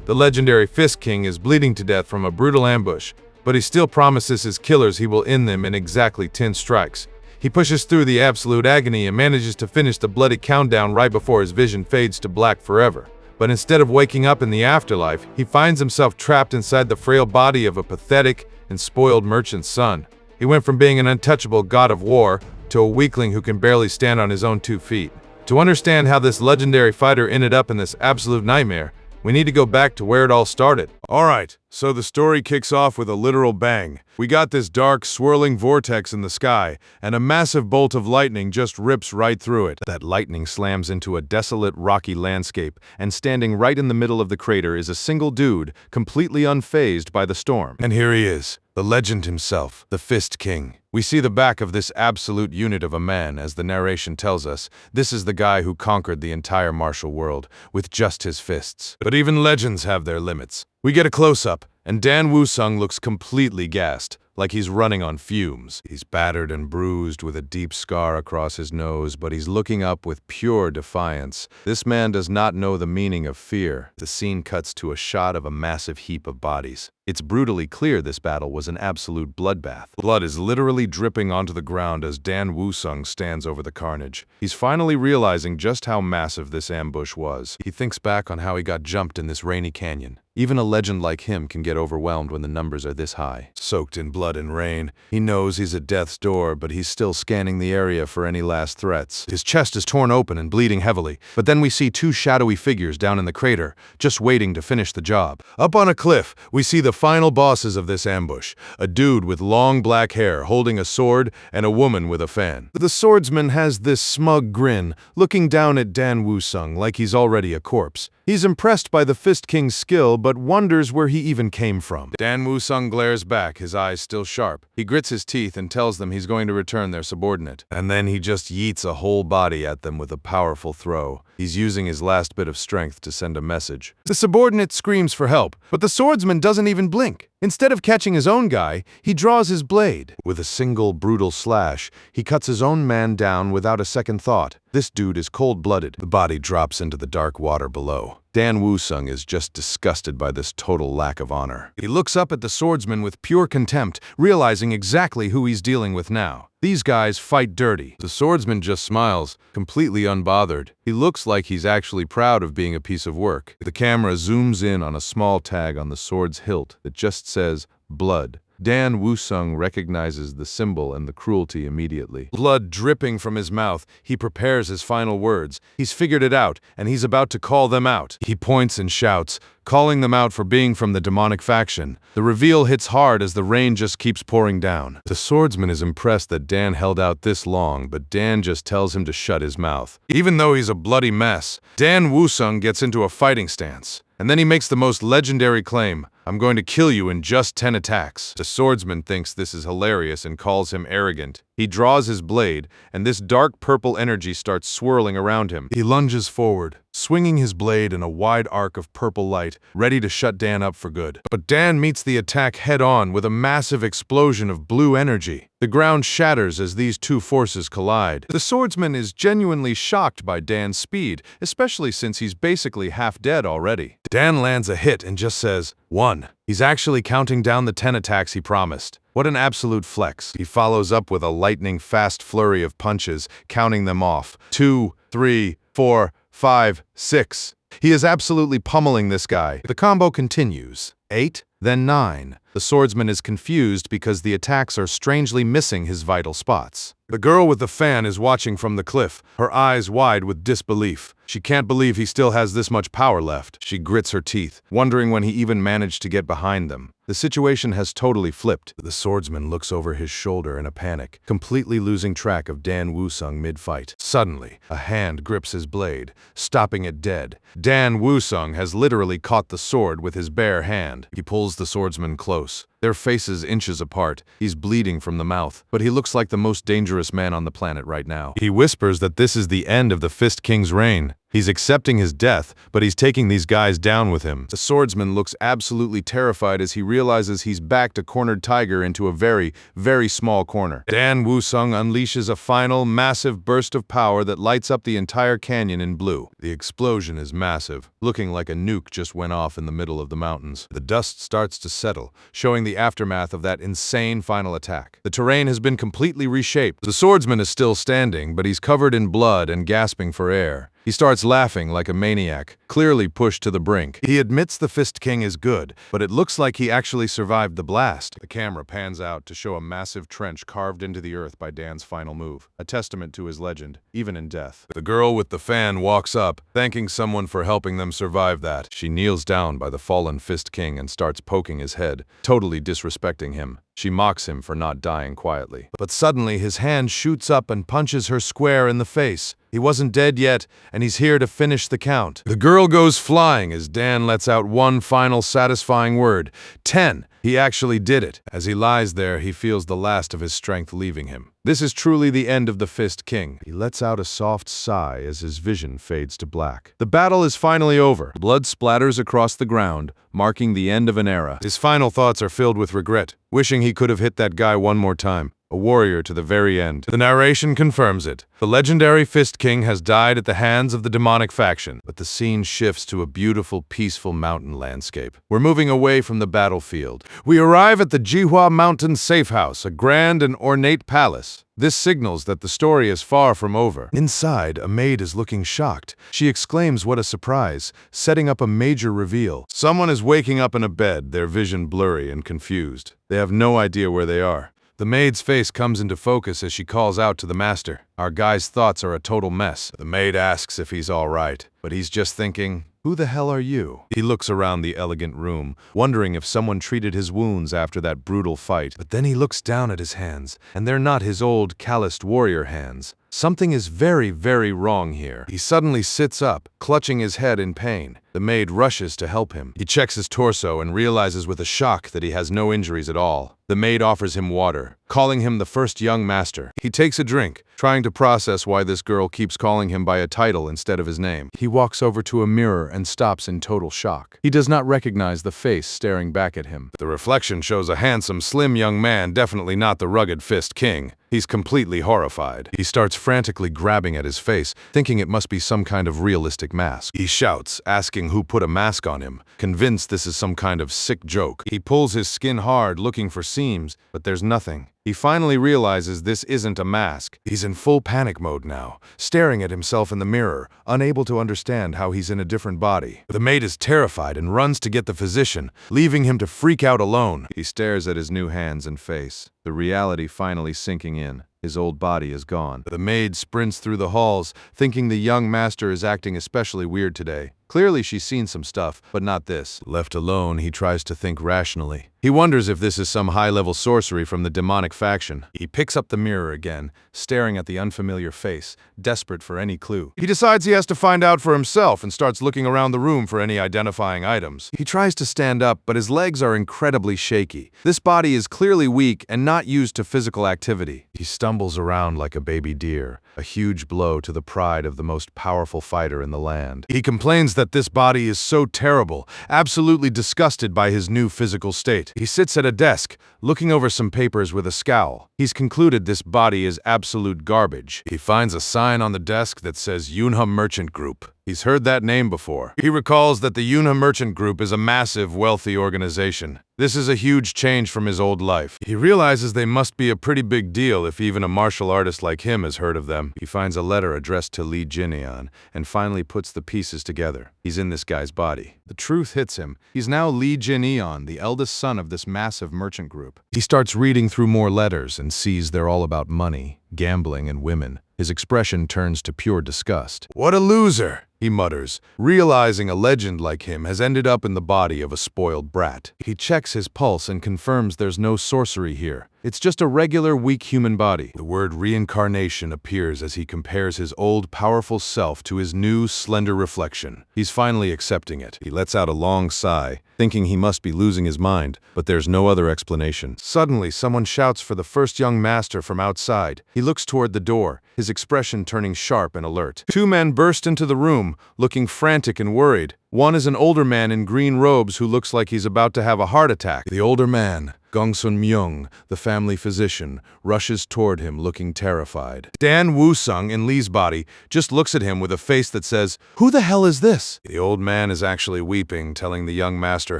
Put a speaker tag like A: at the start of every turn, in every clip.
A: The legendary Fist King is bleeding to death from a brutal ambush, but he still promises his killers he will end them in exactly 10 strikes. He pushes through the absolute agony and manages to finish the bloody countdown right before his vision fades to black forever. But instead of waking up in the afterlife, he finds himself trapped inside the frail body of a pathetic and spoiled merchant's son. He went from being an untouchable god of war to a weakling who can barely stand on his own 2 feet. To understand how this legendary fighter ended up in this absolute nightmare, we need to go back to where it all started.
B: Alright, so the story kicks off with a literal bang. We got this dark, swirling vortex in the sky, and a massive bolt of lightning just rips right through it. That lightning slams into a desolate, rocky landscape, and standing right in the middle of the crater is a single dude, completely unfazed by the storm. And here he is, the legend himself, the Fist King. We see the back of this absolute unit of a man, as the narration tells us. This is the guy who conquered the entire martial world with just his fists. But even legends have their limits. We get a close-up, and Dan Woo-sung looks completely gassed, like he's running on fumes. He's battered and bruised with a deep scar across his nose, but he's looking up with pure defiance. This man does not know the meaning of fear. The scene cuts to a shot of a massive heap of bodies. It's brutally clear this battle was an absolute bloodbath. Blood is literally dripping onto the ground as Dan Woo-sung stands over the carnage. He's finally realizing just how massive this ambush was. He thinks back on how he got jumped in this rainy canyon. Even a legend like him can get overwhelmed when the numbers are this high. Soaked in blood and rain, he knows he's at death's door, but he's still scanning the area for any last threats. His chest is torn open and bleeding heavily, but then we see 2 shadowy figures down in the crater, just waiting to finish the job. Up on a cliff, we see the final bosses of this ambush, a dude with long black hair holding a sword and a woman with a fan. The swordsman has this smug grin, looking down at Dan Woo-sung like he's already a corpse. He's impressed by the Fist King's skill, but wonders where he even came from. Dan Woo-sung glares back, his eyes still sharp. He grits his teeth and tells them he's going to return their subordinate. And then he just yeets a whole body at them with a powerful throw. He's using his last bit of strength to send a message. The subordinate screams for help, but the swordsman doesn't even blink. Instead of catching his own guy, he draws his blade. With a single brutal slash, he cuts his own man down without a second thought. This dude is cold-blooded. The body drops into the dark water below. Dan Woo-sung is just disgusted by this total lack of honor. He looks up at the swordsman with pure contempt, realizing exactly who he's dealing with now. These guys fight dirty. The swordsman just smiles, completely unbothered. He looks like he's actually proud of being a piece of work. The camera zooms in on a small tag on the sword's hilt that just says, "Blood." Dan Woo-sung recognizes the symbol and the cruelty immediately. Blood dripping from his mouth, he prepares his final words. He's figured it out, and he's about to call them out. He points and shouts, calling them out for being from the demonic faction. The reveal hits hard as the rain just keeps pouring down. The swordsman is impressed that Dan held out this long, but Dan just tells him to shut his mouth. Even though he's a bloody mess, Dan Woo-sung gets into a fighting stance. And then he makes the most legendary claim, "I'm going to kill you in just 10 attacks." The swordsman thinks this is hilarious and calls him arrogant. He draws his blade, and this dark purple energy starts swirling around him. He lunges forward, swinging his blade in a wide arc of purple light, ready to shut Dan up for good. But Dan meets the attack head-on with a massive explosion of blue energy. The ground shatters as these 2 forces collide. The swordsman is genuinely shocked by Dan's speed, especially since he's basically half dead already. Dan lands a hit and just says, 1. He's actually counting down the 10 attacks he promised. What an absolute flex. He follows up with a lightning-fast flurry of punches, counting them off. 2, 3, 4, 5, 6. He is absolutely pummeling this guy. The combo continues. 8, then 9. The swordsman is confused because the attacks are strangely missing his vital spots. The girl with the fan is watching from the cliff, her eyes wide with disbelief. She can't believe he still has this much power left. She grits her teeth, wondering when he even managed to get behind them. The situation has totally flipped. The swordsman looks over his shoulder in a panic, completely losing track of Dan Woo-sung mid-fight. Suddenly, a hand grips his blade, stopping it dead. Dan Woo-sung has literally caught the sword with his bare hand. He pulls the swordsman close. their faces inches apart. He's bleeding from the mouth, but he looks like the most dangerous man on the planet right now. He whispers that this is the end of the Fist King's reign. He's accepting his death, but he's taking these guys down with him. The swordsman looks absolutely terrified as he realizes he's backed a cornered tiger into a very, very small corner. Dan Wusung unleashes a final, massive burst of power that lights up the entire canyon in blue. The explosion is massive, looking like a nuke just went off in the middle of the mountains. The dust starts to settle, showing the aftermath of that insane final attack. The terrain has been completely reshaped. The swordsman is still standing, but he's covered in blood and gasping for air. He starts laughing like a maniac, clearly pushed to the brink. He admits the Fist King is good, but it looks like he actually survived the blast. The camera pans out to show a massive trench carved into the earth by Dan's final move, a testament to his legend, even in death. The girl with the fan walks up, thanking someone for helping them survive that. She kneels down by the fallen Fist King and starts poking his head, totally disrespecting him. She mocks him for not dying quietly. But suddenly his hand shoots up and punches her square in the face. He wasn't dead yet, and he's here to finish the count. The girl goes flying as Dan lets out one final satisfying word. 10. He actually did it. As he lies there, he feels the last of his strength leaving him. This is truly the end of the Fist King. He lets out a soft sigh as his vision fades to black. The battle is finally over. Blood splatters across the ground, marking the end of an era. His final thoughts are filled with regret, wishing he could have hit that guy one more time. A warrior to the very end. The narration confirms it. The legendary Fist King has died at the hands of the demonic faction, but the scene shifts to a beautiful, peaceful mountain landscape. We're moving away from the battlefield. We arrive at the Jihua Mountain Safe House, a grand and ornate palace. This signals that the story is far from over. Inside, a maid is looking shocked. She exclaims, "What a surprise," setting up a major reveal. Someone is waking up in a bed, their vision blurry and confused. They have no idea where they are. The maid's face comes into focus as she calls out to the master. Our guy's thoughts are a total mess. The maid asks if he's all right, but he's just thinking, "Who the hell are you?" He looks around the elegant room, wondering if someone treated his wounds after that brutal fight. But then he looks down at his hands, and they're not his old, calloused warrior hands. Something is very, very wrong here. He suddenly sits up, clutching his head in pain. The maid rushes to help him. He checks his torso and realizes with a shock that he has no injuries at all. The maid offers him water, calling him the first young master. He takes a drink, trying to process why this girl keeps calling him by a title instead of his name. He walks over to a mirror and stops in total shock. He does not recognize the face staring back at him. The reflection shows a handsome, slim young man, definitely not the rugged Fist King. He's completely horrified. He starts frantically grabbing at his face, thinking it must be some kind of realistic mask. He shouts, asking who put a mask on him, convinced this is some kind of sick joke. He pulls his skin hard, looking for seams, but there's nothing. He finally realizes this isn't a mask. He's in full panic mode now, staring at himself in the mirror, unable to understand how he's in a different body. The maid is terrified and runs to get the physician, leaving him to freak out alone. He stares at his new hands and face, the reality finally sinking in. His old body is gone. The maid sprints through the halls, thinking the young master is acting especially weird today. Clearly she's seen some stuff, but not this. Left alone, he tries to think rationally. He wonders if this is some high-level sorcery from the demonic faction. He picks up the mirror again, staring at the unfamiliar face, desperate for any clue. He decides he has to find out for himself and starts looking around the room for any identifying items. He tries to stand up, but his legs are incredibly shaky. This body is clearly weak and not used to physical activity. He stumbles around like a baby deer, a huge blow to the pride of the most powerful fighter in the land. He complains that this body is so terrible, absolutely disgusted by his new physical state. He sits at a desk, looking over some papers with a scowl. He's concluded this body is absolute garbage. He finds a sign on the desk that says Yunha Merchant Group. He's heard that name before. He recalls that the Yunha Merchant Group is a massive, wealthy organization. This is a huge change from his old life. He realizes they must be a pretty big deal if even a martial artist like him has heard of them. He finds a letter addressed to Li Jinian and finally puts the pieces together. He's in this guy's body. The truth hits him. He's now Li Jinian, the eldest son of this massive merchant group. He starts reading through more letters and sees they're all about money, gambling, and women. His expression turns to pure disgust. "What a loser," he mutters, realizing a legend like him has ended up in the body of a spoiled brat. He checks his pulse and confirms there's no sorcery here. It's just a regular, weak human body. The word reincarnation appears as he compares his old, powerful self to his new, slender reflection. He's finally accepting it. He lets out a long sigh, thinking he must be losing his mind, but there's no other explanation. Suddenly, someone shouts for the first young master from outside. He looks toward the door, his expression turning sharp and alert. Two men burst into the room, looking frantic and worried. One is an older man in green robes who looks like he's about to have a heart attack. The older man, Gongsun Myung, the family physician, rushes toward him looking terrified. Dan Woo-sung in Lee's body just looks at him with a face that says, "Who the hell is this?" The old man is actually weeping, telling the young master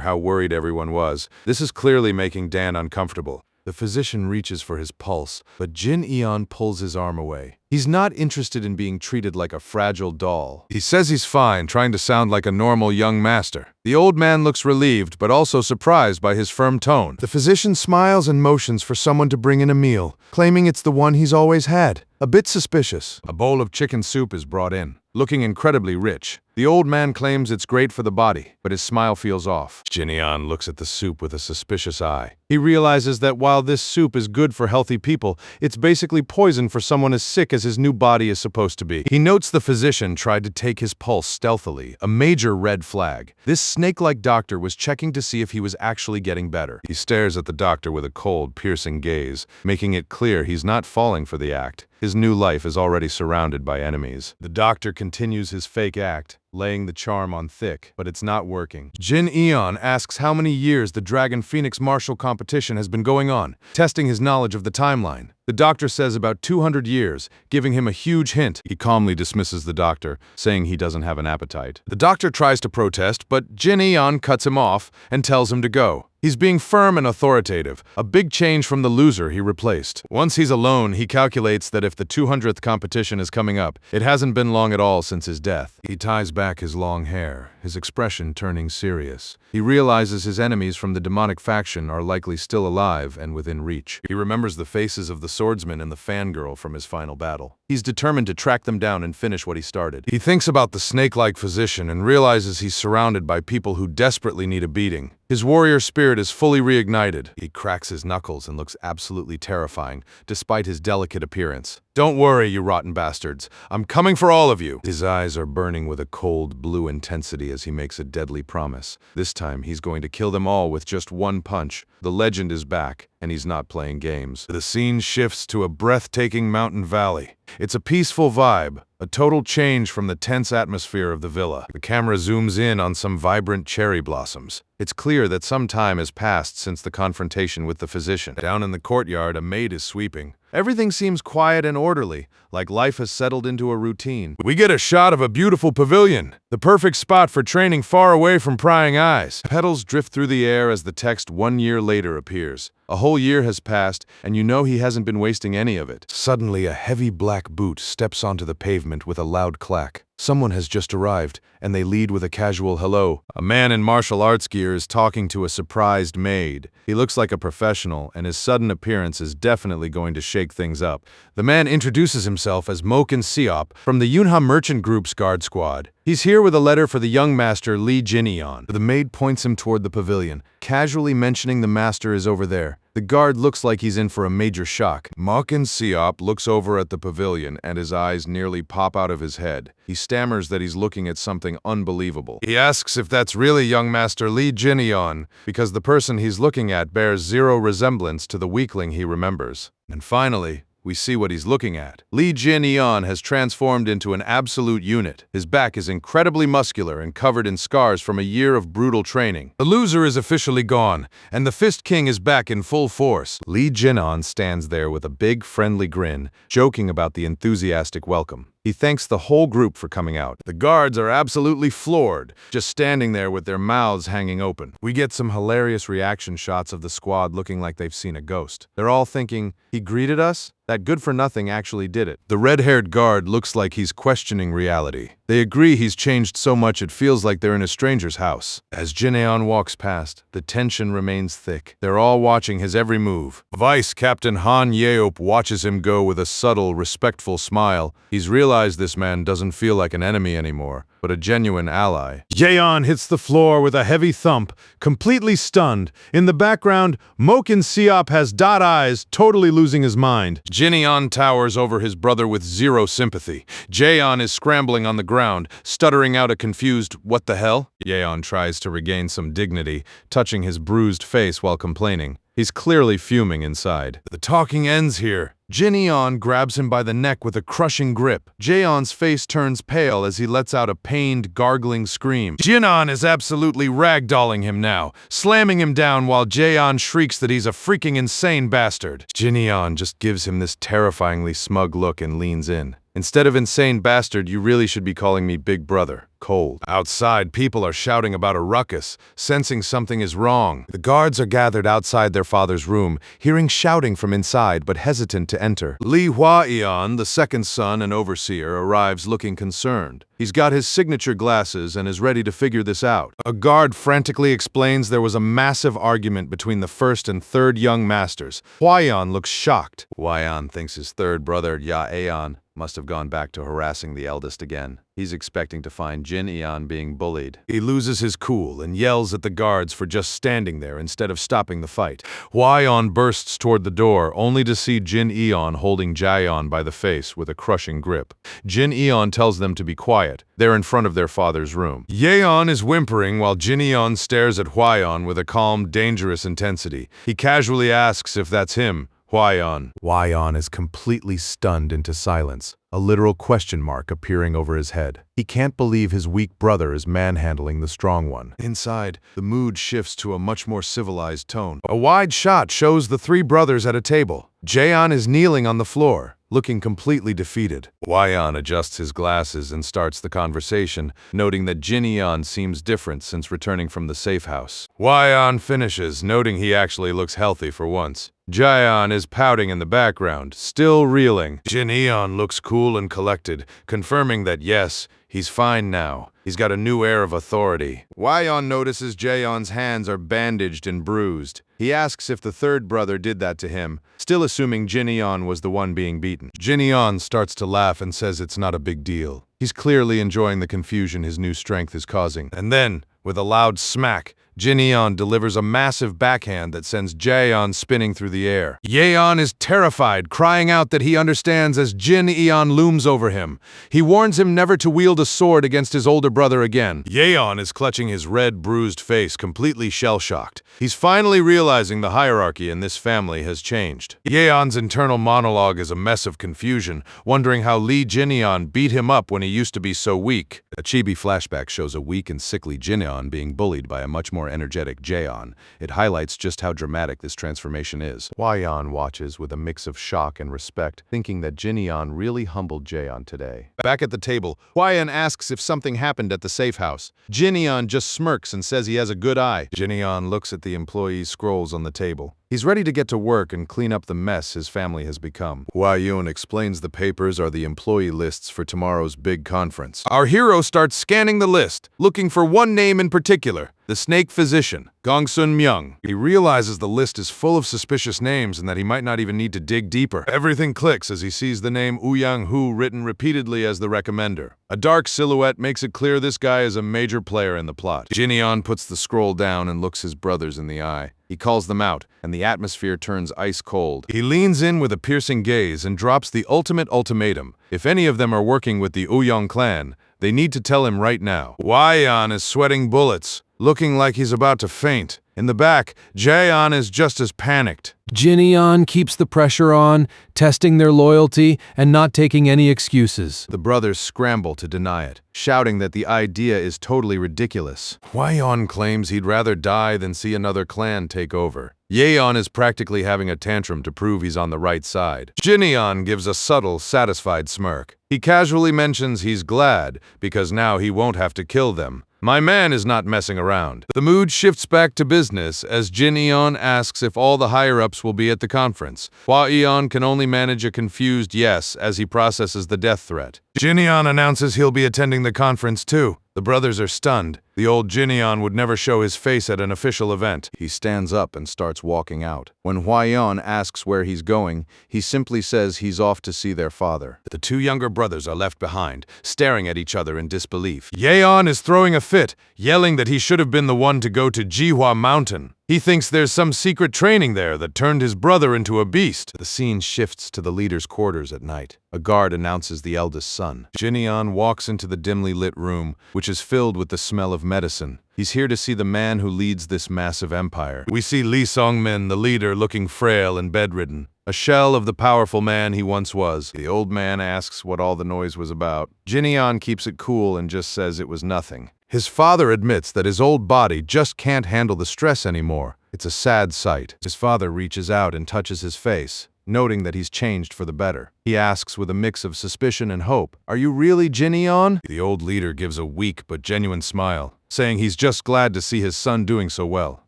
B: how worried everyone was. This is clearly making Dan uncomfortable. The physician reaches for his pulse, but Jin Eon pulls his arm away. He's not interested in being treated like a fragile doll. He says he's fine, trying to sound like a normal young master. The old man looks relieved, but also surprised by his firm tone. The physician smiles and motions for someone to bring in a meal, claiming it's the one he's always had. A bit suspicious. A bowl of chicken soup is brought in, looking incredibly rich. The old man claims it's great for the body, but his smile feels off. Jin Eon looks at the soup with a suspicious eye. He realizes that while this soup is good for healthy people, it's basically poison for someone as sick as his new body is supposed to be. He notes the physician tried to take his pulse stealthily, a major red flag. This snake-like doctor was checking to see if he was actually getting better. He stares at the doctor with a cold, piercing gaze, making it clear he's not falling for the act. His new life is already surrounded by enemies. The doctor continues his fake act, laying the charm on thick, but it's not working. Jin Eon asks how many years the Dragon Phoenix martial competition has been going on, testing his knowledge of the timeline. The doctor says about 200 years, giving him a huge hint. He calmly dismisses the doctor, saying he doesn't have an appetite. The doctor tries to protest, but Jin Eon cuts him off and tells him to go. He's being firm and authoritative, a big change from the loser he replaced. Once he's alone, he calculates that if the 200th competition is coming up, it hasn't been long at all since his death. He ties back his long hair, his expression turning serious. He realizes his enemies from the demonic faction are likely still alive and within reach. He remembers the faces of the swordsman and the fangirl from his final battle. He's determined to track them down and finish what he started. He thinks about the snake-like physician and realizes he's surrounded by people who desperately need a beating. His warrior spirit is fully reignited. He cracks his knuckles and looks absolutely terrifying, despite his delicate appearance. "Don't worry, you rotten bastards. I'm coming for all of you." His eyes are burning with a cold blue intensity as he makes a deadly promise. This time, he's going to kill them all with just one punch. The legend is back, and he's not playing games. The scene shifts to a breathtaking mountain valley. It's a peaceful vibe, a total change from the tense atmosphere of the villa. The camera zooms in on some vibrant cherry blossoms. It's clear that some time has passed since the confrontation with the physician. Down in the courtyard, a maid is sweeping. Everything seems quiet and orderly, like life has settled into a routine. We get a shot of a beautiful pavilion, the perfect spot for training far away from prying eyes. Petals drift through the air as the text "1 year later" appears. A whole year has passed, and you know he hasn't been wasting any of it. Suddenly, a heavy black boot steps onto the pavement with a loud clack. Someone has just arrived, and they lead with a casual hello. A man in martial arts gear is talking to a surprised maid. He looks like a professional, and his sudden appearance is definitely going to shake things up. The man introduces himself as Moken Seop from the Yunha Merchant Group's guard squad. He's here with a letter for the young master Lee Jin-eon. The maid points him toward the pavilion, casually mentioning the master is over there. The guard looks like he's in for a major shock. Moken Seop looks over at the pavilion and his eyes nearly pop out of his head. He stammers that he's looking at something unbelievable. He asks if that's really young master Lee Jin-eon, because the person he's looking at bears zero resemblance to the weakling he remembers. And finally, we see what he's looking at. Lee Jin-eon has transformed into an absolute unit. His back is incredibly muscular and covered in scars from a year of brutal training. The loser is officially gone, and the Fist King is back in full force. Lee Jin-eon stands there with a big, friendly grin, joking about the enthusiastic welcome. He thanks the whole group for coming out. The guards are absolutely floored, just standing there with their mouths hanging open. We get some hilarious reaction shots of the squad looking like they've seen a ghost. They're all thinking, "He greeted us? That good-for-nothing actually did it." The red-haired guard looks like he's questioning reality. They agree he's changed so much it feels like they're in a stranger's house. As Jin-eon walks past, the tension remains thick. They're all watching his every move. Vice Captain Han Yeop watches him go with a subtle, respectful smile. He's realized this man doesn't feel like an enemy anymore, but a genuine ally. Jaeon hits the floor with a heavy thump, completely stunned. In the background, Mokin Seop has dot eyes, totally losing his mind. Jineon towers over his brother with zero sympathy. Jaeon is scrambling on the ground, stuttering out a confused, "What the hell?" Jaeon tries to regain some dignity, touching his bruised face while complaining. He's clearly fuming inside. The talking ends here. Jineon grabs him by the neck with a crushing grip. Jaeon's face turns pale as he lets out a pained, gargling scream. Jineon is absolutely ragdolling him now, slamming him down while Jaeon shrieks that he's a freaking insane bastard. Jineon just gives him this terrifyingly smug look and leans in. "Instead of insane bastard, you really should be calling me big brother." Cold. Outside, people are shouting about a ruckus, sensing something is wrong. The guards are gathered outside their father's room, hearing shouting from inside but hesitant to enter. Lee Hwa-eon, the second son and overseer, arrives looking concerned. He's got his signature glasses and is ready to figure this out. A guard frantically explains there was a massive argument between the first and third young masters. Hwa-eon looks shocked. Hwa-eon thinks his third brother, Ya-eon, must have gone back to harassing the eldest again. He's expecting to find Jin-eon being bullied. He loses his cool and yells at the guards for just standing there instead of stopping the fight. Hwa-eon bursts toward the door, only to see Jin-eon holding Jaeon by the face with a crushing grip. Jin-eon tells them to be quiet. They're in front of their father's room. Jaeon is whimpering while Jin-eon stares at Hwa-eon with a calm, dangerous intensity. He casually asks if that's him. Hwa-eon is completely stunned into silence, a literal question mark appearing over his head. He can't believe his weak brother is manhandling the strong one. Inside, the mood shifts to a much more civilized tone. A wide shot shows the three brothers at a table. Jaeon is kneeling on the floor, looking completely defeated. Hwa-eon adjusts his glasses and starts the conversation, noting that Jin-eon seems different since returning from the safe house. Hwa-eon finishes, noting he actually looks healthy for once. Jaeon is pouting in the background, still reeling. Jin-eon looks cool and collected, confirming that yes, he's fine now. He's got a new air of authority. Hwa-eon notices Jaeon's hands are bandaged and bruised. He asks if the third brother did that to him, still assuming Jin-eon was the one being beaten. Jin-eon starts to laugh and says it's not a big deal. He's clearly enjoying the confusion his new strength is causing. And then, with a loud smack, Jin-eon delivers a massive backhand that sends Jaeon spinning through the air. Jaeon is terrified, crying out that he understands as Jin-eon looms over him. He warns him never to wield a sword against his older brother again. Jaeon is clutching his red, bruised face, completely shell-shocked. He's finally realizing the hierarchy in this family has changed. Jaeon's internal monologue is a mess of confusion, wondering how Lee Jin-eon beat him up when he used to be so weak. A chibi flashback shows a weak and sickly Jin-eon being bullied by a much more energetic Jaeon. It highlights just how dramatic this transformation is. Hwa-eon watches with a mix of shock and respect, thinking that Jin-eon really humbled Jaeon today. Back at the table, Hwa-eon asks if something happened at the safe house. Jin-eon just smirks and says he has a good eye. Jin-eon looks at the employee's scrolls on the table. He's ready to get to work and clean up the mess his family has become. Hwa-eon explains the papers are the employee lists for tomorrow's big conference. Our hero starts scanning the list, looking for one name in particular, the snake physician, Gongsun-myung. He realizes the list is full of suspicious names and that he might not even need to dig deeper. Everything clicks as he sees the name Ouyang-hoo written repeatedly as the recommender. A dark silhouette makes it clear this guy is a major player in the plot. Jin-eon puts the scroll down and looks his brothers in the eye. He calls them out, and the atmosphere turns ice cold. He leans in with a piercing gaze and drops the ultimate ultimatum. If any of them are working with the Ouyang clan, they need to tell him right now. Hwa-eon is sweating bullets, looking like he's about to faint. In the back, Jaeon is just as panicked.
C: Jin-eon keeps the pressure on, testing their loyalty and not taking any excuses.
B: The brothers scramble to deny it, shouting that the idea is totally ridiculous. Hwa-eon claims he'd rather die than see another clan take over. Jaeon is practically having a tantrum to prove he's on the right side. Jin-eon gives a subtle, satisfied smirk. He casually mentions he's glad because now he won't have to kill them. My man is not messing around. The mood shifts back to business as Jin-eon asks if all the higher-ups will be at the conference. Hwa-eon can only manage a confused yes as he processes the death threat. Jinyeon announces he'll be attending the conference too. The brothers are stunned. The old Jinyeon would never show his face at an official event. He stands up and starts walking out. When Hwayeon asks where he's going, he simply says he's off to see their father. The two younger brothers are left behind, staring at each other in disbelief. Yeon is throwing a fit, yelling that he should have been the one to go to Jihwa Mountain. He thinks there's some secret training there that turned his brother into a beast. The scene shifts to the leader's quarters at night. A guard announces the eldest son. Jinyeon walks into the dimly lit room, which is filled with the smell of medicine. He's here to see the man who leads this massive empire. We see Lee Songmin, the leader, looking frail and bedridden, a shell of the powerful man he once was. The old man asks what all the noise was about. Jinyeon keeps it cool and just says it was nothing. His father admits that his old body just can't handle the stress anymore. It's a sad sight. His father reaches out and touches his face, noting that he's changed for the better. He asks with a mix of suspicion and hope, "Are you really Jinyeon?" The old leader gives a weak but genuine smile, saying he's just glad to see his son doing so well.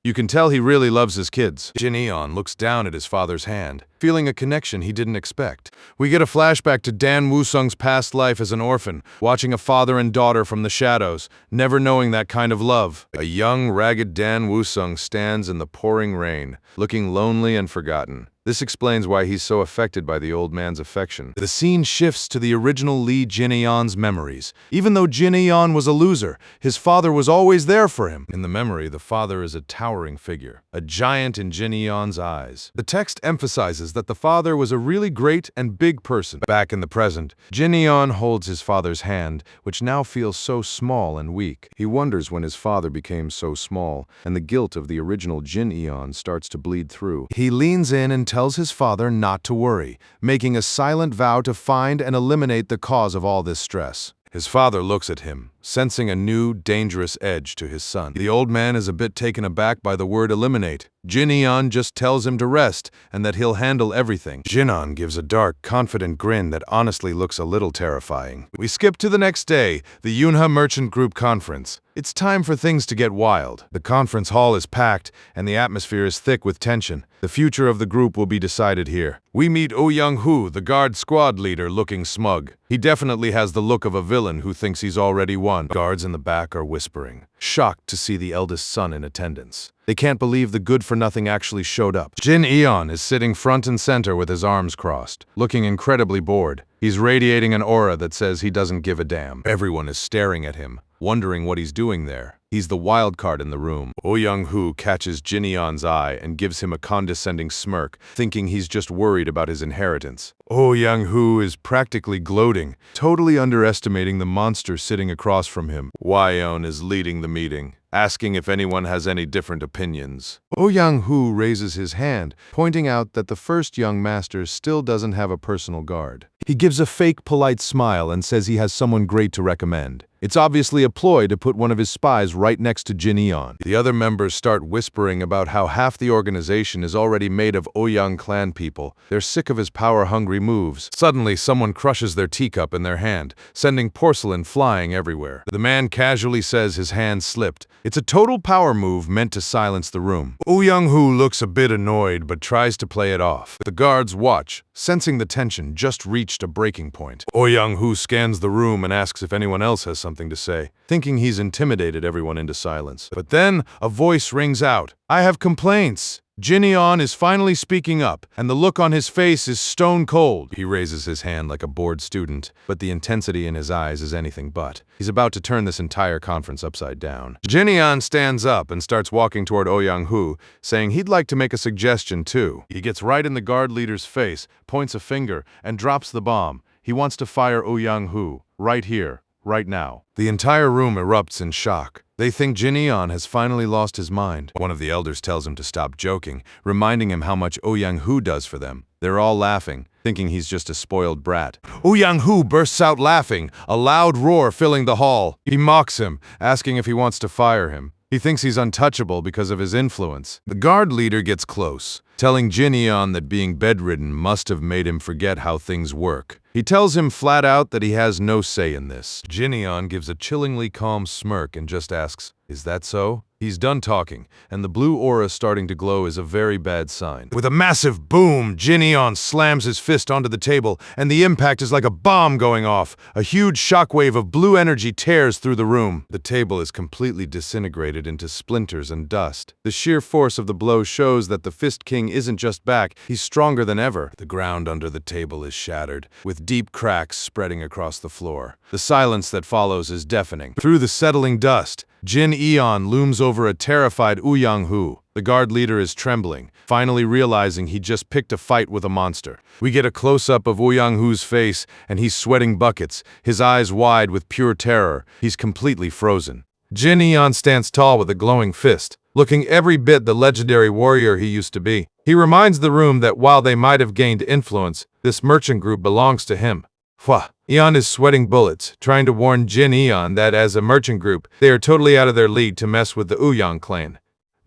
B: You can tell he really loves his kids. Jinyeon looks down at his father's hand, feeling a connection he didn't expect. We get a flashback to Dan Woo-sung's past life as an orphan, watching a father and daughter from the shadows, never knowing that kind of love. A young, ragged Dan Woo-sung stands in the pouring rain, looking lonely and forgotten. This explains why he's so affected by the old man's affection. The scene shifts to the original Lee Jinyeon's memories. Even though Jinyeon was a loser, his father was always there for him. In the memory, the father is a towering figure, a giant in Jinyeon's eyes. The text emphasizes that the father was a really great and big person. Back in the present, Jinyeon holds his father's hand, which now feels so small and weak. He wonders when his father became so small, and the guilt of the original Jinyeon starts to bleed through. He leans in and tells his father not to worry, making a silent vow to find and eliminate the cause of all this stress. His father looks at him, sensing a new, dangerous edge to his son. The old man is a bit taken aback by the word eliminate. Jinyeon just tells him to rest and that he'll handle everything. Jinon gives a dark, confident grin that honestly looks a little terrifying. We skip to the next day, the Yunha Merchant Group Conference. It's time for things to get wild. The conference hall is packed, and the atmosphere is thick with tension. The future of the group will be decided here. We meet Ouyang-hoo, the guard squad leader, looking smug. He definitely has the look of a villain who thinks he's already won. Guards in the back are whispering, shocked to see the eldest son in attendance. They can't believe the good-for-nothing actually showed up. Jin-eon is sitting front and center with his arms crossed, looking incredibly bored. He's radiating an aura that says he doesn't give a damn. Everyone is staring at him, wondering what he's doing there. He's the wild card in the room. Ouyang-hoo catches Jin-eon's eye and gives him a condescending smirk, thinking he's just worried about his inheritance. Ouyang-hoo is practically gloating, totally underestimating the monster sitting across from him. Hwayeon is leading the meeting, asking if anyone has any different opinions. Ouyang-hoo raises his hand, pointing out that the first young master still doesn't have a personal guard. He gives a fake polite smile and says he has someone great to recommend. It's obviously a ploy to put one of his spies right next to Jin-eon. The other members start whispering about how half the organization is already made of Ouyang clan people. They're sick of his power-hungry moves. Suddenly, someone crushes their teacup in their hand, sending porcelain flying everywhere. The man casually says his hand slipped. It's a total power move meant to silence the room. Ouyang-hoo looks a bit annoyed but tries to play it off. The guards watch, sensing the tension just reached a breaking point. Ouyang-hoo scans the room and asks if anyone else has something to say, thinking he's intimidated everyone into silence. But then a voice rings out. "I have complaints." Jin-eon is finally speaking up, and the look on his face is stone cold. He raises his hand like a bored student, but the intensity in his eyes is anything but. He's about to turn this entire conference upside down. Jin-eon stands up and starts walking toward Ouyang-hoo, saying he'd like to make a suggestion too. He gets right in the guard leader's face, points a finger, and drops the bomb. He wants to fire Ouyang-hoo, right here, right now. The entire room erupts in shock. They think Jin-eon has finally lost his mind. One of the elders tells him to stop joking, reminding him how much Ouyang-hoo does for them. They're all laughing, thinking he's just a spoiled brat. Ouyang-hoo bursts out laughing, a loud roar filling the hall. He mocks him, asking if he wants to fire him. He thinks he's untouchable because of his influence. The guard leader gets close, telling Jin-eon that being bedridden must have made him forget how things work. He tells him flat out that he has no say in this. Jin-eon gives a chillingly calm smirk and just asks, "Is that so?" He's done talking, and the blue aura starting to glow is a very bad sign. With a massive boom, Jin Eon slams his fist onto the table, and the impact is like a bomb going off. A huge shockwave of blue energy tears through the room. The table is completely disintegrated into splinters and dust. The sheer force of the blow shows that the Fist King isn't just back, he's stronger than ever. The ground under the table is shattered, with deep cracks spreading across the floor. The silence that follows is deafening. Through the settling dust, Jin Eon looms over a terrified Ouyang Hu. The guard leader is trembling, finally realizing he just picked a fight with a monster. We get a close-up of Ouyang Hu's face, and he's sweating buckets, his eyes wide with pure terror. He's completely frozen.
A: Jin Eon stands tall with a glowing fist, looking every bit the legendary warrior he used to be. He reminds the room that while they might have gained influence, this merchant group belongs to him. Hua. Eon is sweating bullets, trying to warn Jin Eon that as a merchant group, they are totally out of their league to mess with the Ouyang clan.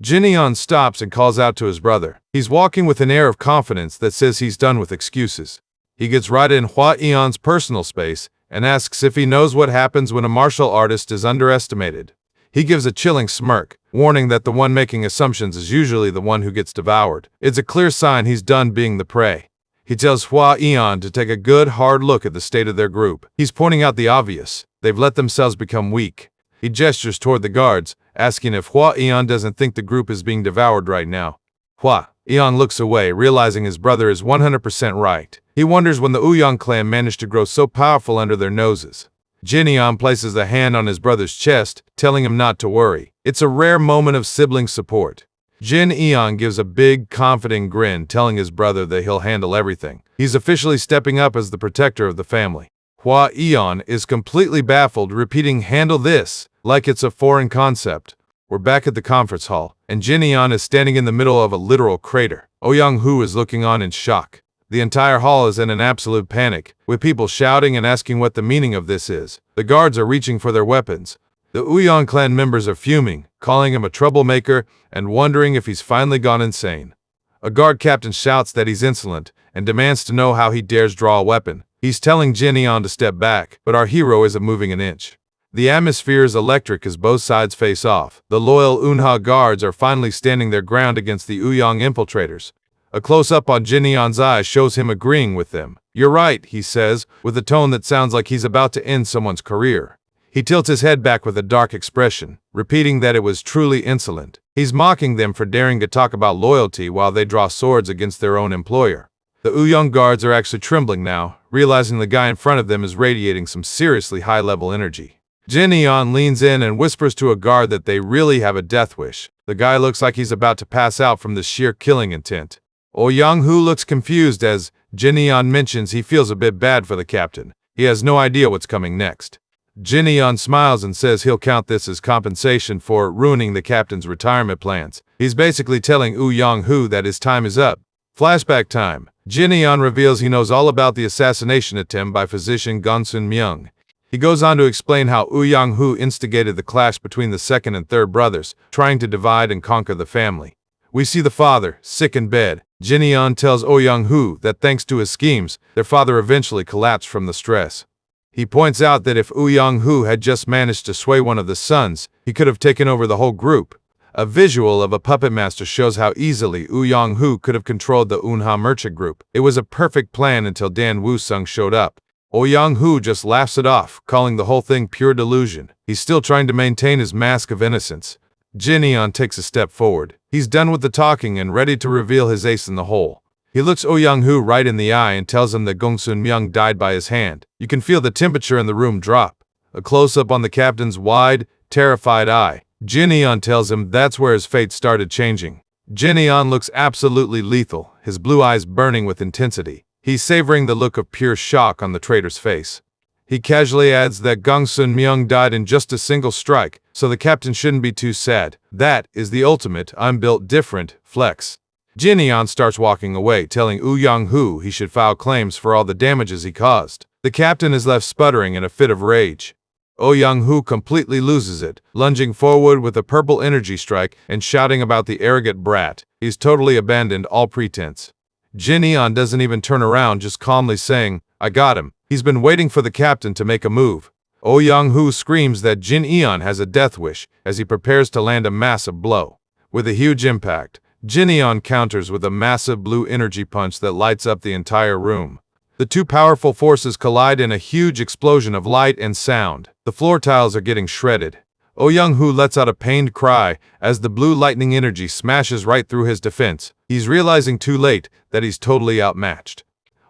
A: Jin Eon stops and calls out to his brother. He's walking with an air of confidence that says he's done with excuses. He gets right in Hua Eon's personal space and asks if he knows what happens when a martial artist is underestimated. He gives a chilling smirk, warning that the one making assumptions is usually the one who gets devoured. It's a clear sign he's done being the prey. He tells Hua Eon to take a good, hard look at the state of their group. He's pointing out the obvious. They've let themselves become weak. He gestures toward the guards, asking if Hua Eon doesn't think the group is being devoured right now. Hua Eon looks away, realizing his brother is 100% right. He wonders when the Ouyang clan managed to grow so powerful under their noses. Jin Eon places a hand on his brother's chest, telling him not to worry. It's a rare moment of sibling support. Jin Eon gives a big, confident grin, telling his brother that he'll handle everything. He's officially stepping up as the protector of the family. Hua Eon is completely baffled, repeating "handle this" like it's a foreign concept. We're back at the conference hall, and Jin Eon is standing in the middle of a literal crater. Ouyang Hu is looking on in shock. The entire hall is in an absolute panic, with people shouting and asking what the meaning of this is. The guards are reaching for their weapons. The Ouyang clan members are fuming, calling him a troublemaker and wondering if he's finally gone insane. A guard captain shouts that he's insolent and demands to know how he dares draw a weapon. He's telling Jin Eon to step back, but our hero isn't moving an inch. The atmosphere is electric as both sides face off. The loyal Unha guards are finally standing their ground against the Ouyang infiltrators. A close-up on Jin Eon's eyes shows him agreeing with them. "You're right," he says, with a tone that sounds like he's about to end someone's career. He tilts his head back with a dark expression, repeating that it was truly insolent. He's mocking them for daring to talk about loyalty while they draw swords against their own employer. The Ouyang guards are actually trembling now, realizing the guy in front of them is radiating some seriously high-level energy. Jin Eon leans in and whispers to a guard that they really have a death wish. The guy looks like he's about to pass out from the sheer killing intent. Ouyang Hu looks confused as Jin Eon mentions he feels a bit bad for the captain. He has no idea what's coming next. Jin Eon smiles and says he'll count this as compensation for ruining the captain's retirement plans. He's basically telling Ouyang Hu that his time is up. Flashback time. Jin Eon reveals he knows all about the assassination attempt by physician Gongsun Myung. He goes on to explain how Ouyang Hu instigated the clash between the second and third brothers, trying to divide and conquer the family. We see the father, sick in bed. Jin Eon tells Ouyang Hu that thanks to his schemes, their father eventually collapsed from the stress. He points out that if Ouyang Hu had just managed to sway one of the sons, he could have taken over the whole group. A visual of a puppet master shows how easily Ouyang Hu could have controlled the Unha merchant group. It was a perfect plan until Dan Wusung showed up. Ouyang Hu just laughs it off, calling the whole thing pure delusion. He's still trying to maintain his mask of innocence. Jin Eon takes a step forward. He's done with the talking and ready to reveal his ace in the hole. He looks Ouyang Hu right in the eye and tells him that Gongsun Myung died by his hand. You can feel the temperature in the room drop. A close-up on the captain's wide, terrified eye. Jin Eon tells him that's where his fate started changing. Jin Eon looks absolutely lethal, his blue eyes burning with intensity. He's savoring the look of pure shock on the traitor's face. He casually adds that Gongsun Myung died in just a single strike, so the captain shouldn't be too sad. That is the ultimate I'm built different flex. Jin Eon starts walking away, telling Ouyang Hu he should file claims for all the damages he caused. The captain is left sputtering in a fit of rage. Ouyang Hu completely loses it, lunging forward with a purple energy strike and shouting about the arrogant brat. He's totally abandoned all pretense. Jin Eon doesn't even turn around, just calmly saying, "I got him." He's been waiting for the captain to make a move. Ouyang screams that Jin Eon has a death wish as he prepares to land a massive blow. With a huge impact, Jin Eon counters with a massive blue energy punch that lights up the entire room. The two powerful forces collide in a huge explosion of light and sound. The floor tiles are getting shredded. Ouyang lets out a pained cry as the blue lightning energy smashes right through his defense. He's realizing too late that he's totally outmatched.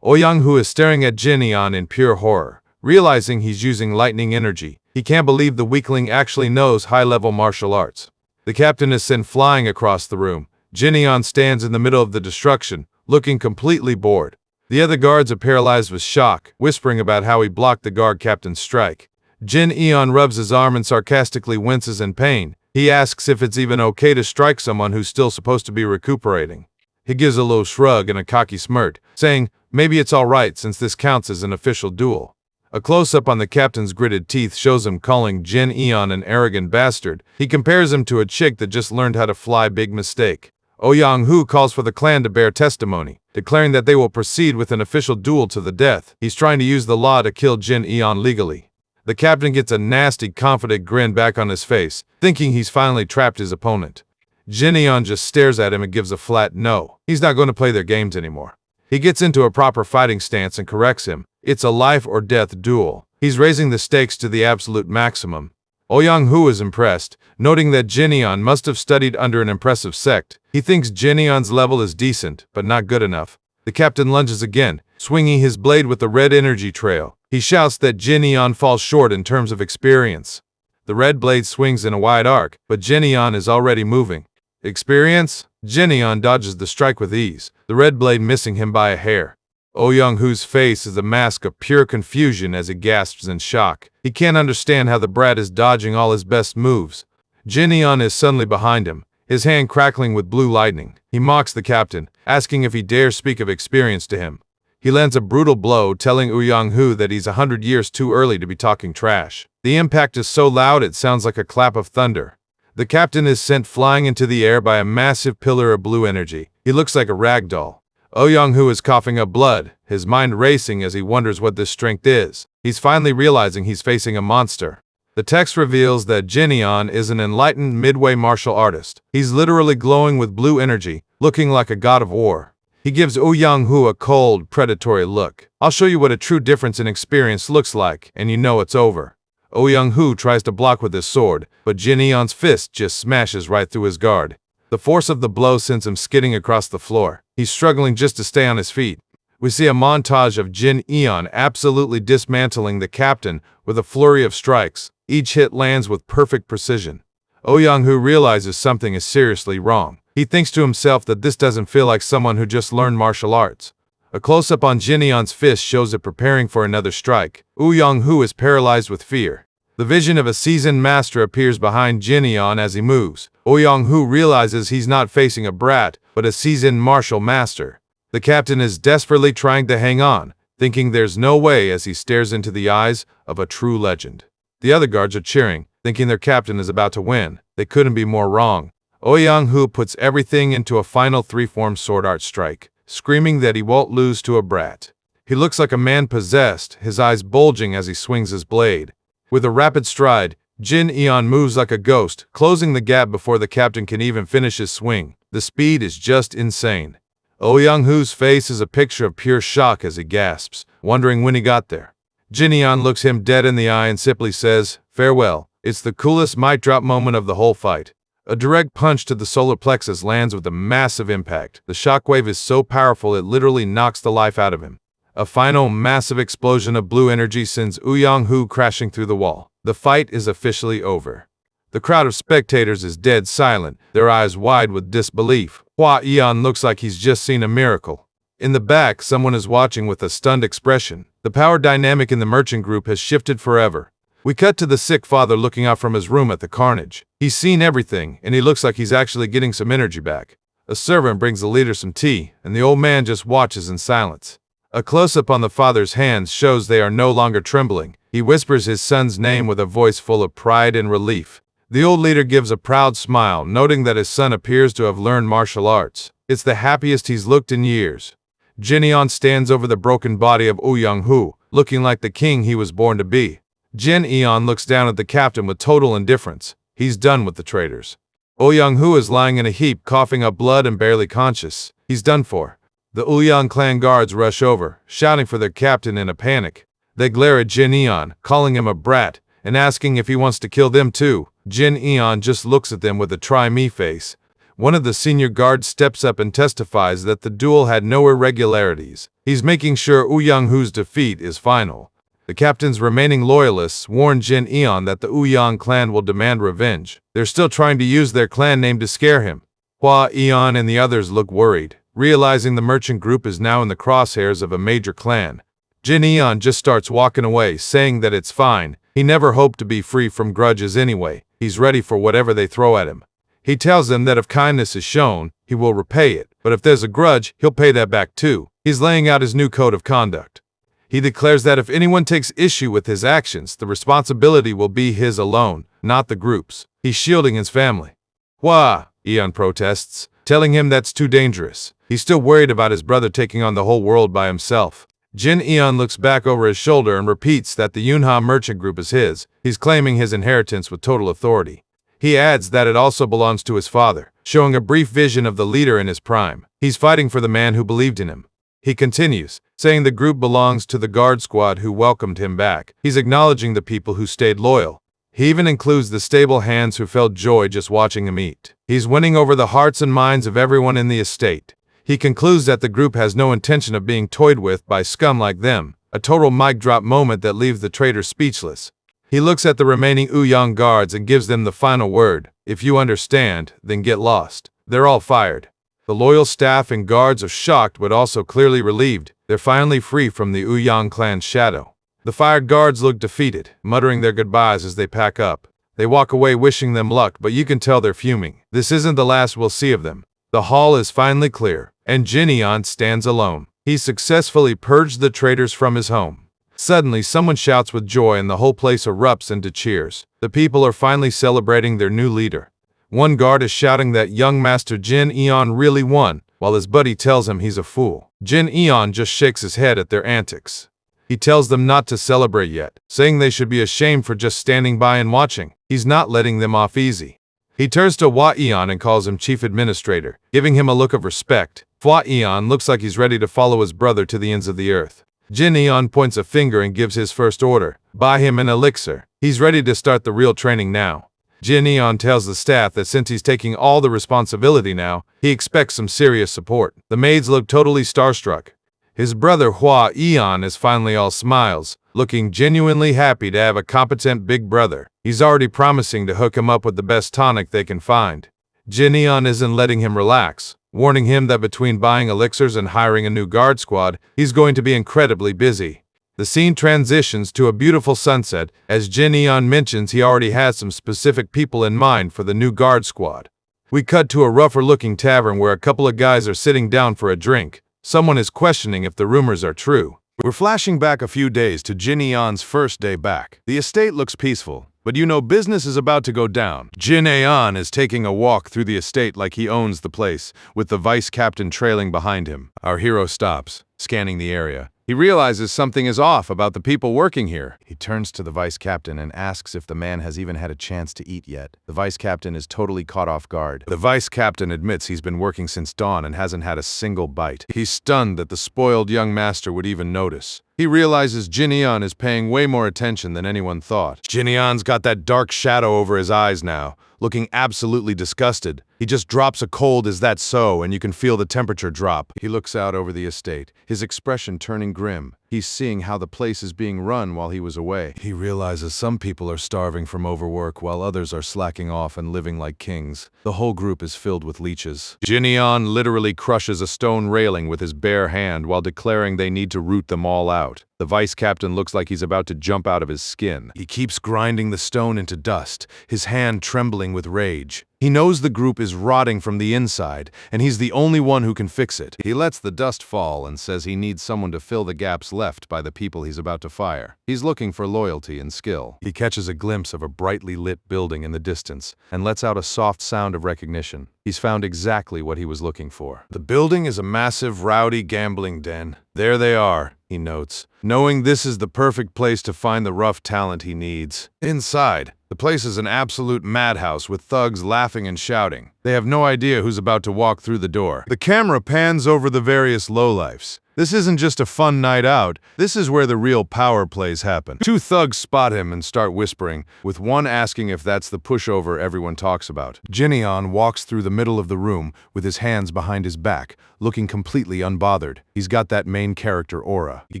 A: Ouyang is staring at Jin Eon in pure horror. Realizing he's using lightning energy, he can't believe the weakling actually knows high-level martial arts. The captain is sent flying across the room. Jin Eon stands in the middle of the destruction, looking completely bored. The other guards are paralyzed with shock, whispering about how he blocked the guard captain's strike. Jin Eon rubs his arm and sarcastically winces in pain. He asks if it's even okay to strike someone who's still supposed to be recuperating. He gives a low shrug and a cocky smirk, saying, maybe it's alright since this counts as an official duel. A close-up on the captain's gritted teeth shows him calling Jin Eon an arrogant bastard. He compares him to a chick that just learned how to fly. Big mistake. Ouyang calls for the clan to bear testimony, declaring that they will proceed with an official duel to the death. He's trying to use the law to kill Jin Eon legally. The captain gets a nasty, confident grin back on his face, thinking he's finally trapped his opponent. Jin Eon just stares at him and gives a flat no. He's not going to play their games anymore. He gets into a proper fighting stance and corrects him. It's a life or death duel. He's raising the stakes to the absolute maximum. Ouyang is impressed, noting that Jin Eon must have studied under an impressive sect. He thinks Jin Eon's level is decent, but not good enough. The captain lunges again, swinging his blade with the red energy trail. He shouts that Jin Eon falls short in terms of experience. The red blade swings in a wide arc, but Jin Eon is already moving. Experience? Jin Eon dodges the strike with ease, the red blade missing him by a hair. Ouyang face is a mask of pure confusion as he gasps in shock. He can't understand how the brat is dodging all his best moves. Jin Eon is suddenly behind him, his hand crackling with blue lightning. He mocks the captain, asking if he dares speak of experience to him. He lands a brutal blow, telling Ouyang that he's 100 years too early to be talking trash. The impact is so loud it sounds like a clap of thunder. The captain is sent flying into the air by a massive pillar of blue energy. He looks like a rag doll. Ouyang is coughing up blood, his mind racing as he wonders what this strength is. He's finally realizing he's facing a monster. The text reveals that Jin Eon is an enlightened midway martial artist. He's literally glowing with blue energy, looking like a god of war. He gives Ouyang a cold, predatory look. I'll show you what a true difference in experience looks like, and you know it's over. Ouyang tries to block with his sword, but Jin Eon's fist just smashes right through his guard. The force of the blow sends him skidding across the floor. He's struggling just to stay on his feet. We see a montage of Jin Eon absolutely dismantling the captain with a flurry of strikes. Each hit lands with perfect precision. Ouyang realizes something is seriously wrong. He thinks to himself that this doesn't feel like someone who just learned martial arts. A close-up on Jin Eon's fist shows it preparing for another strike. Ouyang is paralyzed with fear. The vision of a seasoned master appears behind Jin Eon as he moves. Ouyang realizes he's not facing a brat, but a seasoned martial master. The captain is desperately trying to hang on, thinking there's no way as he stares into the eyes of a true legend. The other guards are cheering, thinking their captain is about to win. They couldn't be more wrong. Ouyang puts everything into a final three-form sword art strike, screaming that he won't lose to a brat. He looks like a man possessed, his eyes bulging as he swings his blade. With a rapid stride, Jin Eon moves like a ghost, closing the gap before the captain can even finish his swing. The speed is just insane. Ouyang face is a picture of pure shock as he gasps, wondering when he got there. Jin Eon looks him dead in the eye and simply says, "Farewell." It's the coolest mic drop moment of the whole fight. A direct punch to the solar plexus lands with a massive impact. The shockwave is so powerful it literally knocks the life out of him. A final massive explosion of blue energy sends Ouyang crashing through the wall. The fight is officially over. The crowd of spectators is dead silent, their eyes wide with disbelief. Hua Eon looks like he's just seen a miracle. In the back, someone is watching with a stunned expression. The power dynamic in the merchant group has shifted forever. We cut to the sick father looking out from his room at the carnage. He's seen everything, and he looks like he's actually getting some energy back. A servant brings the leader some tea, and the old man just watches in silence. A close-up on the father's hands shows they are no longer trembling. He whispers his son's name with a voice full of pride and relief. The old leader gives a proud smile, noting that his son appears to have learned martial arts. It's the happiest he's looked in years. Jin Eon stands over the broken body of Ouyang, looking like the king he was born to be. Jin Eon looks down at the captain with total indifference. He's done with the traitors. Ouyang Hu is lying in a heap, coughing up blood and barely conscious. He's done for. The Ouyang clan guards rush over, shouting for their captain in a panic. They glare at Jin Eon, calling him a brat, and asking if he wants to kill them too. Jin Eon just looks at them with a try-me face. One of the senior guards steps up and testifies that the duel had no irregularities. He's making sure Ouyang Hu's defeat is final. The captain's remaining loyalists warn Jin Eon that the Ouyang clan will demand revenge. They're still trying to use their clan name to scare him. Hua Eon and the others look worried, realizing the merchant group is now in the crosshairs of a major clan. Jin Eon just starts walking away, saying that it's fine. He never hoped to be free from grudges anyway. He's ready for whatever they throw at him. He tells them that if kindness is shown, he will repay it, but if there's a grudge, he'll pay that back too. He's laying out his new code of conduct. He declares that if anyone takes issue with his actions, the responsibility will be his alone, not the group's. He's shielding his family. Hua, Eon protests, telling him that's too dangerous. He's still worried about his brother taking on the whole world by himself. Jin Eon looks back over his shoulder and repeats that the Yunha merchant group is his. He's claiming his inheritance with total authority. He adds that it also belongs to his father, showing a brief vision of the leader in his prime. He's fighting for the man who believed in him. He continues, saying the group belongs to the guard squad who welcomed him back. He's acknowledging the people who stayed loyal. He even includes the stable hands who felt joy just watching him eat. He's winning over the hearts and minds of everyone in the estate. He concludes that the group has no intention of being toyed with by scum like them, a total mic drop moment that leaves the traitors speechless. He looks at the remaining Ouyang guards and gives them the final word. If you understand, then get lost. They're all fired. The loyal staff and guards are shocked but also clearly relieved. They're finally free from the Ouyang clan's shadow. The fired guards look defeated, muttering their goodbyes as they pack up. They walk away wishing them luck, but you can tell they're fuming. This isn't the last we'll see of them. The hall is finally clear, and Jin Eon stands alone. He's successfully purged the traitors from his home. Suddenly, someone shouts with joy and the whole place erupts into cheers. The people are finally celebrating their new leader. One guard is shouting that young Master Jin Eon really won, while his buddy tells him he's a fool. Jin Eon just shakes his head at their antics. He tells them not to celebrate yet, saying they should be ashamed for just standing by and watching. He's not letting them off easy. He turns to Hua Eon and calls him Chief Administrator, giving him a look of respect. Hua Eon looks like he's ready to follow his brother to the ends of the earth. Jin Eon points a finger and gives his first order. Buy him an elixir. He's ready to start the real training now. Jin Eon tells the staff that since he's taking all the responsibility now, he expects some serious support. The maids look totally starstruck. His brother Hua Eon is finally all smiles, looking genuinely happy to have a competent big brother. He's already promising to hook him up with the best tonic they can find. Jin Eon isn't letting him relax, warning him that between buying elixirs and hiring a new guard squad, he's going to be incredibly busy. The scene transitions to a beautiful sunset as Jin Eon mentions he already has some specific people in mind for the new guard squad. We cut to a rougher-looking tavern where a couple of guys are sitting down for a drink. Someone is questioning if the rumors are true.
B: We're flashing back a few days to Jin Eon's first day back. The estate looks peaceful, but you know business is about to go down. Jin Eon is taking a walk through the estate like he owns the place, with the vice captain trailing behind him. Our hero stops, scanning the area. He realizes something is off about the people working here. He turns to the vice captain and asks if the man has even had a chance to eat yet. The vice captain is totally caught off guard. The vice captain admits he's been working since dawn and hasn't had a single bite. He's stunned that the spoiled young master would even notice. He realizes Jin Eon is paying way more attention than anyone thought. Jin Eon's got that dark shadow over his eyes now, looking absolutely disgusted. He just drops a cold "Is that so?" and you can feel the temperature drop. He looks out over the estate, his expression turning grim. He's seeing how the place is being run while he was away. He realizes some people are starving from overwork while others are slacking off and living like kings. The whole group is filled with leeches. Jin Eon literally crushes a stone railing with his bare hand while declaring they need to root them all out. The vice captain looks like he's about to jump out of his skin. He keeps grinding the stone into dust, his hand trembling with rage. He knows the group is rotting from the inside, and he's the only one who can fix it. He lets the dust fall and says he needs someone to fill the gaps left by the people he's about to fire. He's looking for loyalty and skill. He catches a glimpse of a brightly lit building in the distance and lets out a soft sound of recognition. He's found exactly what he was looking for. The building is a massive, rowdy gambling den. There they are, he notes, knowing this is the perfect place to find the rough talent he needs. Inside, the place is an absolute madhouse with thugs laughing and shouting. They have no idea who's about to walk through the door. The camera pans over the various lowlifes. This isn't just a fun night out, this is where the real power plays happen. Two thugs spot him and start whispering, with one asking if that's the pushover everyone talks about. Jinyeon walks through the middle of the room with his hands behind his back, looking completely unbothered. He's got that main character aura. He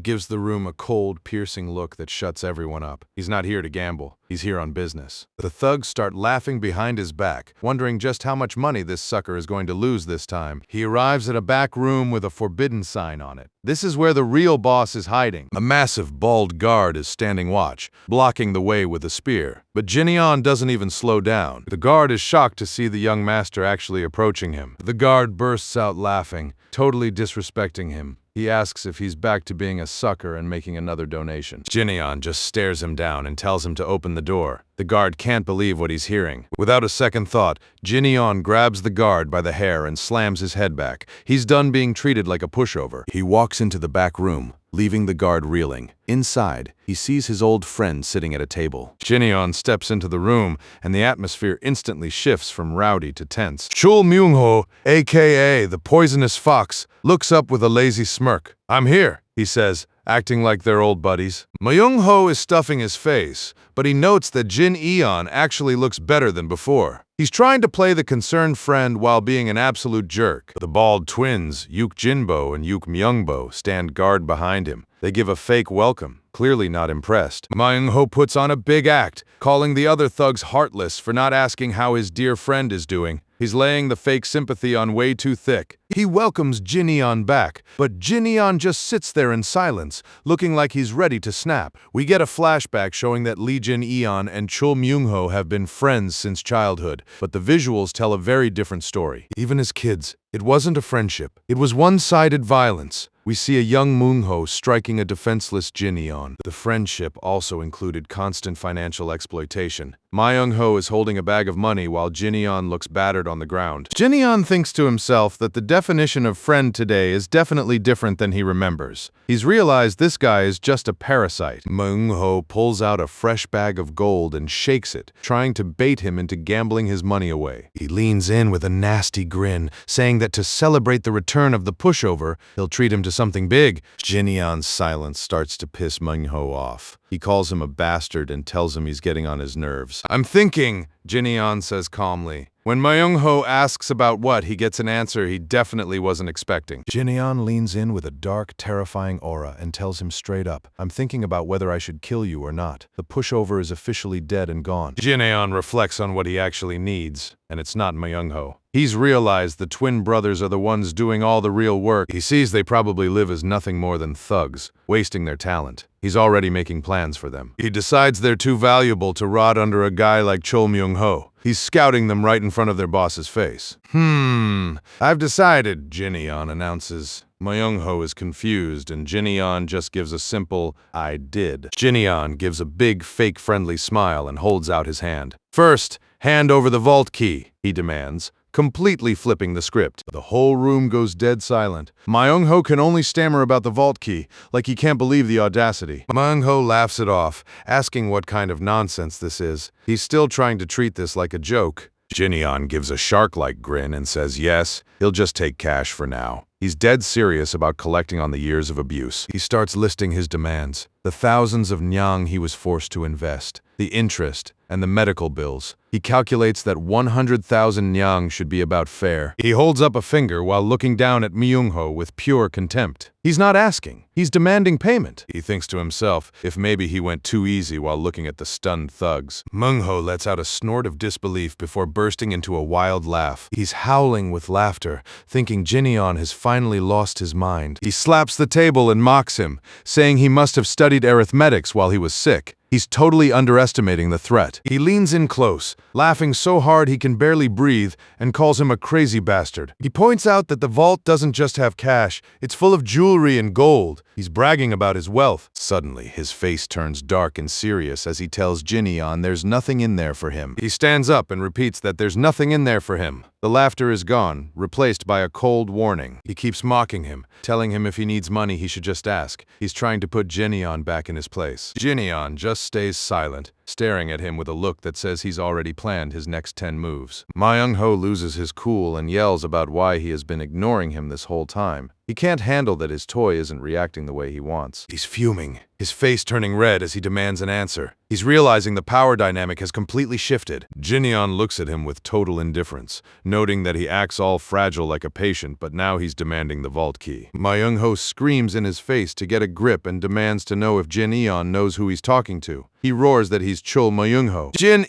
B: gives the room a cold, piercing look that shuts everyone up. He's not here to gamble. He's here on business. The thugs start laughing behind his back, wondering just how much money this sucker is going to lose this time. He arrives at a back room with a forbidden sign on it. This is where the real boss is hiding. A massive, bald guard is standing watch, blocking the way with a spear. But Jinyeon doesn't even slow down. The guard is shocked to see the young master actually approaching him. The guard bursts out laughing, totally disrespecting him. He asks if he's back to being a sucker and making another donation. Jinyeon just stares him down and tells him to open the door. The guard can't believe what he's hearing. Without a second thought, Jinyeon grabs the guard by the hair and slams his head back. He's done being treated like a pushover. He walks into the back room, leaving the guard reeling. Inside, he sees his old friend sitting at a table. Jinyeon steps into the room, and the atmosphere instantly shifts from rowdy to tense. Chul Myung-ho, aka the Poisonous Fox, looks up with a lazy smirk. "I'm here," he says, acting like they're old buddies. Myung-ho is stuffing his face, but he notes that Jin-eon actually looks better than before. He's trying to play the concerned friend while being an absolute jerk. The bald twins, Yuk Jinbo and Yuk Myungbo, stand guard behind him. They give a fake welcome, clearly not impressed. Myung-ho puts on a big act, calling the other thugs heartless for not asking how his dear friend is doing. He's laying the fake sympathy on way too thick. He welcomes Jinyeon back, but Jinyeon just sits there in silence, looking like he's ready to snap. We get a flashback showing that Lee Jin-eon and Chul Myung-ho have been friends since childhood, but the visuals tell a very different story. Even as kids, it wasn't a friendship. It was one-sided violence. We see a young Myung-ho striking a defenseless Jinyeon. The friendship also included constant financial exploitation. Myung-ho is holding a bag of money while Jinyeon looks battered on the ground. Jinyeon thinks to himself that the definition of friend today is definitely different than he remembers. He's realized this guy is just a parasite. Myung-ho pulls out a fresh bag of gold and shakes it, trying to bait him into gambling his money away. He leans in with a nasty grin, saying that to celebrate the return of the pushover, he'll treat him to something big. Jinyeon's silence starts to piss Myung-ho off. He calls him a bastard and tells him he's getting on his nerves. "I'm thinking," Jinyeon says calmly. When Myung-ho asks about what, he gets an answer he definitely wasn't expecting. Jinyeon leans in with a dark, terrifying aura and tells him straight up, "I'm thinking about whether I should kill you or not. The pushover is officially dead and gone." Jinyeon reflects on what he actually needs, and it's not Myung-ho. He's realized the twin brothers are the ones doing all the real work. He sees they probably live as nothing more than thugs, wasting their talent. He's already making plans for them. He decides they're too valuable to rot under a guy like Chul Myung-ho. He's scouting them right in front of their boss's face. I've decided," Jinyeon announces. Myung-ho is confused, and Jinyeon just gives a simple, "I did." Jinyeon gives a big, fake friendly smile and holds out his hand. "First, hand over the vault key," he demands, completely flipping the script. The whole room goes dead silent. Myung-ho can only stammer about the vault key, like he can't believe the audacity. Myung-ho laughs it off, asking what kind of nonsense this is. He's still trying to treat this like a joke. Jinyeon gives a shark-like grin and says yes, he'll just take cash for now. He's dead serious about collecting on the years of abuse. He starts listing his demands, the thousands of nyang he was forced to invest, the interest, and the medical bills. He calculates that 100,000 nyang should be about fair. He holds up a finger while looking down at Myung-ho with pure contempt. He's not asking. He's demanding payment. He thinks to himself if maybe he went too easy while looking at the stunned thugs. Myung-ho lets out a snort of disbelief before bursting into a wild laugh. He's howling with laughter, thinking Jinyeon has finally lost his mind. He slaps the table and mocks him, saying he must have studied arithmetics while he was sick. He's totally underestimating the threat. He leans in close, laughing so hard he can barely breathe, and calls him a crazy bastard. He points out that the vault doesn't just have cash, it's full of jewelry and gold. He's bragging about his wealth. Suddenly, his face turns dark and serious as he tells Jin there's nothing in there for him. He stands up and repeats that there's nothing in there for him. The laughter is gone, replaced by a cold warning. He keeps mocking him, telling him if he needs money he should just ask. He's trying to put Jin back in his place. Jin just stays silent, staring at him with a look that says he's already planned his next 10 moves. Myung-ho loses his cool and yells about why he has been ignoring him this whole time. He can't handle that his toy isn't reacting the way he wants. He's fuming, his face turning red as he demands an answer. He's realizing the power dynamic has completely shifted. Jin looks at him with total indifference, noting that he acts all fragile like a patient, but now he's demanding the vault key. Myung-ho screams in his face to get a grip and demands to know if Jin knows who he's talking to. He roars that he's Chul Myung-ho. Jin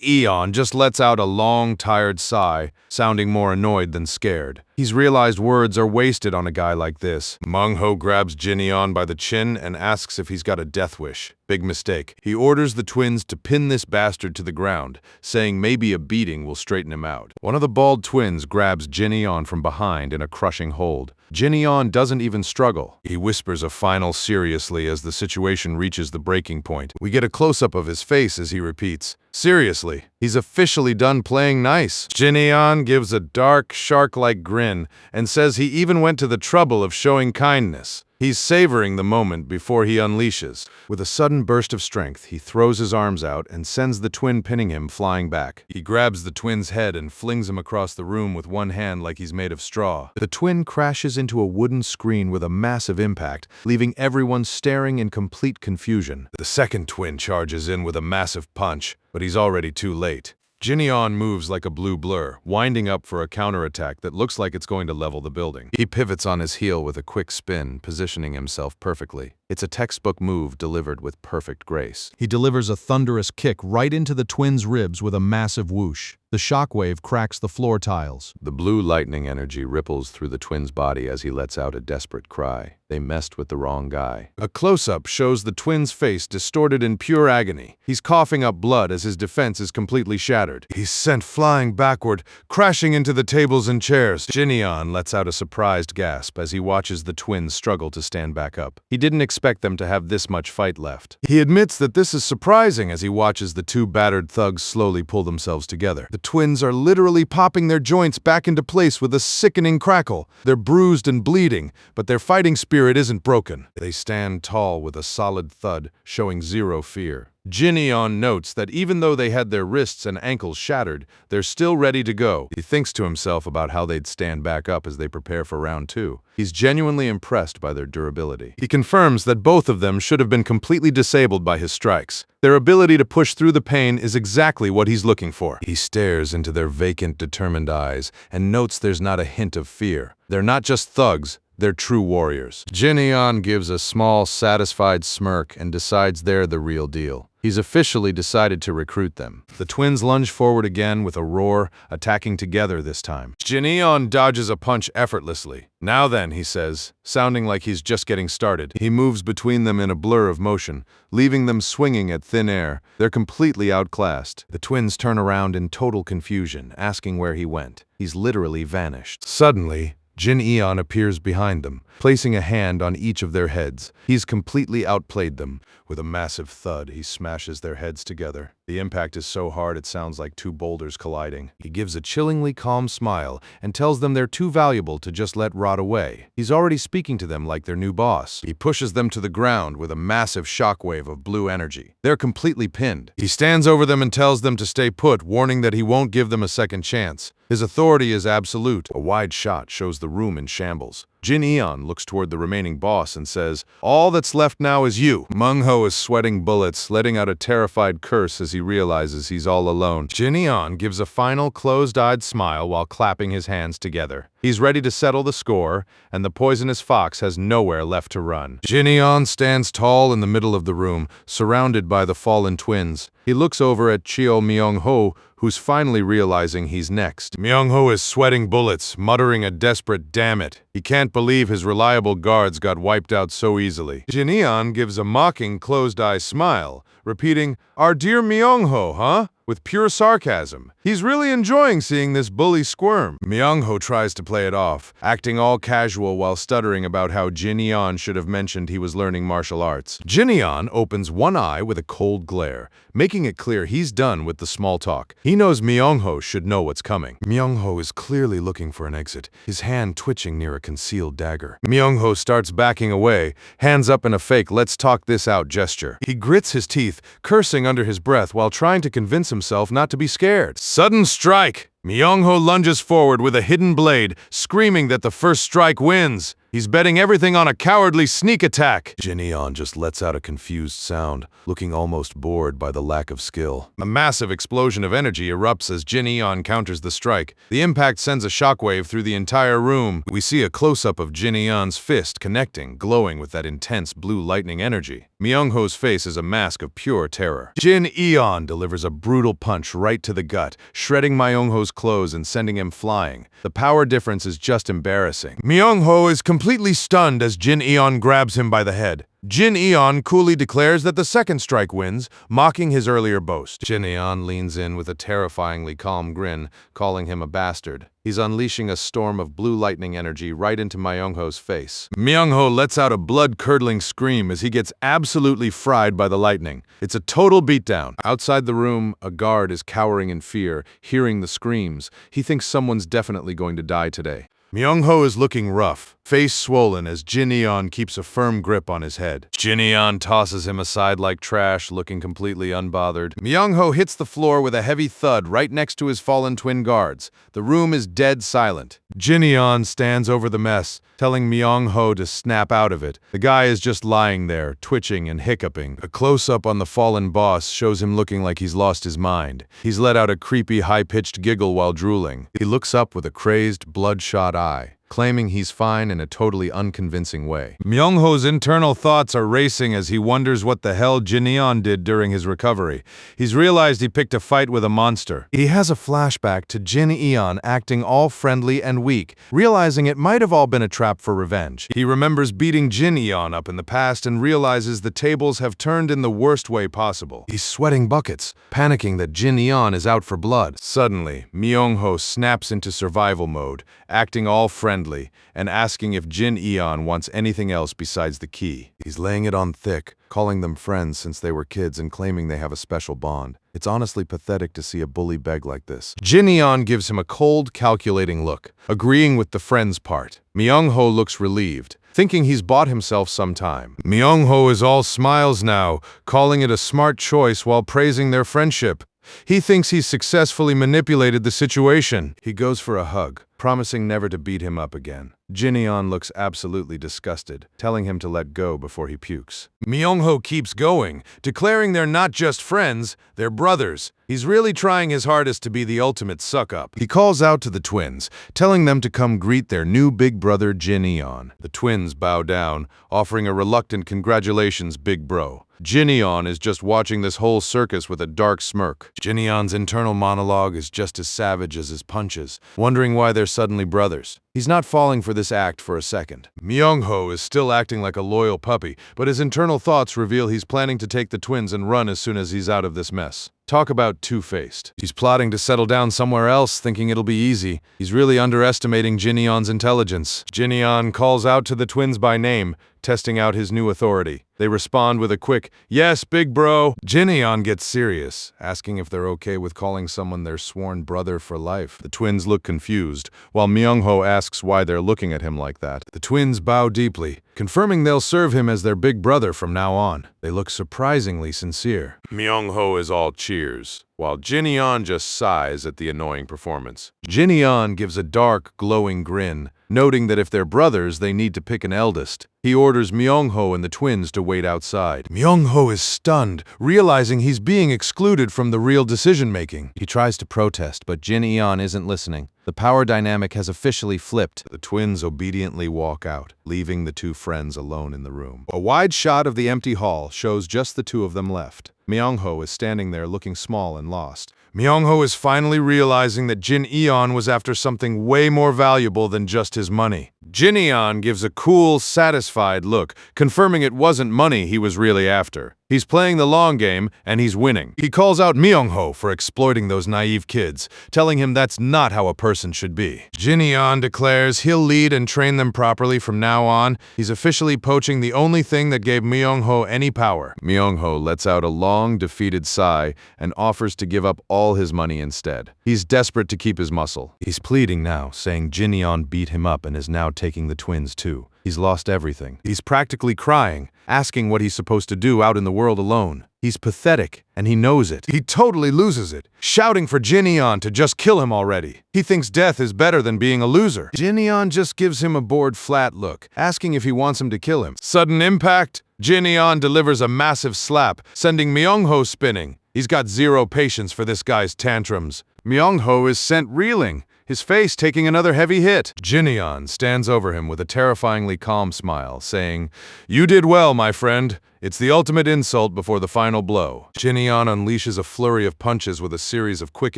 B: just lets out a long, tired sigh, sounding more annoyed than scared. He's realized words are wasted on a guy like this. Myung-ho grabs Jin by the chin and asks if he's got a death wish. Big mistake. He orders the twins to pin this bastard to the ground, saying maybe a beating will straighten him out. One of the bald twins grabs Jin from behind in a crushing hold. Jin doesn't even struggle. He whispers a final seriously as the situation reaches the breaking point. We get a close-up of his face as he repeats, "Seriously, he's officially done playing nice." Jin gives a dark, shark-like grin and says he even went to the trouble of showing kindness. He's savoring the moment before he unleashes. With a sudden burst of strength, he throws his arms out and sends the twin pinning him flying back. He grabs the twin's head and flings him across the room with one hand like he's made of straw. The twin crashes into a wooden screen with a massive impact, leaving everyone staring in complete confusion. The second twin charges in with a massive punch, but he's already too late. Jin moves like a blue blur, winding up for a counterattack that looks like it's going to level the building. He pivots on his heel with a quick spin, positioning himself perfectly. It's a textbook move delivered with perfect grace. He delivers a thunderous kick right into the twins' ribs with a massive whoosh. The shockwave cracks the floor tiles. The blue lightning energy ripples through the twins' body as he lets out a desperate cry. They messed with the wrong guy. A close-up shows the twins' face distorted in pure agony. He's coughing up blood as his defense is completely shattered. He's sent flying backward, crashing into the tables and chairs. Jin lets out a surprised gasp as he watches the twins struggle to stand back up. He didn't expect them to have this much fight left. He admits that this is surprising as he watches the two battered thugs slowly pull themselves together. The twins are literally popping their joints back into place with a sickening crackle. They're bruised and bleeding, but their fighting spirit isn't broken. They stand tall with a solid thud, showing zero fear. Jin notes that even though they had their wrists and ankles shattered, they're still ready to go. He thinks to himself about how they'd stand back up as they prepare for round 2. He's genuinely impressed by their durability. He confirms that both of them should have been completely disabled by his strikes. Their ability to push through the pain is exactly what he's looking for. He stares into their vacant, determined eyes and notes there's not a hint of fear. They're not just thugs. They're true warriors. Jin gives a small, satisfied smirk and decides they're the real deal. He's officially decided to recruit them. The twins lunge forward again with a roar, attacking together this time. Jin dodges a punch effortlessly. "Now then," he says, sounding like he's just getting started. He moves between them in a blur of motion, leaving them swinging at thin air. They're completely outclassed. The twins turn around in total confusion, asking where he went. He's literally vanished. Suddenly, Jin appears behind them, placing a hand on each of their heads. He's completely outplayed them. With a massive thud, he smashes their heads together. The impact is so hard it sounds like two boulders colliding. He gives a chillingly calm smile and tells them they're too valuable to just let rot away. He's already speaking to them like their new boss. He pushes them to the ground with a massive shockwave of blue energy. They're completely pinned. He stands over them and tells them to stay put, warning that he won't give them a second chance. His authority is absolute. A wide shot shows the room in shambles. Jin looks toward the remaining boss and says, "All that's left now is you." Myung-ho is sweating bullets, letting out a terrified curse as he realizes he's all alone. Jin gives a final closed-eyed smile while clapping his hands together. He's ready to settle the score, and the poisonous fox has nowhere left to run. Jin stands tall in the middle of the room, surrounded by the fallen twins. He looks over at Chul Myung-ho, who's finally realizing he's next. Myung-ho is sweating bullets, muttering a desperate "damn it." He can't believe his reliable guards got wiped out so easily. Jin gives a mocking closed-eye smile, repeating, "Our dear Myung-ho, huh?" with pure sarcasm. He's really enjoying seeing this bully squirm. Myung-ho tries to play it off, acting all casual while stuttering about how Jin-yeon should have mentioned he was learning martial arts. Jin-yeon opens one eye with a cold glare, making it clear he's done with the small talk. He knows Myung-ho should know what's coming. Myung-ho is clearly looking for an exit, his hand twitching near a concealed dagger. Myung-ho starts backing away, hands up in a fake "let's talk this out" gesture. He grits his teeth, cursing under his breath while trying to convince himself not to be scared. Sudden strike! Myung-ho lunges forward with a hidden blade, screaming that the first strike wins. He's betting everything on a cowardly sneak attack. Jin-yeon just lets out a confused sound, looking almost bored by the lack of skill. A massive explosion of energy erupts as Jin-yeon counters the strike. The impact sends a shockwave through the entire room. We see a close-up of Jin-yeon's fist connecting, glowing with that intense blue lightning energy. Myung-ho's face is a mask of pure terror. Jin-yeon delivers a brutal punch right to the gut, shredding Myung-ho's clothes and sending him flying. The power difference is just embarrassing. Myung-ho is completely stunned as Jin-yeon grabs him by the head. Jin-yeon coolly declares that the second strike wins, mocking his earlier boast. Jin-yeon leans in with a terrifyingly calm grin, calling him a bastard. He's unleashing a storm of blue lightning energy right into Myung-ho's face. Myung-ho lets out a blood-curdling scream as he gets absolutely fried by the lightning. It's a total beatdown. Outside the room, a guard is cowering in fear, hearing the screams. He thinks someone's definitely going to die today. Myung-ho is looking rough, face swollen as Jin-yeon keeps a firm grip on his head. Jin-yeon tosses him aside like trash, looking completely unbothered. Myung-ho hits the floor with a heavy thud right next to his fallen twin guards. The room is dead silent. Jin-yeon stands over the mess, telling Myung-ho to snap out of it. The guy is just lying there, twitching and hiccuping. A close-up on the fallen boss shows him looking like he's lost his mind. He's let out a creepy, high-pitched giggle while drooling. He looks up with a crazed, bloodshot eye, claiming he's fine in a totally unconvincing way. Myung-ho's internal thoughts are racing as he wonders what the hell Jin-yeon did during his recovery. He's realized he picked a fight with a monster. He has a flashback to Jin-yeon acting all friendly and weak, realizing it might have all been a trap for revenge. He remembers beating Jin-yeon up in the past and realizes the tables have turned in the worst way possible. He's sweating buckets, panicking that Jin-yeon is out for blood. Suddenly, Myung-ho snaps into survival mode, acting all friendly and asking if Jin-yeon wants anything else besides the key. He's laying it on thick, calling them friends since they were kids and claiming they have a special bond. It's honestly pathetic to see a bully beg like this. Jin-yeon gives him a cold, calculating look, agreeing with the friends part. Myung-ho looks relieved, thinking he's bought himself some time. Myung-ho is all smiles now, calling it a smart choice while praising their friendship. He thinks he's successfully manipulated the situation. He goes for a hug, promising never to beat him up again. Jin-yeon looks absolutely disgusted, telling him to let go before he pukes. Myung-ho keeps going, declaring they're not just friends, they're brothers. He's really trying his hardest to be the ultimate suck-up. He calls out to the twins, telling them to come greet their new big brother Jin-yeon. The twins bow down, offering a reluctant "congratulations, big bro." Jin-yeon is just watching this whole circus with a dark smirk. Jin-yeon's internal monologue is just as savage as his punches, wondering why they're suddenly brothers. He's not falling for this act for a second. Myung-ho is still acting like a loyal puppy, but his internal thoughts reveal he's planning to take the twins and run as soon as he's out of this mess. Talk about two-faced. He's plotting to settle down somewhere else, thinking it'll be easy. He's really underestimating Jin-yeon's intelligence. Jin-yeon calls out to the twins by name, testing out his new authority. They respond with a quick, "Yes, big bro." Jin-yeon gets serious, asking if they're okay with calling someone their sworn brother for life. The twins look confused, while Myung-ho asks why they're looking at him like that. The twins bow deeply, confirming they'll serve him as their big brother from now on. They look surprisingly sincere. Myung-ho is all cheers, while Jin-yeon just sighs at the annoying performance. Jin-yeon gives a dark, glowing grin, noting that if they're brothers, they need to pick an eldest. He orders Myung-ho and the twins to wait outside. Myung-ho is stunned, realizing he's being excluded from the real decision-making. He tries to protest, but Jin-yeon isn't listening. The power dynamic has officially flipped. The twins obediently walk out, leaving the two friends alone in the room. A wide shot of the empty hall shows just the two of them left. Myung-ho is standing there looking small and lost. Myung-ho is finally realizing that Jin-yeon was after something way more valuable than just his money. Jin gives a cool, satisfied look, confirming it wasn't money he was really after. He's playing the long game, and he's winning. He calls out Myung-ho for exploiting those naive kids, telling him that's not how a person should be. Jin declares he'll lead and train them properly from now on. He's officially poaching the only thing that gave Myung-ho any power. Myung-ho lets out a long, defeated sigh and offers to give up all his money instead. He's desperate to keep his muscle. He's pleading now, saying Jin beat him up and is now taking the twins too. He's lost everything. He's practically crying, asking what he's supposed to do out in the world alone. He's pathetic, and he knows it. He totally loses it, shouting for Jin to just kill him already. He thinks death is better than being a loser. Jin just gives him a bored, flat look, asking if he wants him to kill him. Sudden impact, Jin delivers a massive slap, sending Myung-ho spinning. He's got zero patience for this guy's tantrums. Myung-ho is sent reeling, his face taking another heavy hit. Jin stands over him with a terrifyingly calm smile, saying, "You did well, my friend. It's the ultimate insult before the final blow." Jin unleashes a flurry of punches with a series of quick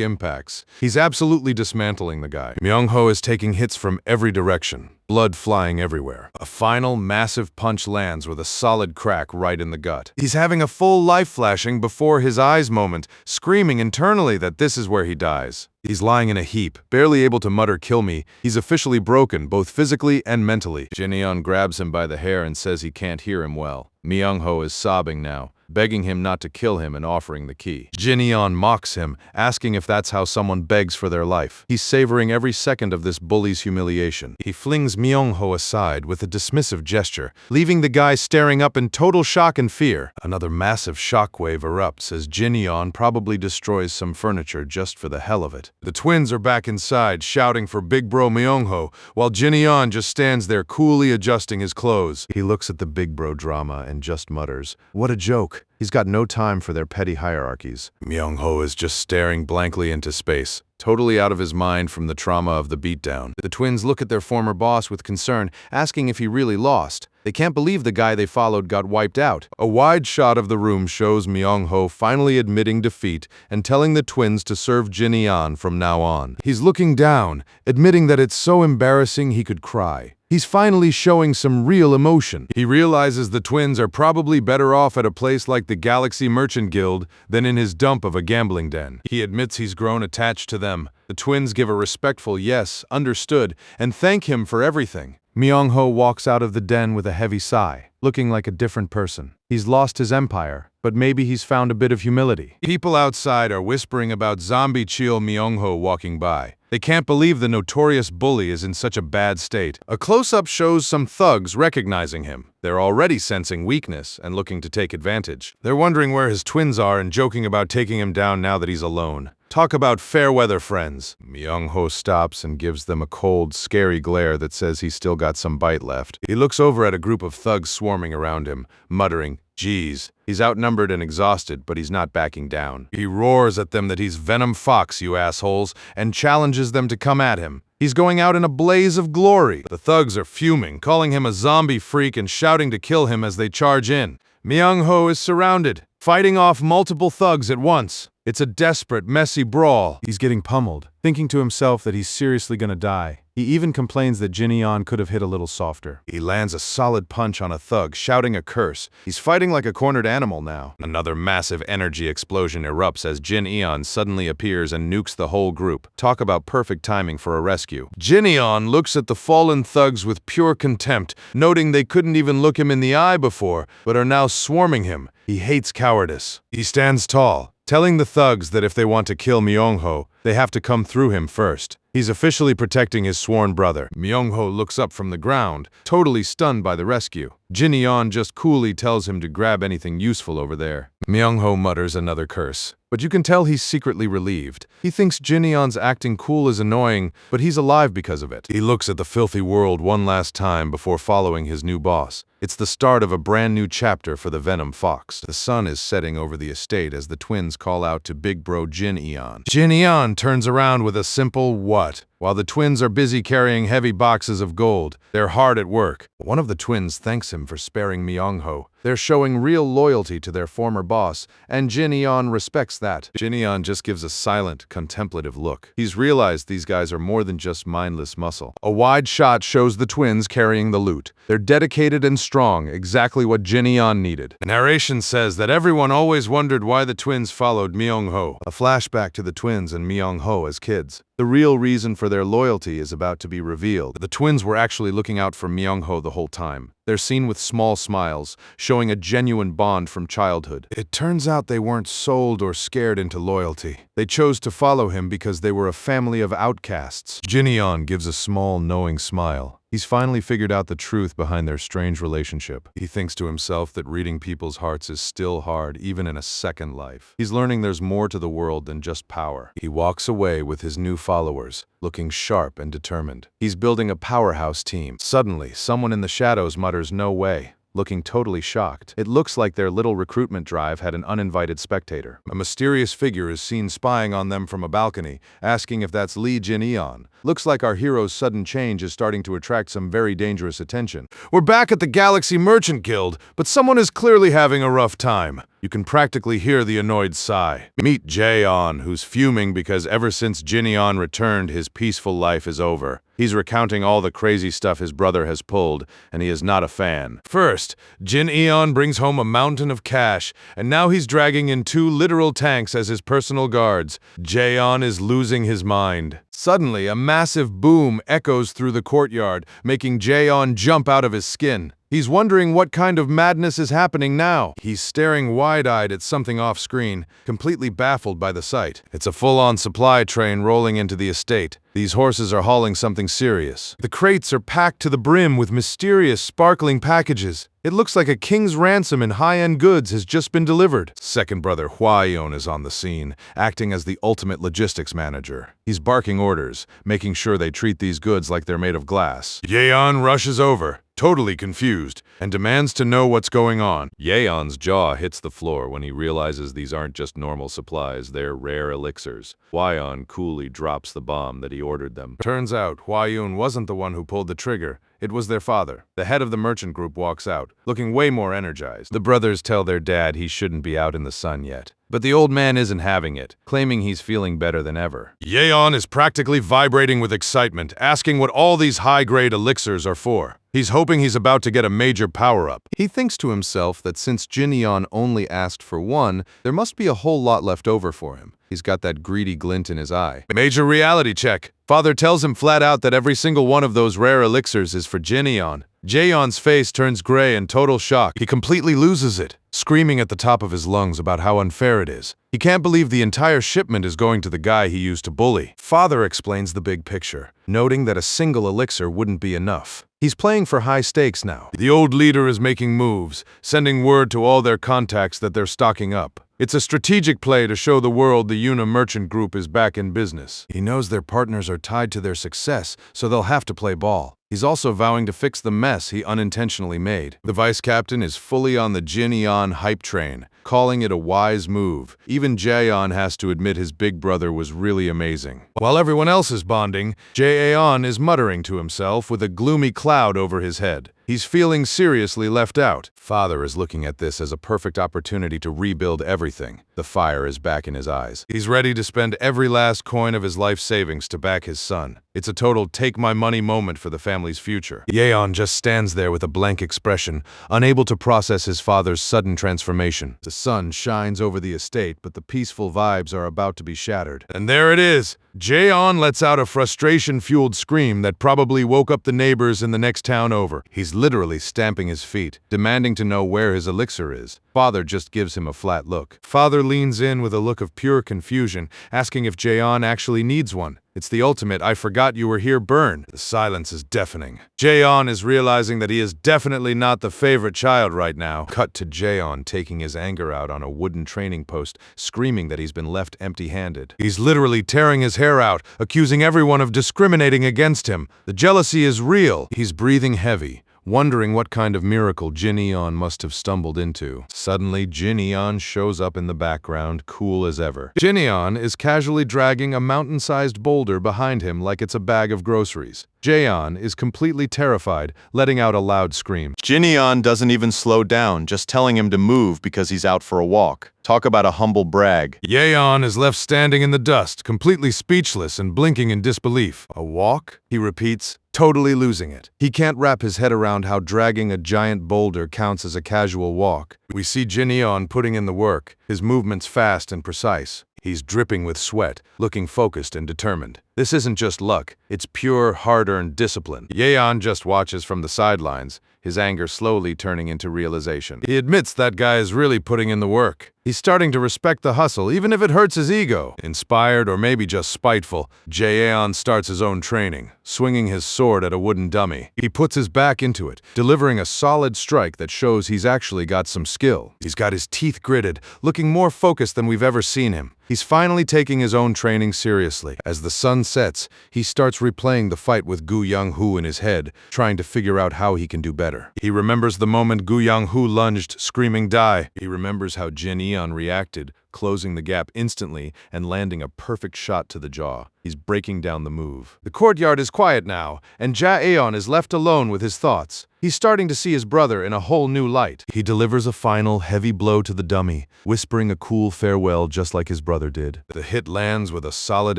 B: impacts. He's absolutely dismantling the guy. Myung-ho is taking hits from every direction, blood flying everywhere. A final massive punch lands with a solid crack right in the gut. He's having a full life flashing before his eyes moment, screaming internally that this is where he dies. He's lying in a heap, barely able to mutter "kill me." He's officially broken, both physically and mentally. Jin grabs him by the hair and says he can't hear him well. Myung-ho is sobbing now, begging him not to kill him and offering the key. Jin mocks him, asking if that's how someone begs for their life. He's savoring every second of this bully's humiliation. He flings Myung-ho aside with a dismissive gesture, leaving the guy staring up in total shock and fear. Another massive shockwave erupts as Jin probably destroys some furniture just for the hell of it. The twins are back inside, shouting for big bro Myung-ho, while Jin just stands there coolly adjusting his clothes. He looks at the big bro drama and just mutters, "What a joke." He's got no time for their petty hierarchies. Myung-ho is just staring blankly into space, totally out of his mind from the trauma of the beatdown. The twins look at their former boss with concern, asking if he really lost. They can't believe the guy they followed got wiped out. A wide shot of the room shows Myung-ho finally admitting defeat and telling the twins to serve Jin from now on. He's looking down, admitting that it's so embarrassing he could cry. He's finally showing some real emotion. He realizes the twins are probably better off at a place like the Galaxy Merchant Guild than in his dump of a gambling den. He admits he's grown attached to them. The twins give a respectful yes, understood, and thank him for everything. Myung-ho walks out of the den with a heavy sigh, looking like a different person. He's lost his empire, but maybe he's found a bit of humility. People outside are whispering about zombie chill Myung-ho walking by. They can't believe the notorious bully is in such a bad state. A close-up shows some thugs recognizing him. They're already sensing weakness and looking to take advantage. They're wondering where his twins are and joking about taking him down now that he's alone. Talk about fair weather friends. Myung-ho stops and gives them a cold, scary glare that says he's still got some bite left. He looks over at a group of thugs swarming around him, muttering, "Geez." He's outnumbered and exhausted, but he's not backing down. He roars at them that he's Venom Fox, you assholes, and challenges them to come at him. He's going out in a blaze of glory. The thugs are fuming, calling him a zombie freak and shouting to kill him as they charge in. Myung-ho is surrounded, fighting off multiple thugs at once. It's a desperate, messy brawl. He's getting pummeled, thinking to himself that he's seriously gonna die. He even complains that Jin could have hit a little softer. He lands a solid punch on a thug, shouting a curse. He's fighting like a cornered animal now. Another massive energy explosion erupts as Jin suddenly appears and nukes the whole group. Talk about perfect timing for a rescue. Jin looks at the fallen thugs with pure contempt, noting they couldn't even look him in the eye before, but are now swarming him. He hates cowardice. He stands tall, telling the thugs that if they want to kill Myung-ho, they have to come through him first. He's officially protecting his sworn brother. Myung-ho looks up from the ground, totally stunned by the rescue. Jin just coolly tells him to grab anything useful over there. Myung-ho mutters another curse, but you can tell he's secretly relieved. He thinks Jin acting cool is annoying, but he's alive because of it. He looks at the filthy world one last time before following his new boss. It's the start of a brand new chapter for the Venom Fox. The sun is setting over the estate as the twins call out to big bro Jin Eon. Jin Eon turns around with a simple what? While the twins are busy carrying heavy boxes of gold, they're hard at work. One of the twins thanks him for sparing Myung-ho. They're showing real loyalty to their former boss, and Jin Eon respects that. Jin Eon just gives a silent, contemplative look. He's realized these guys are more than just mindless muscle. A wide shot shows the twins carrying the loot. They're dedicated and strong, exactly what Jin Eon needed. The narration says that everyone always wondered why the twins followed Myung-ho. A flashback to the twins and Myung-ho as kids. The real reason for their loyalty is about to be revealed. The twins were actually looking out for Myung-ho the whole time. They're seen with small smiles, showing a genuine bond from childhood. It turns out they weren't sold or scared into loyalty. They chose to follow him because they were a family of outcasts. Jin Eon gives a small, knowing smile. He's finally figured out the truth behind their strange relationship. He thinks to himself that reading people's hearts is still hard, even in a second life. He's learning there's more to the world than just power. He walks away with his new followers, looking sharp and determined. He's building a powerhouse team. Suddenly, someone in the shadows mutters, "No way," looking totally shocked. It looks like their little recruitment drive had an uninvited spectator. A mysterious figure is seen spying on them from a balcony, asking if that's Lee Jin Eon. Looks like our hero's sudden change is starting to attract some very dangerous attention. We're back at the Galaxy Merchant Guild, but someone is clearly having a rough time. You can practically hear the annoyed sigh. Meet Jae-on, who's fuming because ever since Jin Eon returned, his peaceful life is over. He's recounting all the crazy stuff his brother has pulled, and he is not a fan. First, Jin Eon brings home a mountain of cash, and now he's dragging in 2 literal tanks as his personal guards. Jae-on is losing his mind. Suddenly, a massive boom echoes through the courtyard, making Jae-on jump out of his skin. He's wondering what kind of madness is happening now. He's staring wide-eyed at something off-screen, completely baffled by the sight. It's a full-on supply train rolling into the estate. These horses are hauling something serious. The crates are packed to the brim with mysterious, sparkling packages. It looks like a king's ransom in high-end goods has just been delivered. Second brother Hwaeon is on the scene, acting as the ultimate logistics manager. He's barking orders, making sure they treat these goods like they're made of glass. Yeon rushes over, totally confused, and demands to know what's going on. Yeon's jaw hits the floor when he realizes these aren't just normal supplies, they're rare elixirs. Hwaeon coolly drops the bomb that he ordered them. Turns out, Hwaeon wasn't the one who pulled the trigger. It was their father. The head of the merchant group walks out, looking way more energized. The brothers tell their dad he shouldn't be out in the sun yet. But the old man isn't having it, claiming he's feeling better than ever. Yeon is practically vibrating with excitement, asking what all these high-grade elixirs are for. He's hoping he's about to get a major power-up. He thinks to himself that since Jin Eon only asked for one, there must be a whole lot left over for him. He's got that greedy glint in his eye. Major reality check. Father tells him flat out that every single one of those rare elixirs is for Jin Eon. Jaeon's face turns gray in total shock. He completely loses it, screaming at the top of his lungs about how unfair it is. He can't believe the entire shipment is going to the guy he used to bully. Father explains the big picture, noting that a single elixir wouldn't be enough. He's playing for high stakes now. The old leader is making moves, sending word to all their contacts that they're stocking up. It's a strategic play to show the world the Yuna merchant group is back in business. He knows their partners are tied to their success, so they'll have to play ball. He's also vowing to fix the mess he unintentionally made. The vice captain is fully on the Jin Eon hype train, calling it a wise move. Even Jaeon has to admit his big brother was really amazing. While everyone else is bonding, Jaeon is muttering to himself with a gloomy cloud over his head. He's feeling seriously left out. Father is looking at this as a perfect opportunity to rebuild everything. The fire is back in his eyes. He's ready to spend every last coin of his life savings to back his son. It's a total take-my-money moment for the family's future. Yeon just stands there with a blank expression, unable to process his father's sudden transformation. The sun shines over the estate, but the peaceful vibes are about to be shattered. And there it is! Jaeon lets out a frustration-fueled scream that probably woke up the neighbors in the next town over. He's literally stamping his feet, demanding to know where his elixir is. Father just gives him a flat look. Father leans in with a look of pure confusion, asking if Jaeon actually needs one. It's the ultimate "I forgot you were here" burn. The silence is deafening. Jaeon is realizing that he is definitely not the favorite child right now. Cut to Jaeon taking his anger out on a wooden training post, screaming that he's been left empty-handed. He's literally tearing his hair out, accusing everyone of discriminating against him. The jealousy is real. He's breathing heavy, wondering what kind of miracle Jin Eon must have stumbled into. Suddenly, Jin Eon shows up in the background, cool as ever. Jin Eon is casually dragging a mountain-sized boulder behind him like it's a bag of groceries. Jaeon is completely terrified, letting out a loud scream.
D: Jin Eon doesn't even slow down, just telling him to move because he's out for a walk. Talk about a humble brag.
B: Jaeon is left standing in the dust, completely speechless and blinking in disbelief. A walk? He repeats, totally losing it. He can't wrap his head around how dragging a giant boulder counts as a casual walk. We see Jin Eon putting in the work, his movements fast and precise. He's dripping with sweat, looking focused and determined. This isn't just luck, it's pure, hard-earned discipline. Jaeon just watches from the sidelines, his anger slowly turning into realization. He admits that guy is really putting in the work. He's starting to respect the hustle, even if it hurts his ego. Inspired, or maybe just spiteful, Jaeon starts his own training, swinging his sword at a wooden dummy. He puts his back into it, delivering a solid strike that shows he's actually got some skill. He's got his teeth gritted, looking more focused than we've ever seen him. He's finally taking his own training seriously. As the sun sets, he starts replaying the fight with Gu Young-hoo in his head, trying to figure out how he can do better. He remembers the moment Gu Young-hoo lunged, screaming die. He remembers how Jin Eon reacted, closing the gap instantly and landing a perfect shot to the jaw. He's breaking down the move. The courtyard is quiet now, and Jaeon is left alone with his thoughts. He's starting to see his brother in a whole new light. He delivers a final, heavy blow to the dummy, whispering a cool farewell just like his brother did. The hit lands with a solid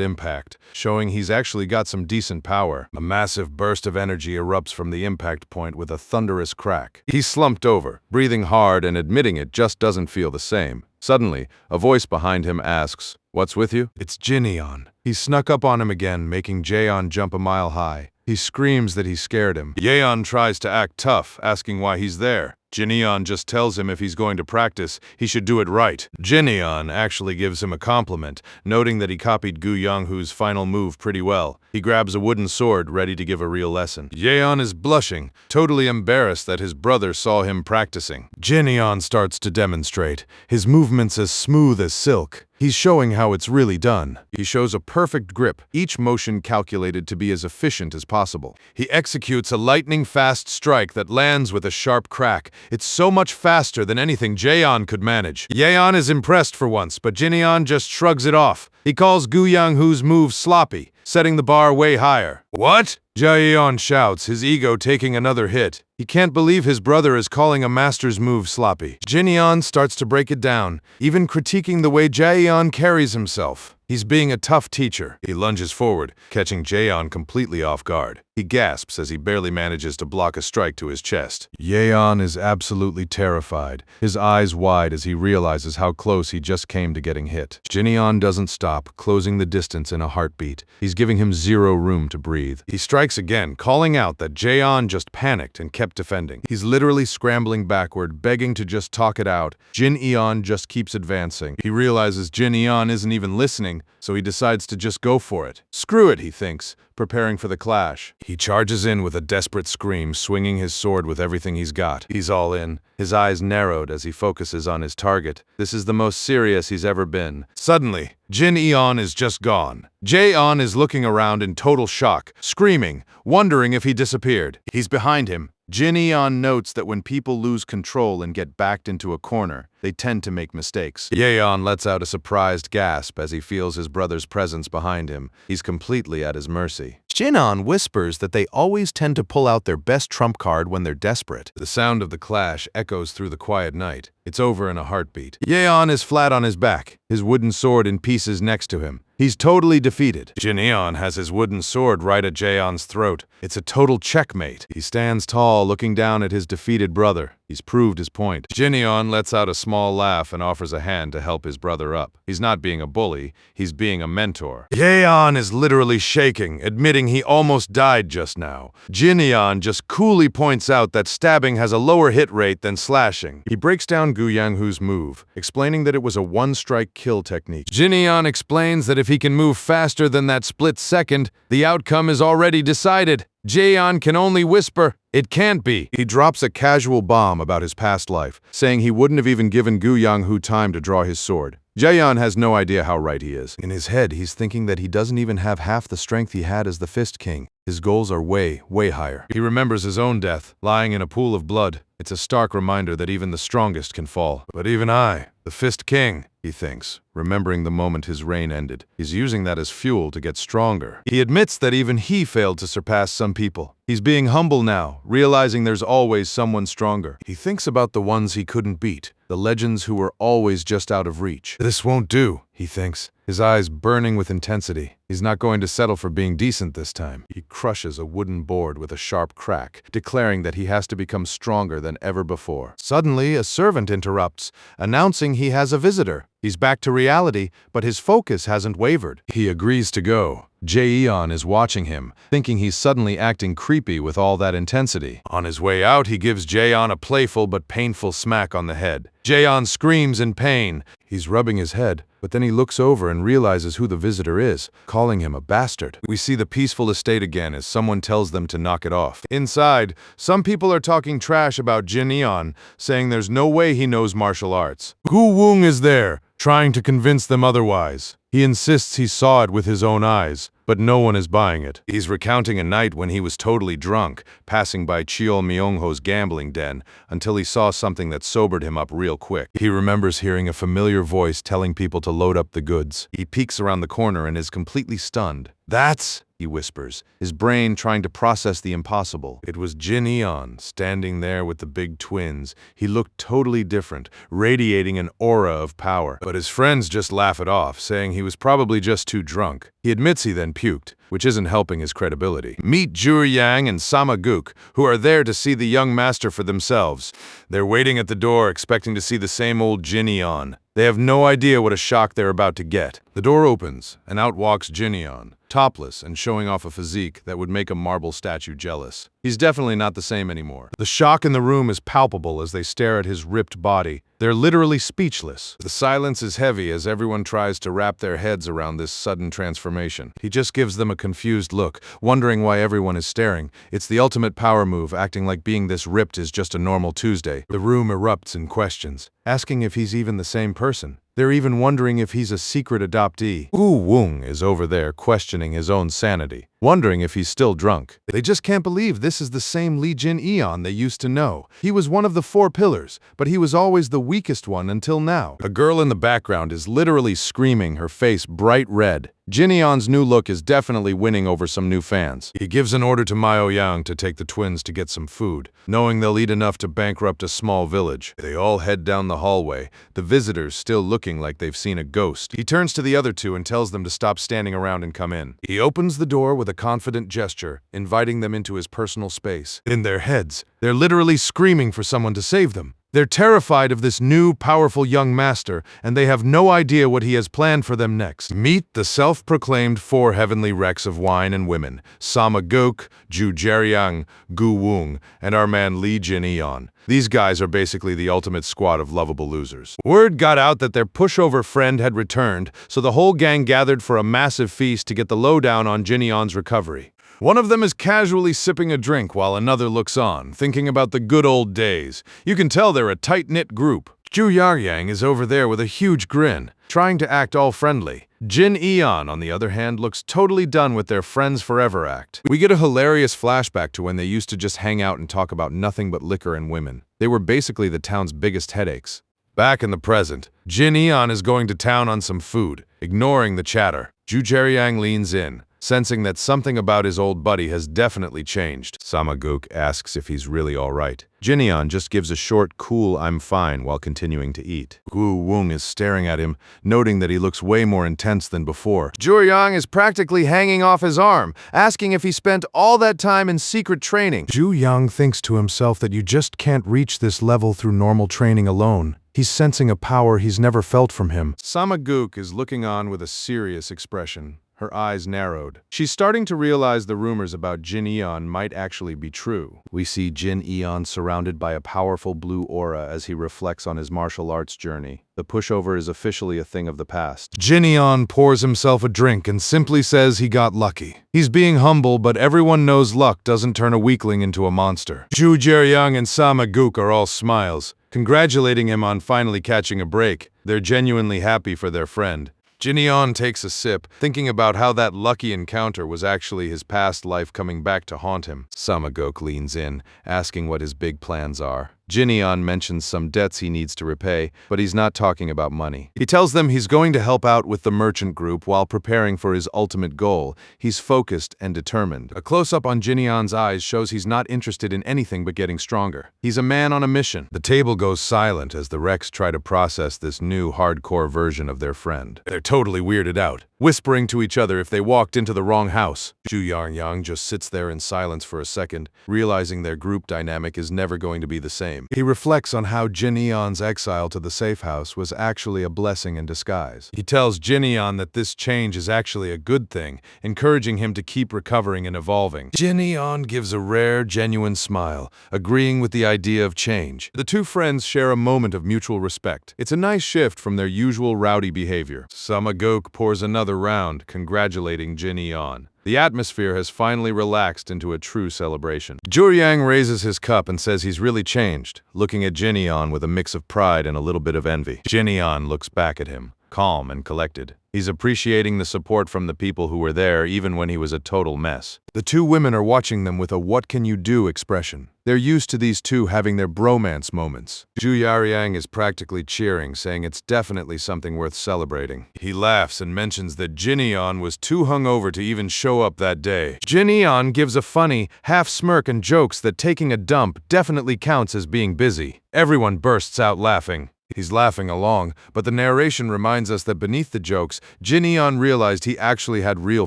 B: impact, showing he's actually got some decent power. A massive burst of energy erupts from the impact point with a thunderous crack. He's slumped over, breathing hard and admitting it just doesn't feel the same. Suddenly, a voice behind him asks, "What's with you?" It's Jin Eon. He snuck up on him again, making Jaeon jump a mile high. He screams that he scared him. Jaeon tries to act tough, asking why he's there. Jin Eon just tells him if he's going to practice, he should do it right. Jin Eon actually gives him a compliment, noting that he copied Gu Young-hoo's final move pretty well. He grabs a wooden sword, ready to give a real lesson. Jaeon is blushing, totally embarrassed that his brother saw him practicing. Jin Eon starts to demonstrate, his movements as smooth as silk. He's showing how it's really done. He shows a perfect grip, each motion calculated to be as efficient as possible. He executes a lightning-fast strike that lands with a sharp crack. It's so much faster than anything Jaeon could manage. Jaeon is impressed for once, but Jin Eon just shrugs it off. He calls Gu Young-hoo's move sloppy, setting the bar way higher. What? Jaeon shouts, his ego taking another hit. He can't believe his brother is calling a master's move sloppy. Jin Eon starts to break it down, even critiquing the way Jaeon carries himself. He's being a tough teacher. He lunges forward, catching Jaeon completely off guard. He gasps as he barely manages to block a strike to his chest. Jaeon is absolutely terrified, his eyes wide as he realizes how close he just came to getting hit. Jin Eon doesn't stop, closing the distance in a heartbeat. He's giving him zero room to breathe. He strikes again, calling out that Jaeon just panicked and kept defending. He's literally scrambling backward, begging to just talk it out. Jin Eon just keeps advancing. He realizes Jin Eon isn't even listening, so he decides to just go for it. Screw it, he thinks, preparing for the clash. He charges in with a desperate scream, swinging his sword with everything he's got. He's all in, his eyes narrowed as he focuses on his target. This is the most serious he's ever been. Suddenly, Jin Eon is just gone. Jaeon is looking around in total shock, screaming, wondering if he disappeared. He's behind him. Jin Eon notes that when people lose control and get backed into a corner, they tend to make mistakes. Jaeon lets out a surprised gasp as he feels his brother's presence behind him. He's completely at his mercy. Jinon whispers that they always tend to pull out their best trump card when they're desperate. The sound of the clash echoes through the quiet night. It's over in a heartbeat. Jaeon is flat on his back, his wooden sword in pieces next to him. He's totally defeated. Jin Eon has his wooden sword right at Jaeon's throat. It's a total checkmate. He stands tall, looking down at his defeated brother. He's proved his point. Jin Eon lets out a small laugh and offers a hand to help his brother up. He's not being a bully, he's being a mentor. Jaeon is literally shaking, admitting he almost died just now. Jin Eon just coolly points out that stabbing has a lower hit rate than slashing. He breaks down Gu Young-hoo's move, explaining that it was a one-strike kill technique. Jin Eon explains that if he can move faster than that split second, the outcome is already decided. Jaeon can only whisper, "It can't be." He drops a casual bomb about his past life, saying he wouldn't have even given Gu Young-hoo time to draw his sword. Jaeon has no idea how right he is. In his head, he's thinking that he doesn't even have half the strength he had as the Fist King. His goals are way, way higher. He remembers his own death, lying in a pool of blood. It's a stark reminder that even the strongest can fall. But even I, the Fist King, he thinks, remembering the moment his reign ended. He's using that as fuel to get stronger. He admits that even he failed to surpass some people. He's being humble now, realizing there's always someone stronger. He thinks about the ones he couldn't beat, the legends who were always just out of reach. This won't do, he thinks, his eyes burning with intensity. He's not going to settle for being decent this time. He crushes a wooden board with a sharp crack, declaring that he has to become stronger than ever before. Suddenly, a servant interrupts, announcing he has a visitor. He's back to reality, but his focus hasn't wavered. He agrees to go. Jaeon is watching him, thinking he's suddenly acting creepy with all that intensity. On his way out, he gives Jaeon a playful but painful smack on the head. Jaeon screams in pain. He's rubbing his head, but then he looks over and realizes who the visitor is, calling him a bastard. We see the peaceful estate again as someone tells them to knock it off. Inside, some people are talking trash about Jin Eon, saying there's no way he knows martial arts. Gu Wung is there, trying to convince them otherwise. He insists he saw it with his own eyes, but no one is buying it. He's recounting a night when he was totally drunk, passing by Cheol Myung-ho's gambling den, until he saw something that sobered him up real quick. He remembers hearing a familiar voice telling people to load up the goods. He peeks around the corner and is completely stunned. "That's," he whispers, his brain trying to process the impossible. It was Jin Eon, standing there with the big twins. He looked totally different, radiating an aura of power. But his friends just laugh it off, saying he was probably just too drunk. He admits he then puked, which isn't helping his credibility. Meet Juryang and Samaguk, who are there to see the young master for themselves. They're waiting at the door, expecting to see the same old Jin Eon. They have no idea what a shock they're about to get. The door opens, and out walks Jin Eon, topless and showing off a physique that would make a marble statue jealous. He's definitely not the same anymore. The shock in the room is palpable as they stare at his ripped body. They're literally speechless. The silence is heavy as everyone tries to wrap their heads around this sudden transformation. He just gives them a confused look, wondering why everyone is staring. It's the ultimate power move, acting like being this ripped is just a normal Tuesday. The room erupts in questions, asking if he's even the same person. They're even wondering if he's a secret adoptee. Gu Wung is over there questioning his own sanity, wondering if he's still drunk. They just can't believe this is the same Lee Jin Eon they used to know. He was one of the 4 pillars, but he was always the weakest one until now. A girl in the background is literally screaming, her face bright red. Jin Eon's new look is definitely winning over some new fans. He gives an order to Ouyang to take the twins to get some food, knowing they'll eat enough to bankrupt a small village. They all head down the hallway, the visitors still looking like they've seen a ghost. He turns to the other 2 and tells them to stop standing around and come in. He opens the door with a confident gesture, inviting them into his personal space. In their heads, they're literally screaming for someone to save them. They're terrified of this new, powerful young master, and they have no idea what he has planned for them next. Meet the self-proclaimed 4 heavenly wrecks of wine and women, Samaguk, Ju Jeriang, Gu Wung, and our man Lee Jin Eon. These guys are basically the ultimate squad of lovable losers. Word got out that their pushover friend had returned, so the whole gang gathered for a massive feast to get the lowdown on Jin Eon's recovery. One of them is casually sipping a drink while another looks on, thinking about the good old days. You can tell they're a tight-knit group. Ju Yaryang is over there with a huge grin, trying to act all friendly. Jin Eon, on the other hand, looks totally done with their friends forever act. We get a hilarious flashback to when they used to just hang out and talk about nothing but liquor and women. They were basically the town's biggest headaches. Back in the present, Jin Eon is going to town on some food, ignoring the chatter. Ju Jaryang leans in, sensing that something about his old buddy has definitely changed. Samaguk asks if he's really all right. Jin Eon just gives a short, cool "I'm fine" while continuing to eat. Gu Wung is staring at him, noting that he looks way more intense than before. Juryang is practically hanging off his arm, asking if he spent all that time in secret training. Ju Yang thinks to himself that you just can't reach this level through normal training alone. He's sensing a power he's never felt from him. Samaguk is looking on with a serious expression, her eyes narrowed. She's starting to realize the rumors about Jin Eon might actually be true. We see Jin Eon surrounded by a powerful blue aura as he reflects on his martial arts journey. The pushover is officially a thing of the past. Jin Eon pours himself a drink and simply says he got lucky. He's being humble, but everyone knows luck doesn't turn a weakling into a monster. Ju Jaryang and Samaguk are all smiles, congratulating him on finally catching a break. They're genuinely happy for their friend. Jinyeon takes a sip, thinking about how that lucky encounter was actually his past life coming back to haunt him. Samagok leans in, asking what his big plans are. Jinyeon mentions some debts he needs to repay, but he's not talking about money. He tells them he's going to help out with the merchant group while preparing for his ultimate goal. He's focused and determined. A close-up on Jinyeon's eyes shows he's not interested in anything but getting stronger. He's a man on a mission. The table goes silent as the Rex try to process this new hardcore version of their friend. They're totally weirded out, whispering to each other if they walked into the wrong house. Yang just sits there in silence for a second, realizing their group dynamic is never going to be the same. He reflects on how Jinyeon's exile to the safe house was actually a blessing in disguise. He tells Jinyeon that this change is actually a good thing, encouraging him to keep recovering and evolving. Jinyeon gives a rare, genuine smile, agreeing with the idea of change. The two friends share a moment of mutual respect. It's a nice shift from their usual rowdy behavior. Samagok pours another round, congratulating Jinyeon. The atmosphere has finally relaxed into a true celebration. Yang raises his cup and says he's really changed, looking at Jinyeon with a mix of pride and a little bit of envy. Jinyeon looks back at him, calm and collected. He's appreciating the support from the people who were there even when he was a total mess. The two women are watching them with a "what can you do" expression. They're used to these two having their bromance moments. Yang is practically cheering, saying it's definitely something worth celebrating. He laughs and mentions that Jinyeon was too hungover to even show up that day. Jinyeon gives a funny, half smirk and jokes that taking a dump definitely counts as being busy. Everyone bursts out laughing. He's laughing along, but the narration reminds us that beneath the jokes, Jinyeon realized he actually had real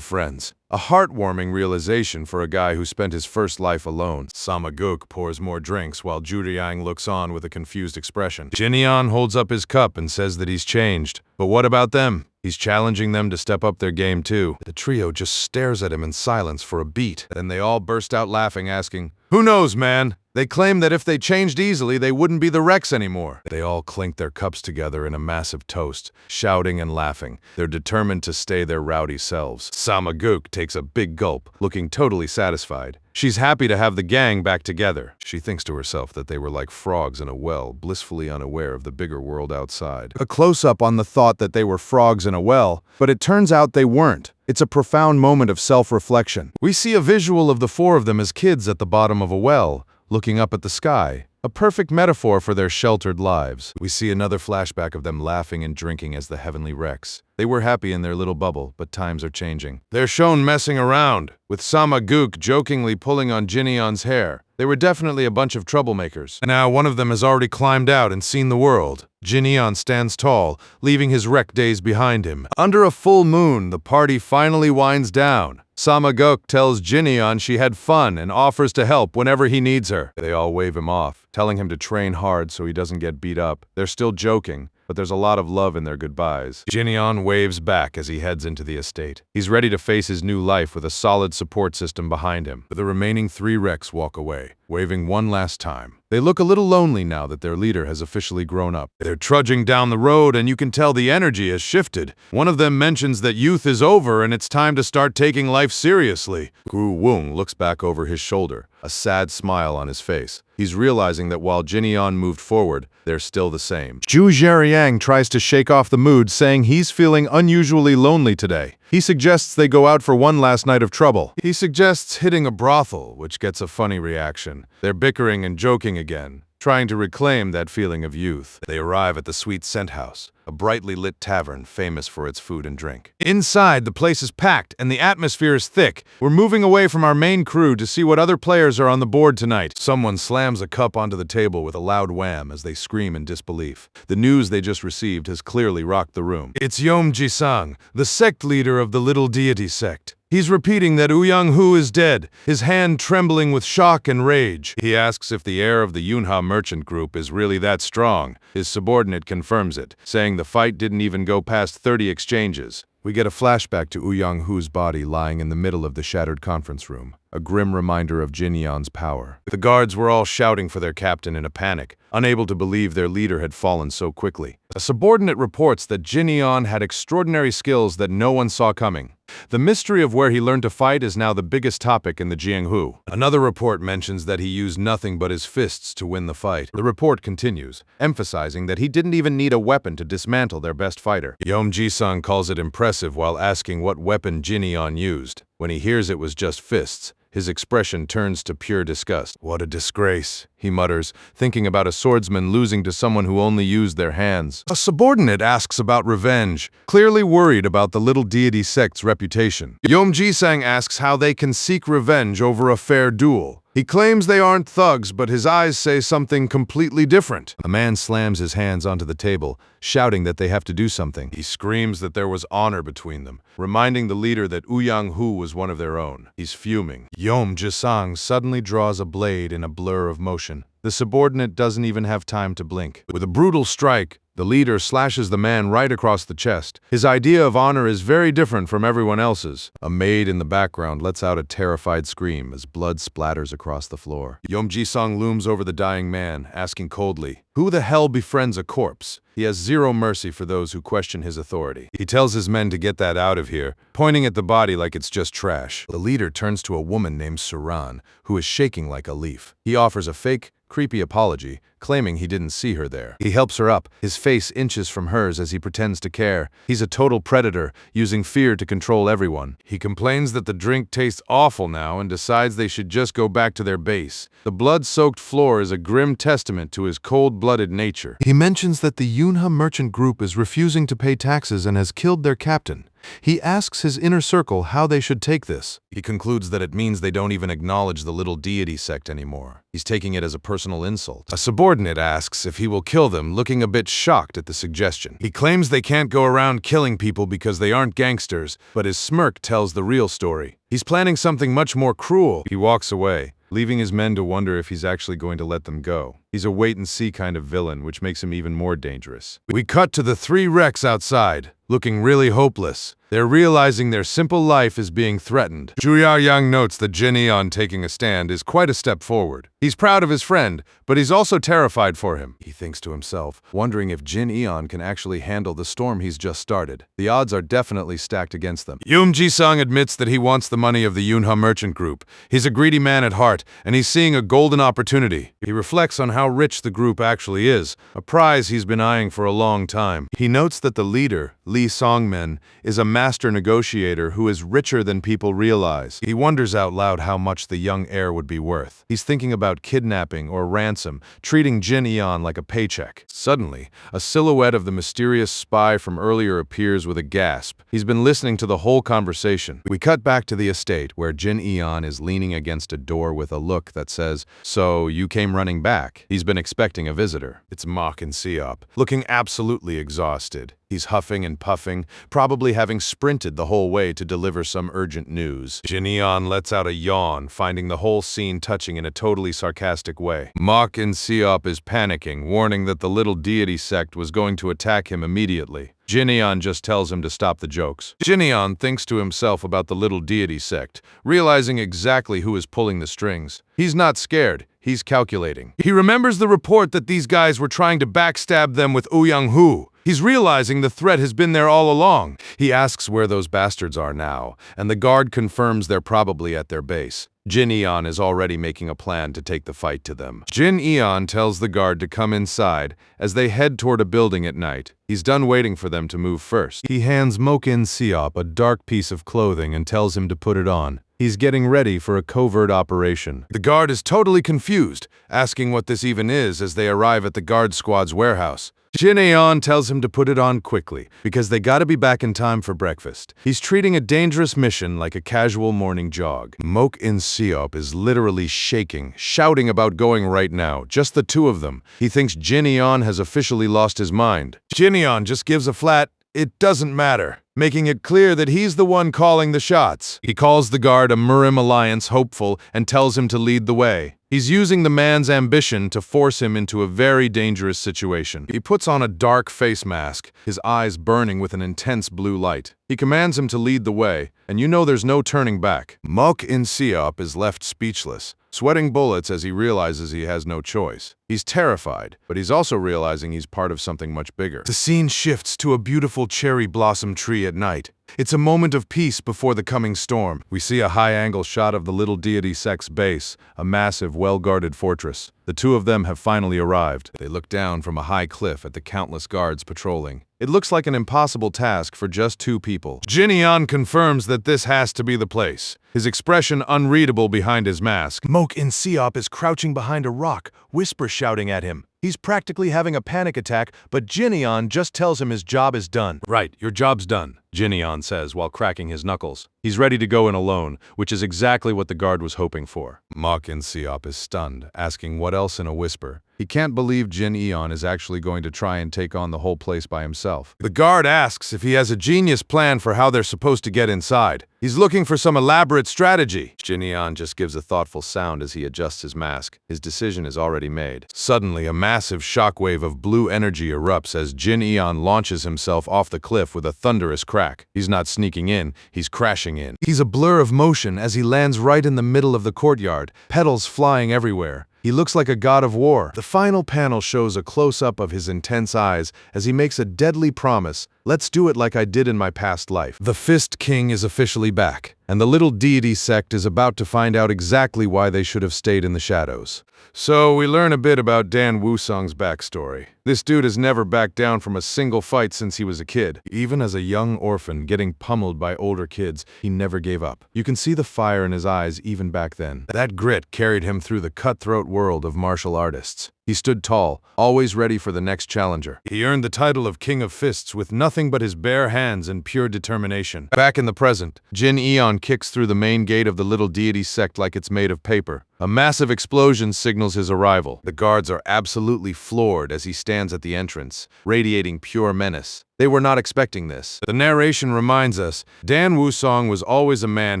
B: friends. A heartwarming realization for a guy who spent his first life alone. Samaguk pours more drinks while Yang looks on with a confused expression. Jinyeon holds up his cup and says that he's changed. But what about them? He's challenging them to step up their game too. The trio just stares at him in silence for a beat. Then they all burst out laughing, asking, "Who knows, man?" They claim that if they changed easily, they wouldn't be the Rex anymore. They all clink their cups together in a massive toast, shouting and laughing. They're determined to stay their rowdy selves. Samaguk takes a big gulp, looking totally satisfied. She's happy to have the gang back together. She thinks to herself that they were like frogs in a well, blissfully unaware of the bigger world outside. A close-up on the thought that they were frogs in a well, but it turns out they weren't. It's a profound moment of self-reflection. We see a visual of the four of them as kids at the bottom of a well, looking up at the sky, a perfect metaphor for their sheltered lives. We see another flashback of them laughing and drinking as the heavenly Rex. They were happy in their little bubble, but times are changing. They're shown messing around, with Samaguk jokingly pulling on Jinyeon's hair. They were definitely a bunch of troublemakers. And now one of them has already climbed out and seen the world. Jinyeon stands tall, leaving his wreck days behind him. Under a full moon, the party finally winds down. Samaguk tells Jinyeon she had fun and offers to help whenever he needs her. They all wave him off, telling him to train hard so he doesn't get beat up. They're still joking, but there's a lot of love in their goodbyes. Jinyeon waves back as he heads into the estate. He's ready to face his new life with a solid support system behind him. The remaining three Rex walk away, waving one last time. They look a little lonely now that their leader has officially grown up. They're trudging down the road and you can tell the energy has shifted. One of them mentions that youth is over and it's time to start taking life seriously. Swung looks back over his shoulder, a sad smile on his face. He's realizing that while Jinyeon moved forward, they're still the same. Yang tries to shake off the mood, saying he's feeling unusually lonely today. He suggests they go out for one last night of trouble. He suggests hitting a brothel, which gets a funny reaction. They're bickering and joking again, trying to reclaim that feeling of youth. They arrive at the Sweet Scent House, a brightly lit tavern famous for its food and drink. Inside, the place is packed and the atmosphere is thick. We're moving away from our main crew to see what other players are on the board tonight. Someone slams a cup onto the table with a loud wham as they scream in disbelief. The news they just received has clearly rocked the room. It's Ji-sang, the sect leader of the Little Deity sect. He's repeating that Ouyang is dead, his hand trembling with shock and rage. He asks if the heir of the Yunha merchant group is really that strong. His subordinate confirms it, saying the fight didn't even go past 30 exchanges. We get a flashback to Ouyang-hu's body lying in the middle of the shattered conference room, a grim reminder of Jinyeon's power. The guards were all shouting for their captain in a panic, unable to believe their leader had fallen so quickly. A subordinate reports that Jinyeon had extraordinary skills that no one saw coming. The mystery of where he learned to fight is now the biggest topic in the Jianghu. Another report mentions that he used nothing but his fists to win the fight. The report continues, emphasizing that he didn't even need a weapon to dismantle their best fighter. Yeom Ji-sung calls it impressive while asking what weapon Jin Eon used. When he hears it was just fists, his expression turns to pure disgust. "What a disgrace," he mutters, thinking about a swordsman losing to someone who only used their hands. A subordinate asks about revenge, clearly worried about the little deity sect's reputation. Yeom Ji-sang asks how they can seek revenge over a fair duel. He claims they aren't thugs, but his eyes say something completely different. A man slams his hands onto the table, shouting that they have to do something. He screams that there was honor between them, reminding the leader that Ouyang Hu was one of their own. He's fuming. Yeom Ji-sang suddenly draws a blade in a blur of motion. The subordinate doesn't even have time to blink. With a brutal strike, the leader slashes the man right across the chest. His idea of honor is very different from everyone else's. A maid in the background lets out a terrified scream as blood splatters across the floor. Yeom Ji-sung looms over the dying man, asking coldly, "Who the hell befriends a corpse?" He has zero mercy for those who question his authority. He tells his men to get that out of here, pointing at the body like it's just trash. The leader turns to a woman named Suran, who is shaking like a leaf. He offers a fake, creepy apology, claiming he didn't see her there. He helps her up, his face inches from hers as he pretends to care. He's a total predator, using fear to control everyone. He complains that the drink tastes awful now and decides they should just go back to their base. The blood-soaked floor is a grim testament to his cold-blooded nature. He mentions that the Yunha merchant group is refusing to pay taxes and has killed their captain. He asks his inner circle how they should take this. He concludes that it means they don't even acknowledge the little deity sect anymore. He's taking it as a personal insult. A subordinate asks if he will kill them, looking a bit shocked at the suggestion. He claims they can't go around killing people because they aren't gangsters, but his smirk tells the real story. He's planning something much more cruel. He walks away, leaving his men to wonder if he's actually going to let them go. He's a wait-and-see kind of villain, which makes him even more dangerous. We cut to the three wrecks outside, looking really hopeless. They're realizing their simple life is being threatened. Zhu Yaoyang notes that Jin Eon taking a stand is quite a step forward. He's proud of his friend, but he's also terrified for him. He thinks to himself, wondering if Jin Eon can actually handle the storm he's just started. The odds are definitely stacked against them. Yeom Ji-sung admits that he wants the money of the Yunha merchant group. He's a greedy man at heart, and he's seeing a golden opportunity. He reflects on how rich the group actually is, a prize he's been eyeing for a long time. He notes that the leader, Lee Songmen, is a master negotiator who is richer than people realize. He wonders out loud how much the young heir would be worth. He's thinking about kidnapping or ransom, treating Jin Eon like a paycheck. Suddenly, a silhouette of the mysterious spy from earlier appears with a gasp. He's been listening to the whole conversation. We cut back to the estate where Jin Eon is leaning against a door with a look that says, "So you came running back?" He's been expecting a visitor. It's Mok and Seop, looking absolutely exhausted. He's huffing and puffing, probably having sprinted the whole way to deliver some urgent news. Jin Eon lets out a yawn, finding the whole scene touching in a totally sarcastic way. Mok and Seop is panicking, warning that the little deity sect was going to attack him immediately. Jin Eon just tells him to stop the jokes. Jin Eon thinks to himself about the little deity sect, realizing exactly who is pulling the strings. He's not scared. He's calculating. He remembers the report that these guys were trying to backstab them with Ouyang Hu. He's realizing the threat has been there all along. He asks where those bastards are now, and the guard confirms they're probably at their base. Jin Eon is already making a plan to take the fight to them. Jin Eon tells the guard to come inside as they head toward a building at night. He's done waiting for them to move first. He hands Mokin Seop a dark piece of clothing and tells him to put it on. He's getting ready for a covert operation. The guard is totally confused, asking what this even is as they arrive at the guard squad's warehouse. Jin Eon tells him to put it on quickly, because they gotta be back in time for breakfast. He's treating a dangerous mission like a casual morning jog. Mokin Seop is literally shaking, shouting about going right now, just the two of them. He thinks Jin Eon has officially lost his mind. Jin Eon just gives a flat, "It doesn't matter," making it clear that he's the one calling the shots. He calls the guard a Murim Alliance hopeful and tells him to lead the way. He's using the man's ambition to force him into a very dangerous situation. He puts on a dark face mask, his eyes burning with an intense blue light. He commands him to lead the way, and you know there's no turning back. Mok-in-seop is left speechless, sweating bullets as he realizes he has no choice. He's terrified, but he's also realizing he's part of something much bigger. The scene shifts to a beautiful cherry blossom tree at night. It's a moment of peace before the coming storm. We see a high-angle shot of the little deity sect's base, a massive, well-guarded fortress. The two of them have finally arrived. They look down from a high cliff at the countless guards patrolling. It looks like an impossible task for just two people. Jinyeon confirms that this has to be the place, his expression unreadable behind his mask.
E: Mok-in-seop is crouching behind a rock, whisper shouting at him. He's practically having a panic attack, but Jinyeon just tells him his job is done.
B: Right, your job's done, Jinyeon says while cracking his knuckles. He's ready to go in alone, which is exactly what the guard was hoping for. Mok-in-seop is stunned, asking what else in a whisper. He can't believe Jinyeon is actually going to try and take on the whole place by himself. The guard asks if he has a genius plan for how they're supposed to get inside. He's looking for some elaborate strategy. Jinyeon just gives a thoughtful sound as he adjusts his mask. His decision is already made. Suddenly, a massive shockwave of blue energy erupts as Jinyeon launches himself off the cliff with a thunderous crack. He's not sneaking in, he's crashing in. He's a blur of motion as he lands right in the middle of the courtyard, petals flying everywhere. He looks like a god of war. The final panel shows a close-up of his intense eyes as he makes a deadly promise. Let's do it like I did in my past life. The Fist King is officially back, and the little deity sect is about to find out exactly why they should have stayed in the shadows. So we learn a bit about Dan Woo-sung's backstory. This dude has never backed down from a single fight since he was a kid. Even as a young orphan getting pummeled by older kids, he never gave up. You can see the fire in his eyes even back then. That grit carried him through the cutthroat world of martial artists. He stood tall, always ready for the next challenger. He earned the title of King of Fists with nothing but his bare hands and pure determination. Back in the present, Jinyeon kicks through the main gate of the little deity sect like it's made of paper. A massive explosion signals his arrival. The guards are absolutely floored as he stands at the entrance, radiating pure menace. They were not expecting this. The narration reminds us, Dan Woo-sung was always a man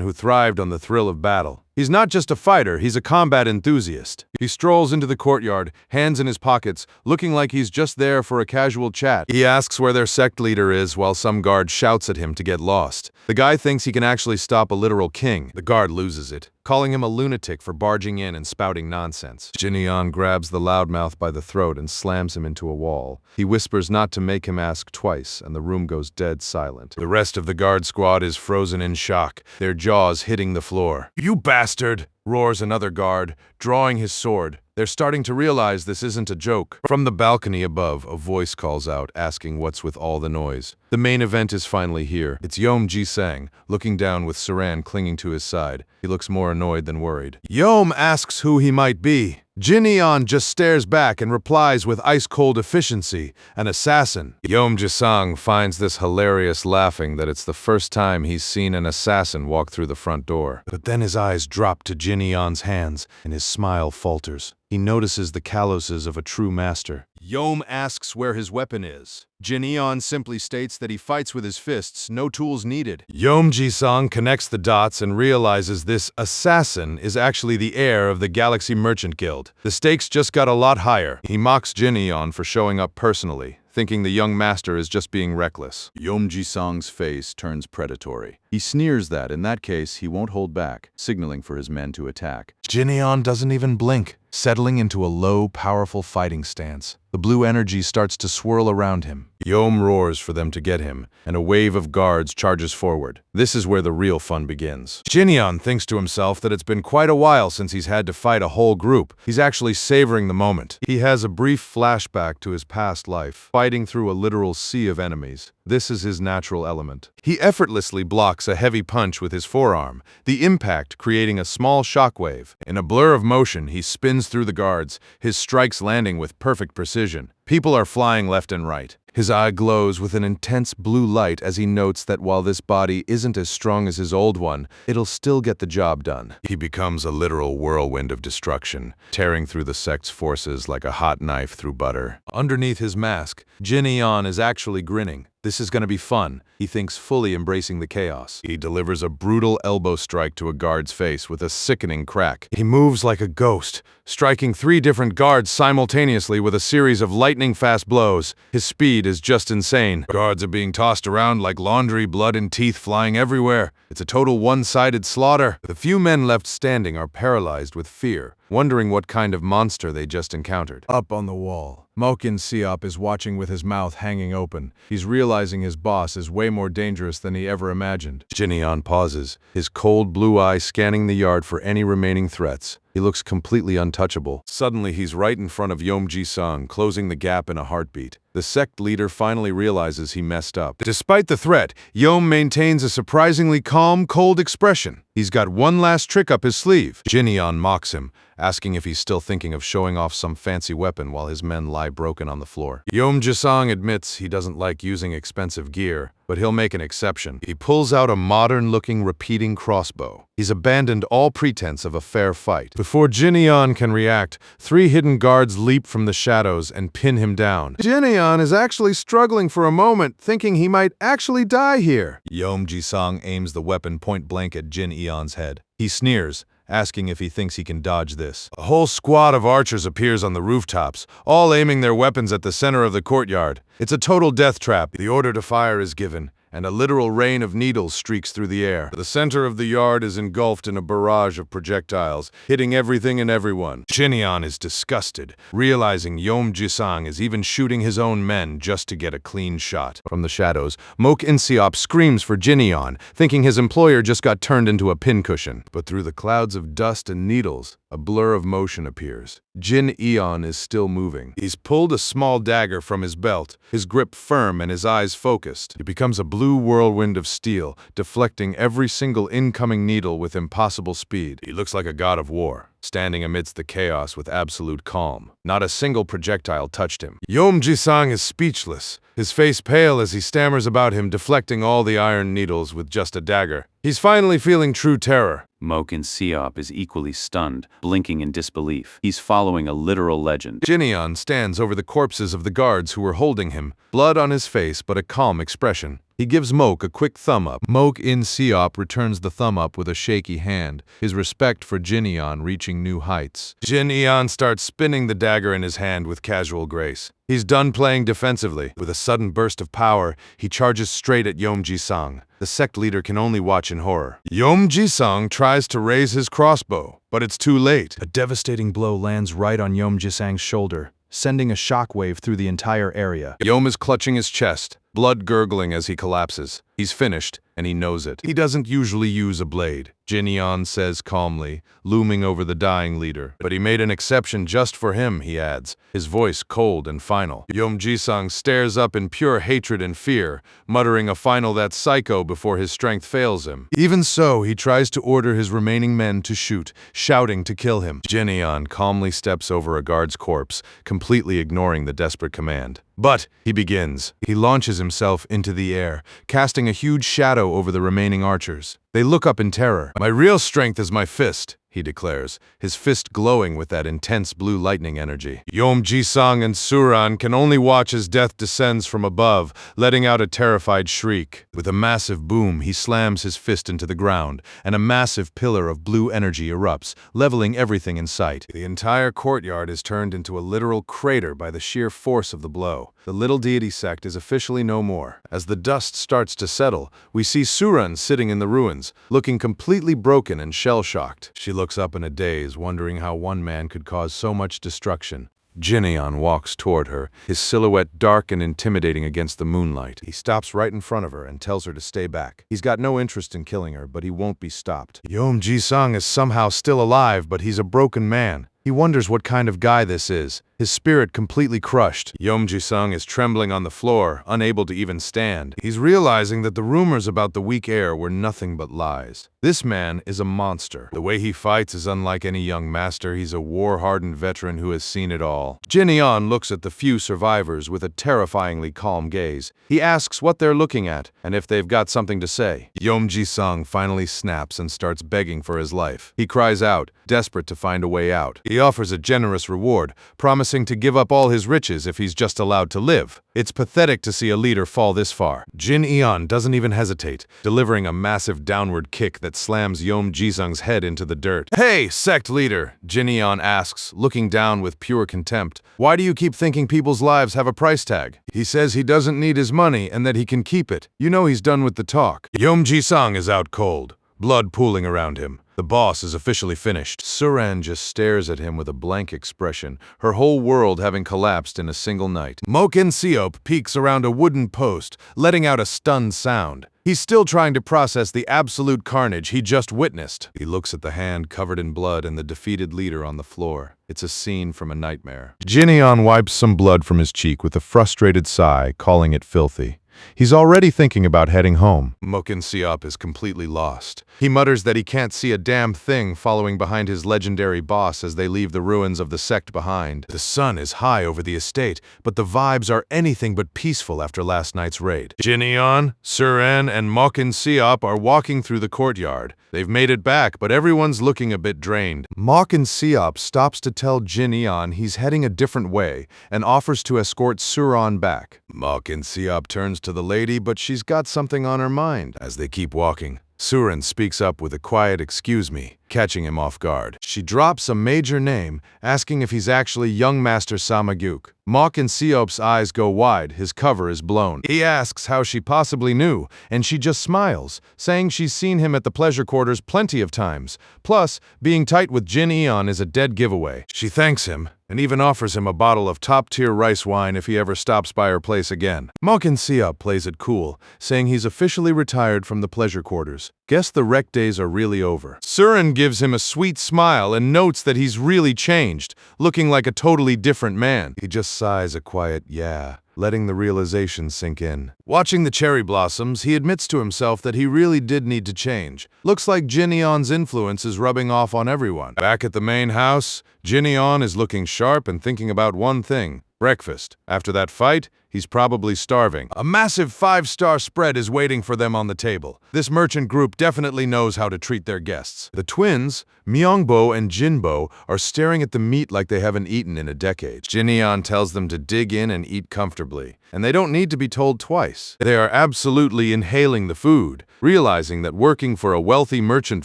B: who thrived on the thrill of battle. He's not just a fighter, he's a combat enthusiast. He strolls into the courtyard, hands in his pockets, looking like he's just there for a casual chat. He asks where their sect leader is while some guard shouts at him to get lost. The guy thinks he can actually stop a literal king. The guard loses it, calling him a lunatic for barging in and spouting nonsense. Jinyeon grabs the loudmouth by the throat and slams him into a wall. He whispers not to make him ask twice, and the room goes dead silent. The rest of the guard squad is frozen in shock, their jaws hitting the floor. "You bastard!" roars another guard, drawing his sword. They're starting to realize this isn't a joke. From the balcony above, a voice calls out, asking what's with all the noise. The main event is finally here. It's Yeom Ji-sang, looking down with Saran clinging to his side. He looks more annoyed than worried. Yeom asks who he might be. Jinyeon just stares back and replies with ice-cold efficiency, an assassin. Yeom Ji-sang finds this hilarious, laughing that it's the first time he's seen an assassin walk through the front door. But then his eyes drop to Jinyeon's hands, and his smile falters. He notices the calluses of a true master. Yeom asks where his weapon is. Jinyeon simply states that he fights with his fists, no tools needed. Yeom Ji-sang connects the dots and realizes this assassin is actually the heir of the Galaxy Merchant Guild. The stakes just got a lot higher. He mocks Jinyeon for showing up personally, thinking the young master is just being reckless. Yeom Ji-sang's face turns predatory. He sneers that, in that case, he won't hold back, signaling for his men to attack. Jinyeon doesn't even blink, settling into a low, powerful fighting stance. The blue energy starts to swirl around him. Yeom roars for them to get him, and a wave of guards charges forward. This is where the real fun begins. Jinyeon thinks to himself that it's been quite a while since he's had to fight a whole group. He's actually savoring the moment. He has a brief flashback to his past life, fighting through a literal sea of enemies. This is his natural element. He effortlessly blocks a heavy punch with his forearm, the impact creating a small shockwave. In a blur of motion, he spins through the guards, his strikes landing with perfect precision. People are flying left and right. His eye glows with an intense blue light as he notes that while this body isn't as strong as his old one, it'll still get the job done. He becomes a literal whirlwind of destruction, tearing through the sect's forces like a hot knife through butter. Underneath his mask, Jinyeon is actually grinning. This is gonna be fun. He thinks, fully embracing the chaos. He delivers a brutal elbow strike to a guard's face with a sickening crack. He moves like a ghost, striking 3 different guards simultaneously with a series of lightning-fast blows. His speed is just insane. Guards are being tossed around like laundry, blood and teeth flying everywhere. It's a total one-sided slaughter. The few men left standing are paralyzed with fear, wondering what kind of monster they just encountered.
E: Up on the wall, Mokin Siop is watching with his mouth hanging open. He's realizing his boss is way more dangerous than he ever imagined.
B: Jinyeon pauses, his cold blue eye scanning the yard for any remaining threats. He looks completely untouchable. Suddenly, he's right in front of Yeom Ji-sung, closing the gap in a heartbeat. The sect leader finally realizes he messed up. Despite the threat, Yeom maintains a surprisingly calm, cold expression. He's got one last trick up his sleeve. Jinyeon mocks him, asking if he's still thinking of showing off some fancy weapon while his men lie broken on the floor. Yeom Ji-sung admits he doesn't like using expensive gear, but he'll make an exception. He pulls out a modern-looking repeating crossbow. He's abandoned all pretense of a fair fight. Before Jinyeon can react, 3 hidden guards leap from the shadows and pin him down. Jinyeon is actually struggling for a moment, thinking he might actually die here. Yeom Ji-sung aims the weapon point-blank at Jinyeon's head. He sneers, asking if he thinks he can dodge this. A whole squad of archers appears on the rooftops, all aiming their weapons at the center of the courtyard. It's a total death trap. The order to fire is given, and a literal rain of needles streaks through the air. The center of the yard is engulfed in a barrage of projectiles, hitting everything and everyone. Jinyeon is disgusted, realizing Yeom Ji-sung is even shooting his own men just to get a clean shot. From the shadows, Mok In-seop screams for Jinyeon, thinking his employer just got turned into a pincushion. But through the clouds of dust and needles, a blur of motion appears. Jinyeon is still moving. He's pulled a small dagger from his belt, his grip firm and his eyes focused. It becomes a blue whirlwind of steel, deflecting every single incoming needle with impossible speed. He looks like a god of war, standing amidst the chaos with absolute calm. Not a single projectile touched him. Yeom Ji-sung is speechless, his face pale as he stammers about him, deflecting all the iron needles with just a dagger. He's finally feeling true terror.
F: Mok In-seop is equally stunned, blinking in disbelief. He's following a literal legend.
B: Jinyeon stands over the corpses of the guards who were holding him, blood on his face but a calm expression. He gives Mok a quick thumb up. Mok In-seop returns the thumb up with a shaky hand, his respect for Jinyeon reaching new heights. Jinyeon starts spinning the dagger in his hand with casual grace. He's done playing defensively. With a sudden burst of power, he charges straight at Yeom Ji-sung. The sect leader can only watch in horror. Yeom Ji-sung tries to raise his crossbow, but it's too late.
E: A devastating blow lands right on Yeom Ji-sung's shoulder, sending a shockwave through the entire area.
B: Yeom is clutching his chest, blood gurgling as he collapses. He's finished, and he knows it. He doesn't usually use a blade, Jinyeon says calmly, looming over the dying leader. But he made an exception just for him, he adds, his voice cold and final. Yeom Ji-sung stares up in pure hatred and fear, muttering a final "that psycho" before his strength fails him. Even so, he tries to order his remaining men to shoot, shouting to kill him. Jinyeon calmly steps over a guard's corpse, completely ignoring the desperate command. But he begins. He launches himself into the air, casting a huge shadow over the remaining archers. They look up in terror. "My real strength is my fist," he declares, his fist glowing with that intense blue lightning energy. Yeom Ji-sung and Suran can only watch as death descends from above, letting out a terrified shriek. With a massive boom, he slams his fist into the ground, and a massive pillar of blue energy erupts, leveling everything in sight. The entire courtyard is turned into a literal crater by the sheer force of the blow. The little deity sect is officially no more. As the dust starts to settle, we see Suran sitting in the ruins, looking completely broken and shell-shocked. She looks up in a daze, wondering how one man could cause so much destruction. Jinyeon walks toward her, his silhouette dark and intimidating against the moonlight. He stops right in front of her and tells her to stay back. He's got no interest in killing her, but he won't be stopped. Yeom Ji-sung is somehow still alive, but he's a broken man. He wonders what kind of guy this is, his spirit completely crushed. Yeom Ji-sung is trembling on the floor, unable to even stand. He's realizing that the rumors about the weak heir were nothing but lies. This man is a monster. The way he fights is unlike any young master. He's a war-hardened veteran who has seen it all. Jinyeon looks at the few survivors with a terrifyingly calm gaze. He asks what they're looking at, and if they've got something to say. Yeom Ji-sung finally snaps and starts begging for his life. He cries out, desperate to find a way out. He offers a generous reward, promising promising to give up all his riches if he's just allowed to live. It's pathetic to see a leader fall this far. Jin Eon doesn't even hesitate, delivering a massive downward kick that slams Yom Jisung's head into the dirt. "Hey, sect leader," Jin Eon asks, looking down with pure contempt. "Why do you keep thinking people's lives have a price tag?" He says he doesn't need his money and that he can keep it. You know he's done with the talk. Yom Jisung is out cold, blood pooling around him. The boss is officially finished. Suran just stares at him with a blank expression, her whole world having collapsed in a single night. Mokin Seop peeks around a wooden post, letting out a stunned sound. He's still trying to process the absolute carnage he just witnessed. He looks at the hand covered in blood and the defeated leader on the floor. It's a scene from a nightmare. Jin Eon wipes some blood from his cheek with a frustrated sigh, calling it filthy. He's already thinking about heading home. Mokin Seop is completely lost. He mutters that he can't see a damn thing following behind his legendary boss as they leave the ruins of the sect behind. The sun is high over the estate, but the vibes are anything but peaceful after last night's raid. Jin Eon, Suren, and Mokin Seop are walking through the courtyard. They've made it back, but everyone's looking a bit drained. Mokin Seop stops to tell Jin Eon he's heading a different way and offers to escort Suran back. Mokin Seop turns to the lady, but she's got something on her mind. As they keep walking, Suran speaks up with a quiet "excuse me," catching him off guard. She drops a major name, asking if he's actually young Master Samaguk. Mokin Seop's eyes go wide, his cover is blown. He asks how she possibly knew, and she just smiles, saying she's seen him at the pleasure quarters plenty of times. Plus, being tight with Jin Eon is a dead giveaway. She thanks him, and even offers him a bottle of top-tier rice wine if he ever stops by her place again. Mokin Seop plays it cool, saying he's officially retired from the pleasure quarters. Guess the rec days are really over. Surin gives him a sweet smile and notes that he's really changed, looking like a totally different man. He just sighs a quiet "yeah," letting the realization sink in. Watching the cherry blossoms, he admits to himself that he really did need to change. Looks like Jin Eon's influence is rubbing off on everyone. Back at the main house, Jin Eon is looking sharp and thinking about one thing: breakfast. After that fight, he's probably starving. A massive 5-star spread is waiting for them on the table. This merchant group definitely knows how to treat their guests. The twins, Myungbo and Jinbo, are staring at the meat like they haven't eaten in a decade. Jin Eon tells them to dig in and eat comfortably, and they don't need to be told twice. They are absolutely inhaling the food, realizing that working for a wealthy merchant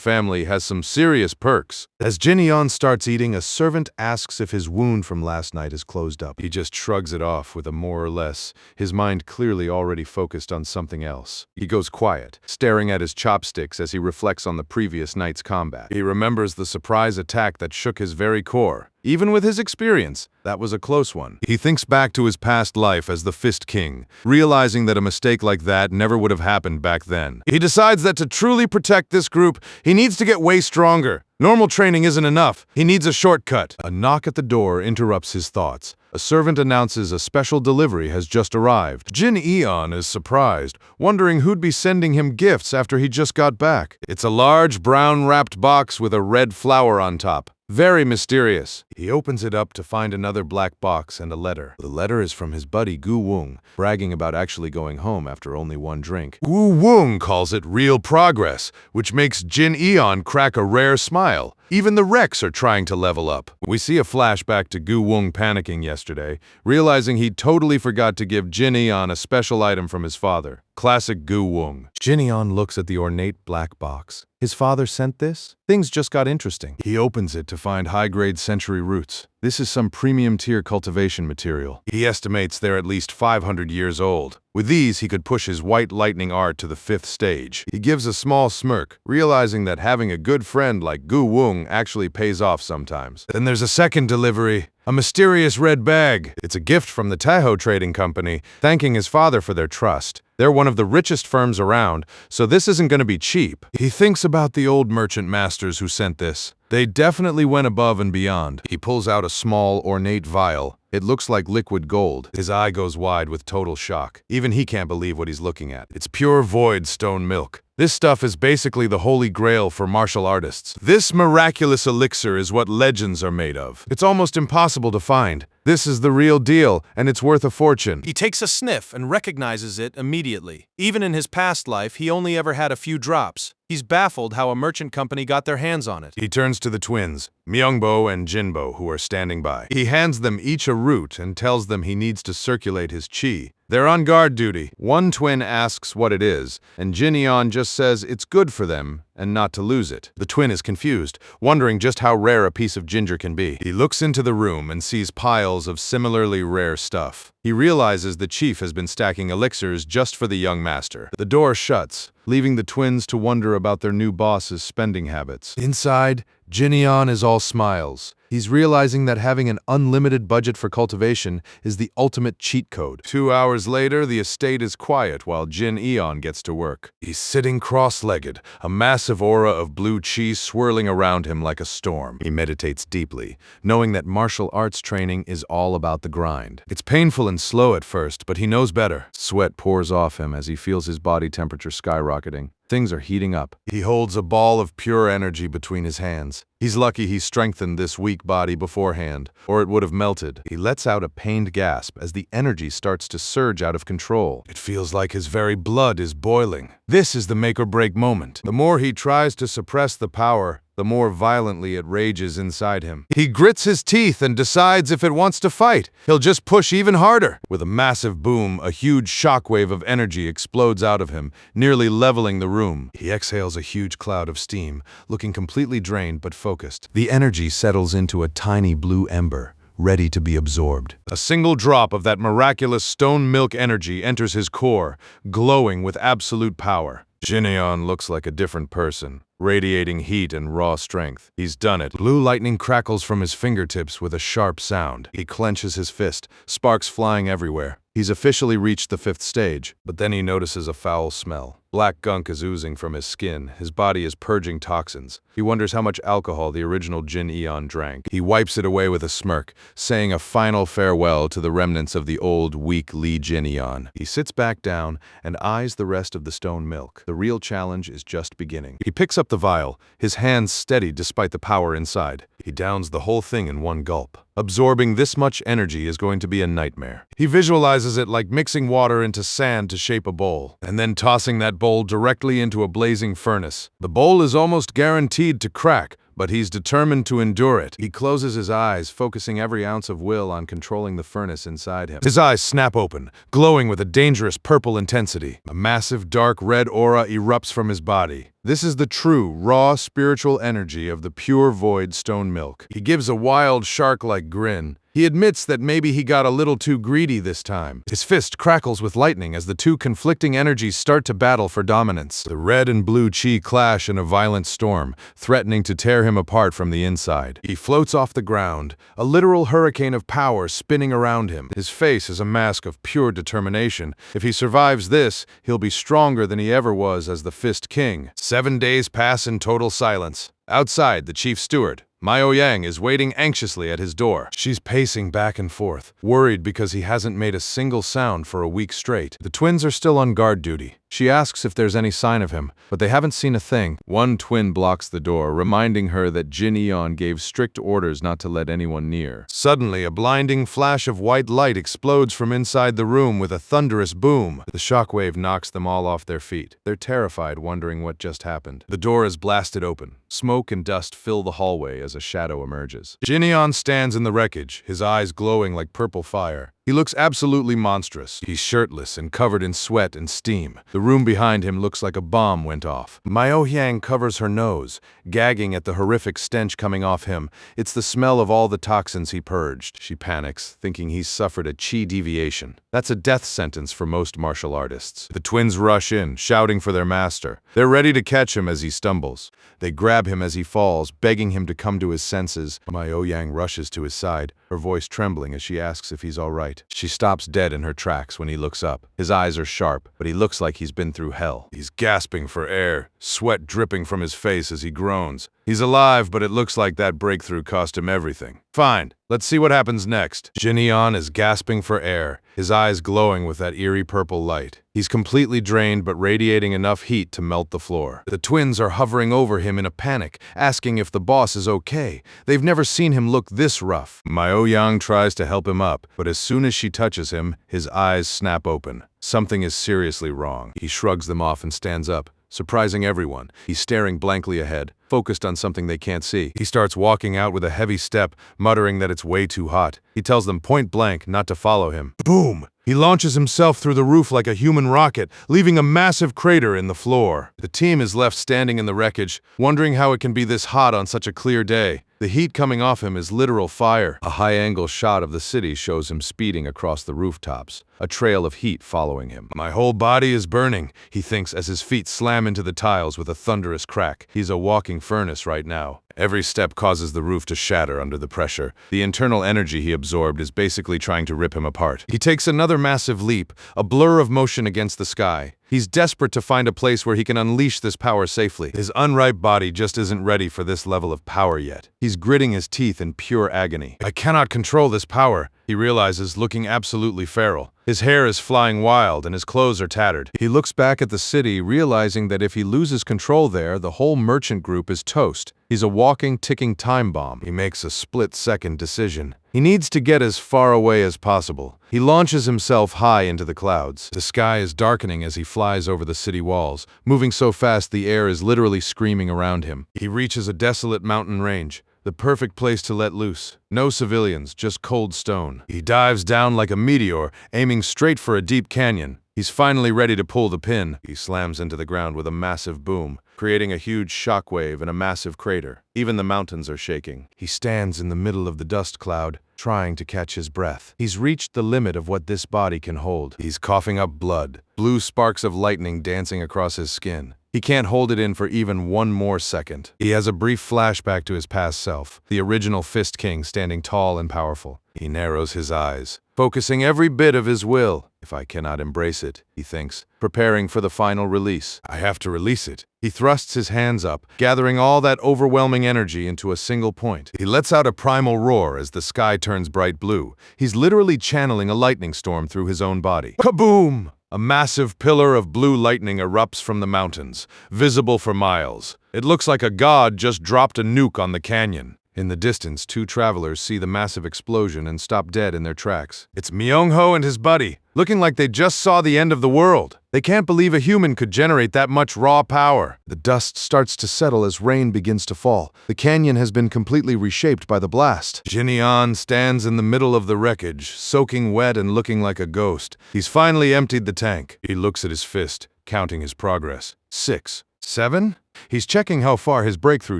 B: family has some serious perks. As Jin Eon starts eating, a servant asks if his wound from last night is closed up. He just shrugs it off with a more or less, his mind clearly already focused on something else. He goes quiet, staring at his chopsticks as he reflects on the previous night's combat. He remembers the surprise attack that shook his very core. Even with his experience, that was a close one. He thinks back to his past life as the Fist King, realizing that a mistake like that never would have happened back then. He decides that to truly protect this group, he needs to get way stronger. Normal training isn't enough. He needs a shortcut. A knock at the door interrupts his thoughts. A servant announces a special delivery has just arrived. Jin Eon is surprised, wondering who'd be sending him gifts after he just got back. It's a large brown-wrapped box with a red flower on top. Very mysterious. He opens it up to find another black box and a letter. The letter is from his buddy Gu Wung, bragging about actually going home after only one drink. Gu Wung calls it real progress, which makes Jin Eon crack a rare smile. Even the Rex are trying to level up. We see a flashback to Gu Wung panicking yesterday, realizing he totally forgot to give Jin Eon a special item from his father. Classic Gu Wung. Jin Eon looks at the ornate black box. His father sent this? Things just got interesting. He opens it to find high-grade century roots. This is some premium-tier cultivation material. He estimates they're at least 500 years old. With these, he could push his white lightning art to the 5th stage. He gives a small smirk, realizing that having a good friend like Gu Wung actually pays off sometimes. Then there's a second delivery. A mysterious red bag. It's a gift from the Tahoe Trading Company, thanking his father for their trust. They're one of the richest firms around, so this isn't going to be cheap. He thinks about the old merchant masters who sent this. They definitely went above and beyond. He pulls out a small, ornate vial. It looks like liquid gold. His eye goes wide with total shock. Even he can't believe what he's looking at. It's pure void stone milk. This stuff is basically the holy grail for martial artists. This miraculous elixir is what legends are made of. It's almost impossible to find. This is the real deal, and it's worth a fortune.
E: He takes a sniff and recognizes it immediately. Even in his past life, he only ever had a few drops. He's baffled how a merchant company got their hands on it.
B: He turns to the twins, Myungbo and Jinbo, who are standing by. He hands them each a root and tells them he needs to circulate his chi. They're on guard duty. One twin asks what it is, and Jineon just says it's good for them and not to lose it. The twin is confused, wondering just how rare a piece of ginger can be. He looks into the room and sees piles of similarly rare stuff. He realizes the chief has been stacking elixirs just for the young master. The door shuts, leaving the twins to wonder about their new boss's spending habits.
E: Inside, Jineon is all smiles. He's realizing that having an unlimited budget for cultivation is the ultimate cheat code.
B: 2 hours later, the estate is quiet while Jin Eon gets to work. He's sitting cross-legged, a massive aura of blue chi swirling around him like a storm. He meditates deeply, knowing that martial arts training is all about the grind. It's painful and slow at first, but he knows better. Sweat pours off him as he feels his body temperature skyrocketing. Things are heating up. He holds a ball of pure energy between his hands. He's lucky he strengthened this weak body beforehand, or it would have melted. He lets out a pained gasp as the energy starts to surge out of control. It feels like his very blood is boiling. This is the make-or-break moment. The more he tries to suppress the power, the more violently it rages inside him. He grits his teeth and decides if it wants to fight, he'll just push even harder. With a massive boom, a huge shockwave of energy explodes out of him, nearly leveling the room. He exhales a huge cloud of steam, looking completely drained but focused. The energy settles into a tiny blue ember, ready to be absorbed. A single drop of that miraculous stone milk energy enters his core, glowing with absolute power. Jineon looks like a different person, radiating heat and raw strength. He's done it. Blue lightning crackles from his fingertips with a sharp sound. He clenches his fist, sparks flying everywhere. He's officially reached the 5th stage, but then he notices a foul smell. Black gunk is oozing from his skin. His body is purging toxins. He wonders how much alcohol the original Jin Eon drank. He wipes it away with a smirk, saying a final farewell to the remnants of the old, weak Lee Jin Eon. He sits back down and eyes the rest of the stone milk. The real challenge is just beginning. He picks up the vial, his hands steady despite the power inside. He downs the whole thing in one gulp. Absorbing this much energy is going to be a nightmare. He visualizes it like mixing water into sand to shape a bowl, and then tossing that bowl directly into a blazing furnace. The bowl is almost guaranteed to crack, but he's determined to endure it. He closes his eyes, focusing every ounce of will on controlling the furnace inside him. His eyes snap open, glowing with a dangerous purple intensity. A massive dark red aura erupts from his body. This is the true, raw, spiritual energy of the pure void stone milk. He gives a wild, shark-like grin. He admits that maybe he got a little too greedy this time. His fist crackles with lightning as the two conflicting energies start to battle for dominance. The red and blue chi clash in a violent storm, threatening to tear him apart from the inside. He floats off the ground, a literal hurricane of power spinning around him. His face is a mask of pure determination. If he survives this, he'll be stronger than he ever was as the Fist King. 7 days pass in total silence. Outside, the chief steward, My Ouyang, is waiting anxiously at his door. She's pacing back and forth, worried because he hasn't made a single sound for a week straight. The twins are still on guard duty. She asks if there's any sign of him, but they haven't seen a thing. One twin blocks the door, reminding her that Jin Eon gave strict orders not to let anyone near. Suddenly, a blinding flash of white light explodes from inside the room with a thunderous boom. The shockwave knocks them all off their feet. They're terrified, wondering what just happened. The door is blasted open. Smoke and dust fill the hallway as a shadow emerges. Jin Eon stands in the wreckage, his eyes glowing like purple fire. He looks absolutely monstrous. He's shirtless and covered in sweat and steam. The room behind him looks like a bomb went off. My Ouyang covers her nose, gagging at the horrific stench coming off him. It's the smell of all the toxins he purged. She panics, thinking he's suffered a chi deviation. That's a death sentence for most martial artists. The twins rush in, shouting for their master. They're ready to catch him as he stumbles. They grab him as he falls, begging him to come to his senses. My Ouyang rushes to his side, her voice trembling as she asks if he's all right. She stops dead in her tracks when he looks up. His eyes are sharp, but he looks like he's been through hell. He's gasping for air, sweat dripping from his face as he groans. He's alive, but it looks like that breakthrough cost him everything. Fine, let's see what happens next. Jin Eon is gasping for air, his eyes glowing with that eerie purple light. He's completely drained but radiating enough heat to melt the floor. The twins are hovering over him in a panic, asking if the boss is okay. They've never seen him look this rough. My Ouyang tries to help him up, but as soon as she touches him, his eyes snap open. Something is seriously wrong. He shrugs them off and stands up, surprising everyone. He's staring blankly ahead, focused on something they can't see. He starts walking out with a heavy step, muttering that it's way too hot. He tells them point blank not to follow him. Boom! He launches himself through the roof like a human rocket, leaving a massive crater in the floor. The team is left standing in the wreckage, wondering how it can be this hot on such a clear day. The heat coming off him is literal fire. A high-angle shot of the city shows him speeding across the rooftops, a trail of heat following him. My whole body is burning, he thinks as his feet slam into the tiles with a thunderous crack. He's a walking furnace right now. Every step causes the roof to shatter under the pressure. The internal energy he absorbed is basically trying to rip him apart. He takes another massive leap, a blur of motion against the sky. He's desperate to find a place where he can unleash this power safely. His unripe body just isn't ready for this level of power yet. He's gritting his teeth in pure agony. I cannot control this power, he realizes, looking absolutely feral. His hair is flying wild and his clothes are tattered. He looks back at the city, realizing that if he loses control there, the whole merchant group is toast. He's a walking, ticking time bomb. He makes a split-second decision. He needs to get as far away as possible. He launches himself high into the clouds. The sky is darkening as he flies over the city walls, moving so fast the air is literally screaming around him. He reaches a desolate mountain range, the perfect place to let loose. No civilians, just cold stone. He dives down like a meteor, aiming straight for a deep canyon. He's finally ready to pull the pin. He slams into the ground with a massive boom, creating a huge shockwave and a massive crater. Even the mountains are shaking. He stands in the middle of the dust cloud, trying to catch his breath. He's reached the limit of what this body can hold. He's coughing up blood, blue sparks of lightning dancing across his skin. He can't hold it in for even one more second. He has a brief flashback to his past self, the original Fist King standing tall and powerful. He narrows his eyes, focusing every bit of his will. If I cannot embrace it, he thinks, preparing for the final release. I have to release it. He thrusts his hands up, gathering all that overwhelming energy into a single point. He lets out a primal roar as the sky turns bright blue. He's literally channeling a lightning storm through his own body. Kaboom! A massive pillar of blue lightning erupts from the mountains, visible for miles. It looks like a god just dropped a nuke on the canyon. In the distance, two travelers see the massive explosion and stop dead in their tracks. It's Myung-ho and his buddy, looking like they just saw the end of the world. They can't believe a human could generate that much raw power. The dust starts to settle as rain begins to fall. The canyon has been completely reshaped by the blast. Jin-yeon stands in the middle of the wreckage, soaking wet and looking like a ghost. He's finally emptied the tank. He looks at his fist, counting his progress. 6, 7? He's checking how far his breakthrough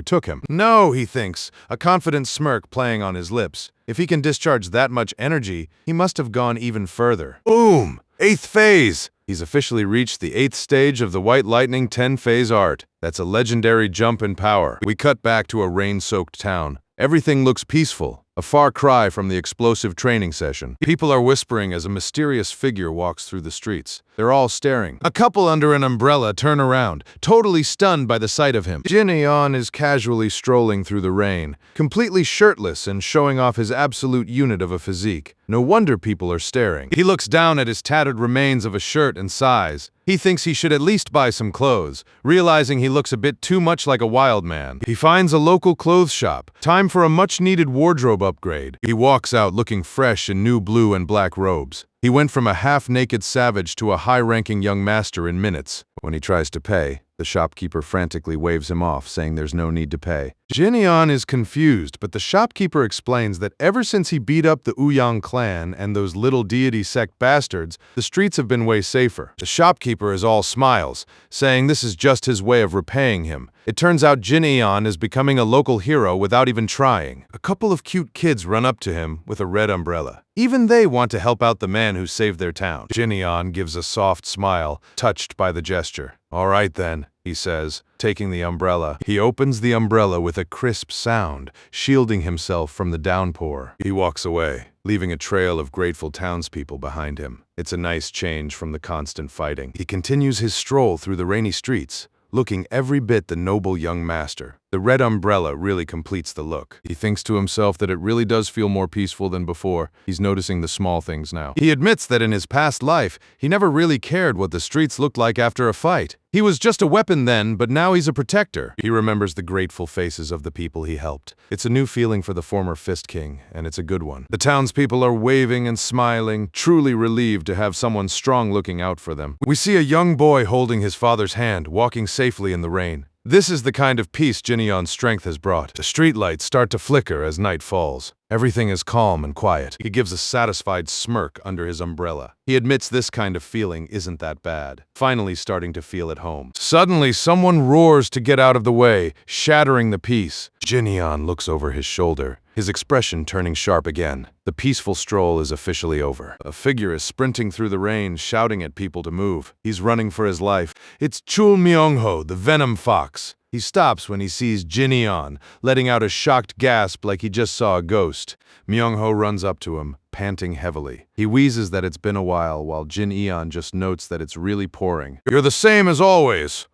B: took him. No, he thinks, a confident smirk playing on his lips. If he can discharge that much energy, he must have gone even further. Boom! 8th phase! He's officially reached the 8th stage of the White Lightning 10-phase art. That's a legendary jump in power. We cut back to a rain-soaked town. Everything looks peaceful, a far cry from the explosive training session. People are whispering as a mysterious figure walks through the streets. They're all staring. A couple under an umbrella turn around, totally stunned by the sight of him. Jin-yeon is casually strolling through the rain, completely shirtless and showing off his absolute unit of a physique. No wonder people are staring. He looks down at his tattered remains of a shirt and sighs. He thinks he should at least buy some clothes, realizing he looks a bit too much like a wild man. He finds a local clothes shop. Time for a much-needed wardrobe upgrade. He walks out looking fresh in new blue and black robes. He went from a half-naked savage to a high-ranking young master in minutes. When he tries to pay, the shopkeeper frantically waves him off, saying there's no need to pay. Jin-yeon is confused, but the shopkeeper explains that ever since he beat up the Ouyang clan and those little deity sect bastards, the streets have been way safer. The shopkeeper is all smiles, saying this is just his way of repaying him. It turns out Jin-yeon is becoming a local hero without even trying. A couple of cute kids run up to him with a red umbrella. Even they want to help out the man who saved their town. Jin-yeon gives a soft smile, touched by the gesture. All right then, he says, taking the umbrella. He opens the umbrella with a crisp sound, shielding himself from the downpour. He walks away, leaving a trail of grateful townspeople behind him. It's a nice change from the constant fighting. He continues his stroll through the rainy streets, looking every bit the noble young master. The red umbrella really completes the look. He thinks to himself that it really does feel more peaceful than before. He's noticing the small things now. He admits that in his past life, he never really cared what the streets looked like after a fight. He was just a weapon then, but now he's a protector. He remembers the grateful faces of the people he helped. It's a new feeling for the former Fist King, and it's a good one. The townspeople are waving and smiling, truly relieved to have someone strong looking out for them. We see a young boy holding his father's hand, walking safely in the rain. This is the kind of peace Jinyeon's strength has brought. The streetlights start to flicker as night falls. Everything is calm and quiet. He gives a satisfied smirk under his umbrella. He admits this kind of feeling isn't that bad. Finally starting to feel at home. Suddenly, someone roars to get out of the way, shattering the peace. Jinyeon looks over his shoulder, his expression turning sharp again. The peaceful stroll is officially over. A figure is sprinting through the rain, shouting at people to move. He's running for his life. It's Chul Myung-ho, the Venom Fox. He stops when he sees Jinyeon, letting out a shocked gasp like he just saw a ghost. Myung-ho runs up to him, panting heavily. He wheezes that it's been a while Jinyeon just notes that it's really pouring. "You're the same as always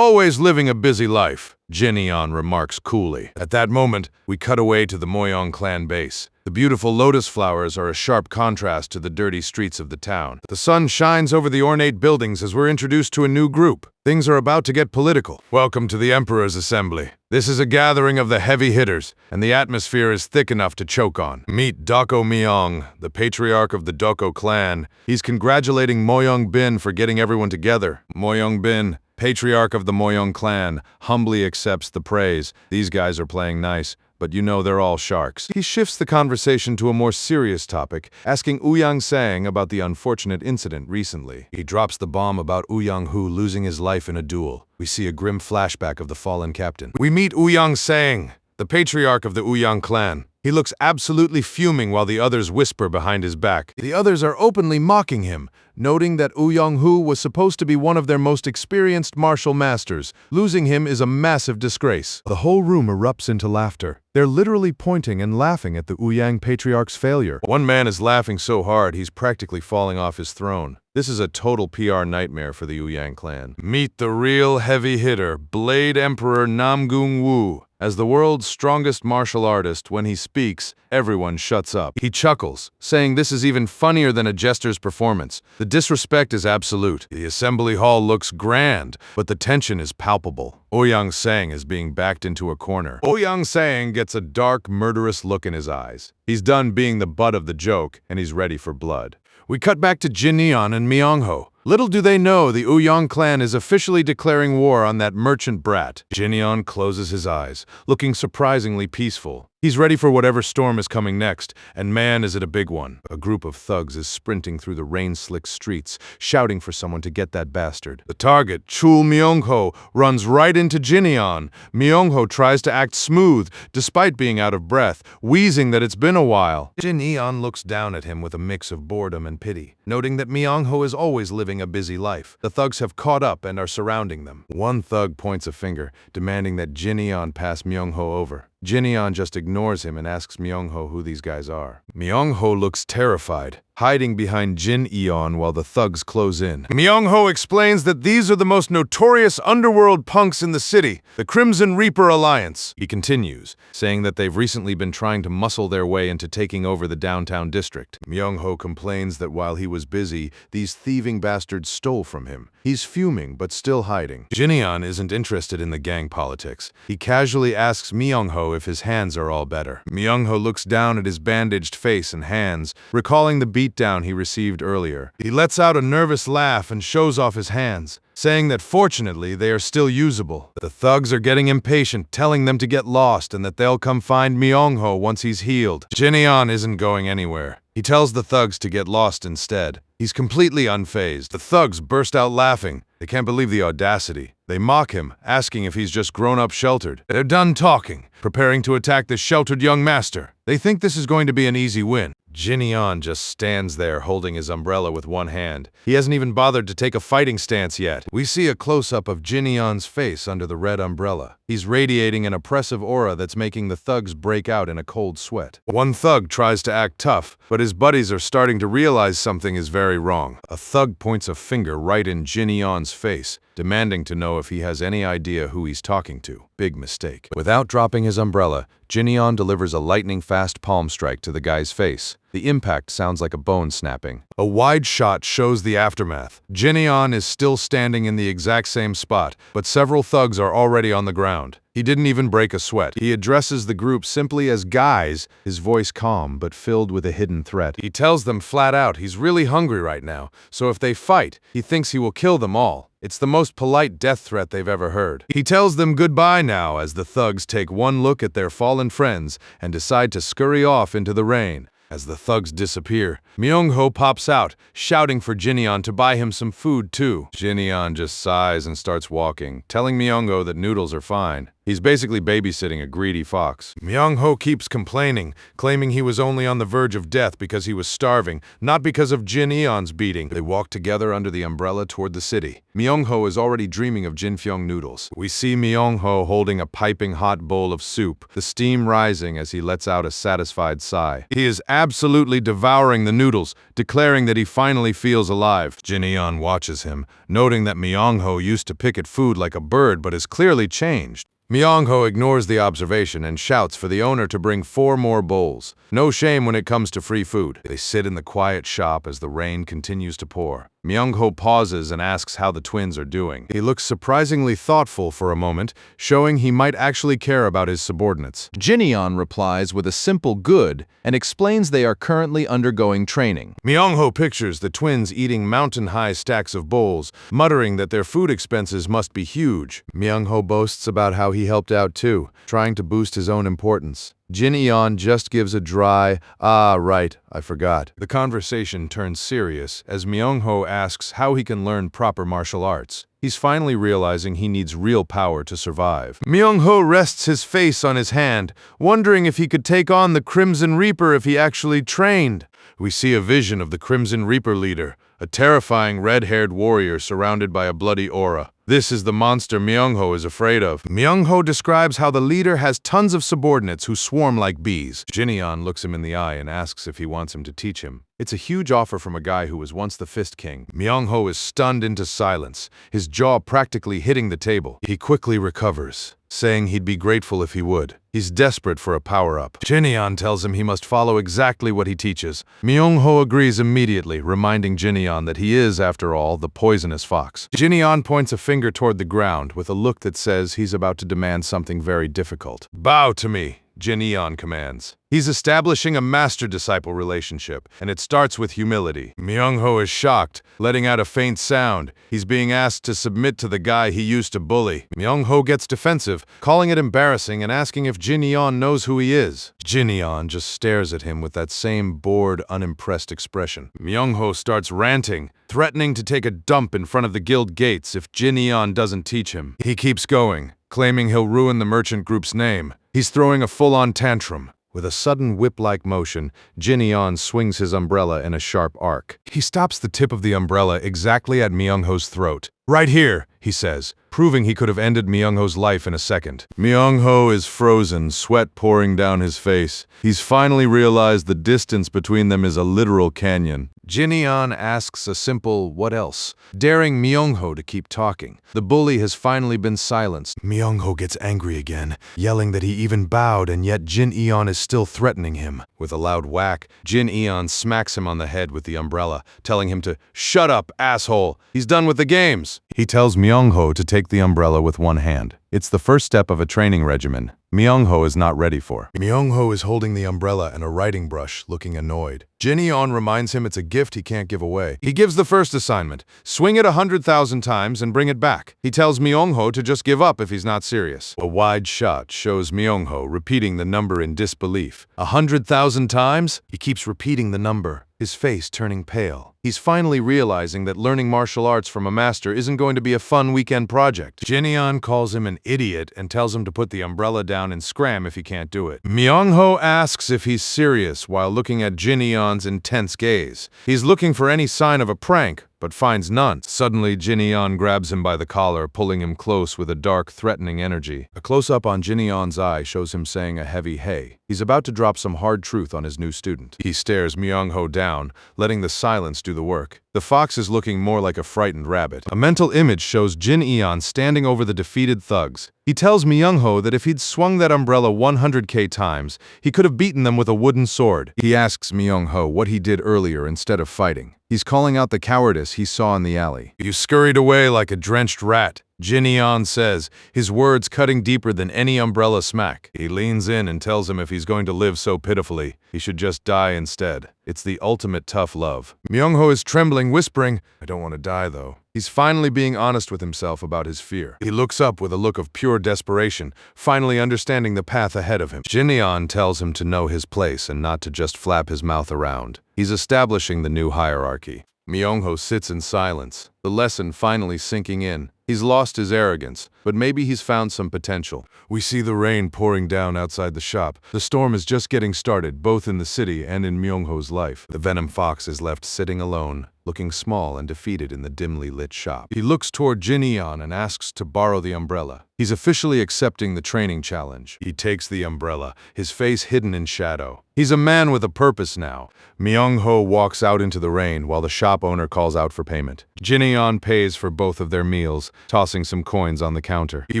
B: living a busy life," Jinyeon remarks coolly. At that moment, we cut away to the Moyong clan base. The beautiful lotus flowers are a sharp contrast to the dirty streets of the town. The sun shines over the ornate buildings as we're introduced to a new group. Things are about to get political. Welcome to the Emperor's Assembly. This is a gathering of the heavy hitters, and the atmosphere is thick enough to choke on. Meet Doko Myong, the patriarch of the Doko clan. He's congratulating Moyong Bin for getting everyone together. Moyong Bin, patriarch of the Moyong clan, humbly accepts the praise. These guys are playing nice, but you know they're all sharks. He shifts the conversation to a more serious topic, asking Ouyang Sang about the unfortunate incident recently. He drops the bomb about Ouyang Hu losing his life in a duel. We see a grim flashback of the fallen captain. We meet Ouyang Sang, the patriarch of the Ouyang clan. He looks absolutely fuming while the others whisper behind his back. The others are openly mocking him, noting that Ouyang Hu was supposed to be one of their most experienced martial masters. Losing him is a massive disgrace. The whole room erupts into laughter. They're literally pointing and laughing at the Ouyang patriarch's failure. One man is laughing so hard he's practically falling off his throne. This is a total PR nightmare for the Ouyang clan. Meet the real heavy hitter, Blade Emperor Namgung Woo. As the world's strongest martial artist, when he speaks, everyone shuts up. He chuckles, saying this is even funnier than a jester's performance. The disrespect is absolute. The assembly hall looks grand, but the tension is palpable. Ouyang Sang is being backed into a corner. Ouyang Sang gets a dark, murderous look in his eyes. He's done being the butt of the joke, and he's ready for blood. We cut back to Jinyeon and Myung-ho. Little do they know the Ouyang clan is officially declaring war on that merchant brat. Jinyeon closes his eyes, looking surprisingly peaceful. He's ready for whatever storm is coming next, and man is it a big one. A group of thugs is sprinting through the rain-slicked streets, shouting for someone to get that bastard. The target, Chul Myung-ho, runs right into Jinyeon. Myung-ho tries to act smooth, despite being out of breath, wheezing that it's been a while. Jinyeon looks down at him with a mix of boredom and pity, noting that Myung-ho is always living a busy life. The thugs have caught up and are surrounding them. One thug points a finger, demanding that Jinyeon pass Myung-ho over. Jinyeon just ignores him and asks Myung-ho who these guys are. Myung-ho looks terrified, hiding behind Jinyeon while the thugs close in. Myung-ho explains that these are the most notorious underworld punks in the city, the Crimson Reaper Alliance. He continues, saying that they've recently been trying to muscle their way into taking over the downtown district. Myung-ho complains that while he was busy, these thieving bastards stole from him. He's fuming, but still hiding. Jinyeon isn't interested in the gang politics. He casually asks Myung-ho if his hands are all better. Myung-ho looks down at his bandaged face and hands, recalling the beatdown he received earlier. He lets out a nervous laugh and shows off his hands, saying that fortunately they are still usable. The thugs are getting impatient, telling them to get lost and that they'll come find Myung-ho once he's healed. Jinyeon isn't going anywhere. He tells the thugs to get lost instead. He's completely unfazed. The thugs burst out laughing. They can't believe the audacity. They mock him, asking if he's just grown up sheltered. They're done talking, preparing to attack the sheltered young master. They think this is going to be an easy win. Jinyeon just stands there holding his umbrella with one hand. He hasn't even bothered to take a fighting stance yet. We see a close-up of Jinyeon's face under the red umbrella. He's radiating an oppressive aura that's making the thugs break out in a cold sweat. One thug tries to act tough, but his buddies are starting to realize something is very wrong. A thug points a finger right in Jinyeon's face, demanding to know if he has any idea who he's talking to. Big mistake. Without dropping his umbrella, Jin delivers a lightning-fast palm strike to the guy's face. The impact sounds like a bone snapping. A wide shot shows the aftermath. Jin is still standing in the exact same spot, but several thugs are already on the ground. He didn't even break a sweat. He addresses the group simply as guys, his voice calm but filled with a hidden threat. He tells them flat out he's really hungry right now, so if they fight, he thinks he will kill them all. It's the most polite death threat they've ever heard. He tells them goodbye now as the thugs take one look at their fallen friends and decide to scurry off into the rain. As the thugs disappear, Myung-ho pops out, shouting for Jin to buy him some food too. Jin just sighs and starts walking, telling Myung-ho that noodles are fine. He's basically babysitting a greedy fox. Myung-ho keeps complaining, claiming he was only on the verge of death because he was starving, not because of Jin-eon's beating. They walk together under the umbrella toward the city. Myung-ho is already dreaming of Jinfyong noodles. We see Myung-ho holding a piping hot bowl of soup, the steam rising as he lets out a satisfied sigh. He is absolutely devouring the noodles, declaring that he finally feels alive. Jin watches him, noting that Myung-ho used to pick at food like a bird but is clearly changed. Myung-ho ignores the observation and shouts for the owner to bring 4 more bowls. No shame when it comes to free food. They sit in the quiet shop as the rain continues to pour. Myung-ho pauses and asks how the twins are doing. He looks surprisingly thoughtful for a moment, showing he might actually care about his subordinates.
E: Jin replies with a simple good and explains they are currently undergoing training.
B: Myung-ho pictures the twins eating mountain-high stacks of bowls, muttering that their food expenses must be huge. Myung-ho boasts about how he helped out too, trying to boost his own importance. Jin just gives a dry, "Ah, right, I forgot." The conversation turns serious as Myung-ho asks how he can learn proper martial arts. He's finally realizing he needs real power to survive. Myung-ho rests his face on his hand, wondering if he could take on the Crimson Reaper if he actually trained. We see a vision of the Crimson Reaper leader, a terrifying red-haired warrior surrounded by a bloody aura. This is the monster Myung-ho is afraid of. Myung-ho describes how the leader has tons of subordinates who swarm like bees. Jin looks him in the eye and asks if he wants him to teach him. It's a huge offer from a guy who was once the Fist King. Myung-ho is stunned into silence, his jaw practically hitting the table. He quickly recovers, saying he'd be grateful if he would. He's desperate for a power-up. Jin tells him he must follow exactly what he teaches. Myung-ho agrees immediately, reminding Jin that he is, after all, the poisonous fox. Jin points a finger toward the ground with a look that says he's about to demand something very difficult. "Bow to me," Jin commands. He's establishing a master-disciple relationship, and it starts with humility. Myung-ho is shocked, letting out a faint sound. He's being asked to submit to the guy he used to bully. Myung-ho gets defensive, calling it embarrassing and asking if Jin knows who he is. Jin just stares at him with that same bored, unimpressed expression. Myung-ho starts ranting, threatening to take a dump in front of the guild gates if Jin doesn't teach him. He keeps going, claiming he'll ruin the merchant group's name. He's throwing a full-on tantrum. With a sudden whip-like motion, Jin swings his umbrella in a sharp arc. He stops the tip of the umbrella exactly at Myung-ho's throat. "Right here," he says, proving he could have ended Myung-ho's life in a second. Myung-ho is frozen, sweat pouring down his face. He's finally realized the distance between them is a literal canyon. Jin asks a simple, "What else?" daring Myung-ho to keep talking. The bully has finally been silenced. Myung-ho gets angry again, yelling that he even bowed and yet Jin is still threatening him. With a loud whack, Jin smacks him on the head with the umbrella, telling him to "Shut up, asshole! He's done with the games!" He tells Myung-ho to take the umbrella with one hand. It's the first step of a training regimen Myung-ho is not ready for. Myung-ho is holding the umbrella and a writing brush, looking annoyed. Jin reminds him it's a gift he can't give away. He gives the first assignment, swing it 100,000 times and bring it back. He tells Myung-ho to just give up if he's not serious. A wide shot shows Myung-ho repeating the number in disbelief. 100,000 times? He keeps repeating the number, his face turning pale. He's finally realizing that learning martial arts from a master isn't going to be a fun weekend project. Jin calls him an idiot and tells him to put the umbrella down and scram if he can't do it. Myung-ho asks if he's serious while looking at Jin intense gaze. He's looking for any sign of a prank, but finds none. Suddenly, Jinyeon grabs him by the collar, pulling him close with a dark, threatening energy. A close-up on Jinyeon's eye shows him saying a heavy hey. He's about to drop some hard truth on his new student. He stares Myung-ho down, letting the silence do the work. The fox is looking more like a frightened rabbit. A mental image shows Jin-eon standing over the defeated thugs. He tells Myung-ho that if he'd swung that umbrella 100k times, he could have beaten them with a wooden sword. He asks Myung-ho what he did earlier instead of fighting. He's calling out the cowardice he saw in the alley.
A: "You scurried away like a drenched rat," Jin-eon says, his words cutting deeper than any umbrella smack. He leans in and tells him if he's going to live so pitifully, he should just die instead. It's the ultimate tough love. Myung-ho is trembling, whispering, "I don't want to die, though." He's finally being honest with himself about his fear. He looks up with a look of pure desperation, finally understanding the path ahead of him. Jin-eon tells him to know his place and not to just flap his mouth around. He's establishing the new hierarchy. Myung-ho sits in silence, the lesson finally sinking in. He's lost his arrogance, but maybe he's found some potential. We see the rain pouring down outside the shop. The storm is just getting started, both in the city and in Myung-ho's life. The Venom Fox is left sitting alone, looking small and defeated in the dimly lit shop. He looks toward Jin-eon and asks to borrow the umbrella. He's officially accepting the training challenge. He takes the umbrella, his face hidden in shadow. He's a man with a purpose now. Myung-ho walks out into the rain while the shop owner calls out for payment. Jin-eon pays for both of their meals, tossing some coins on the counter. He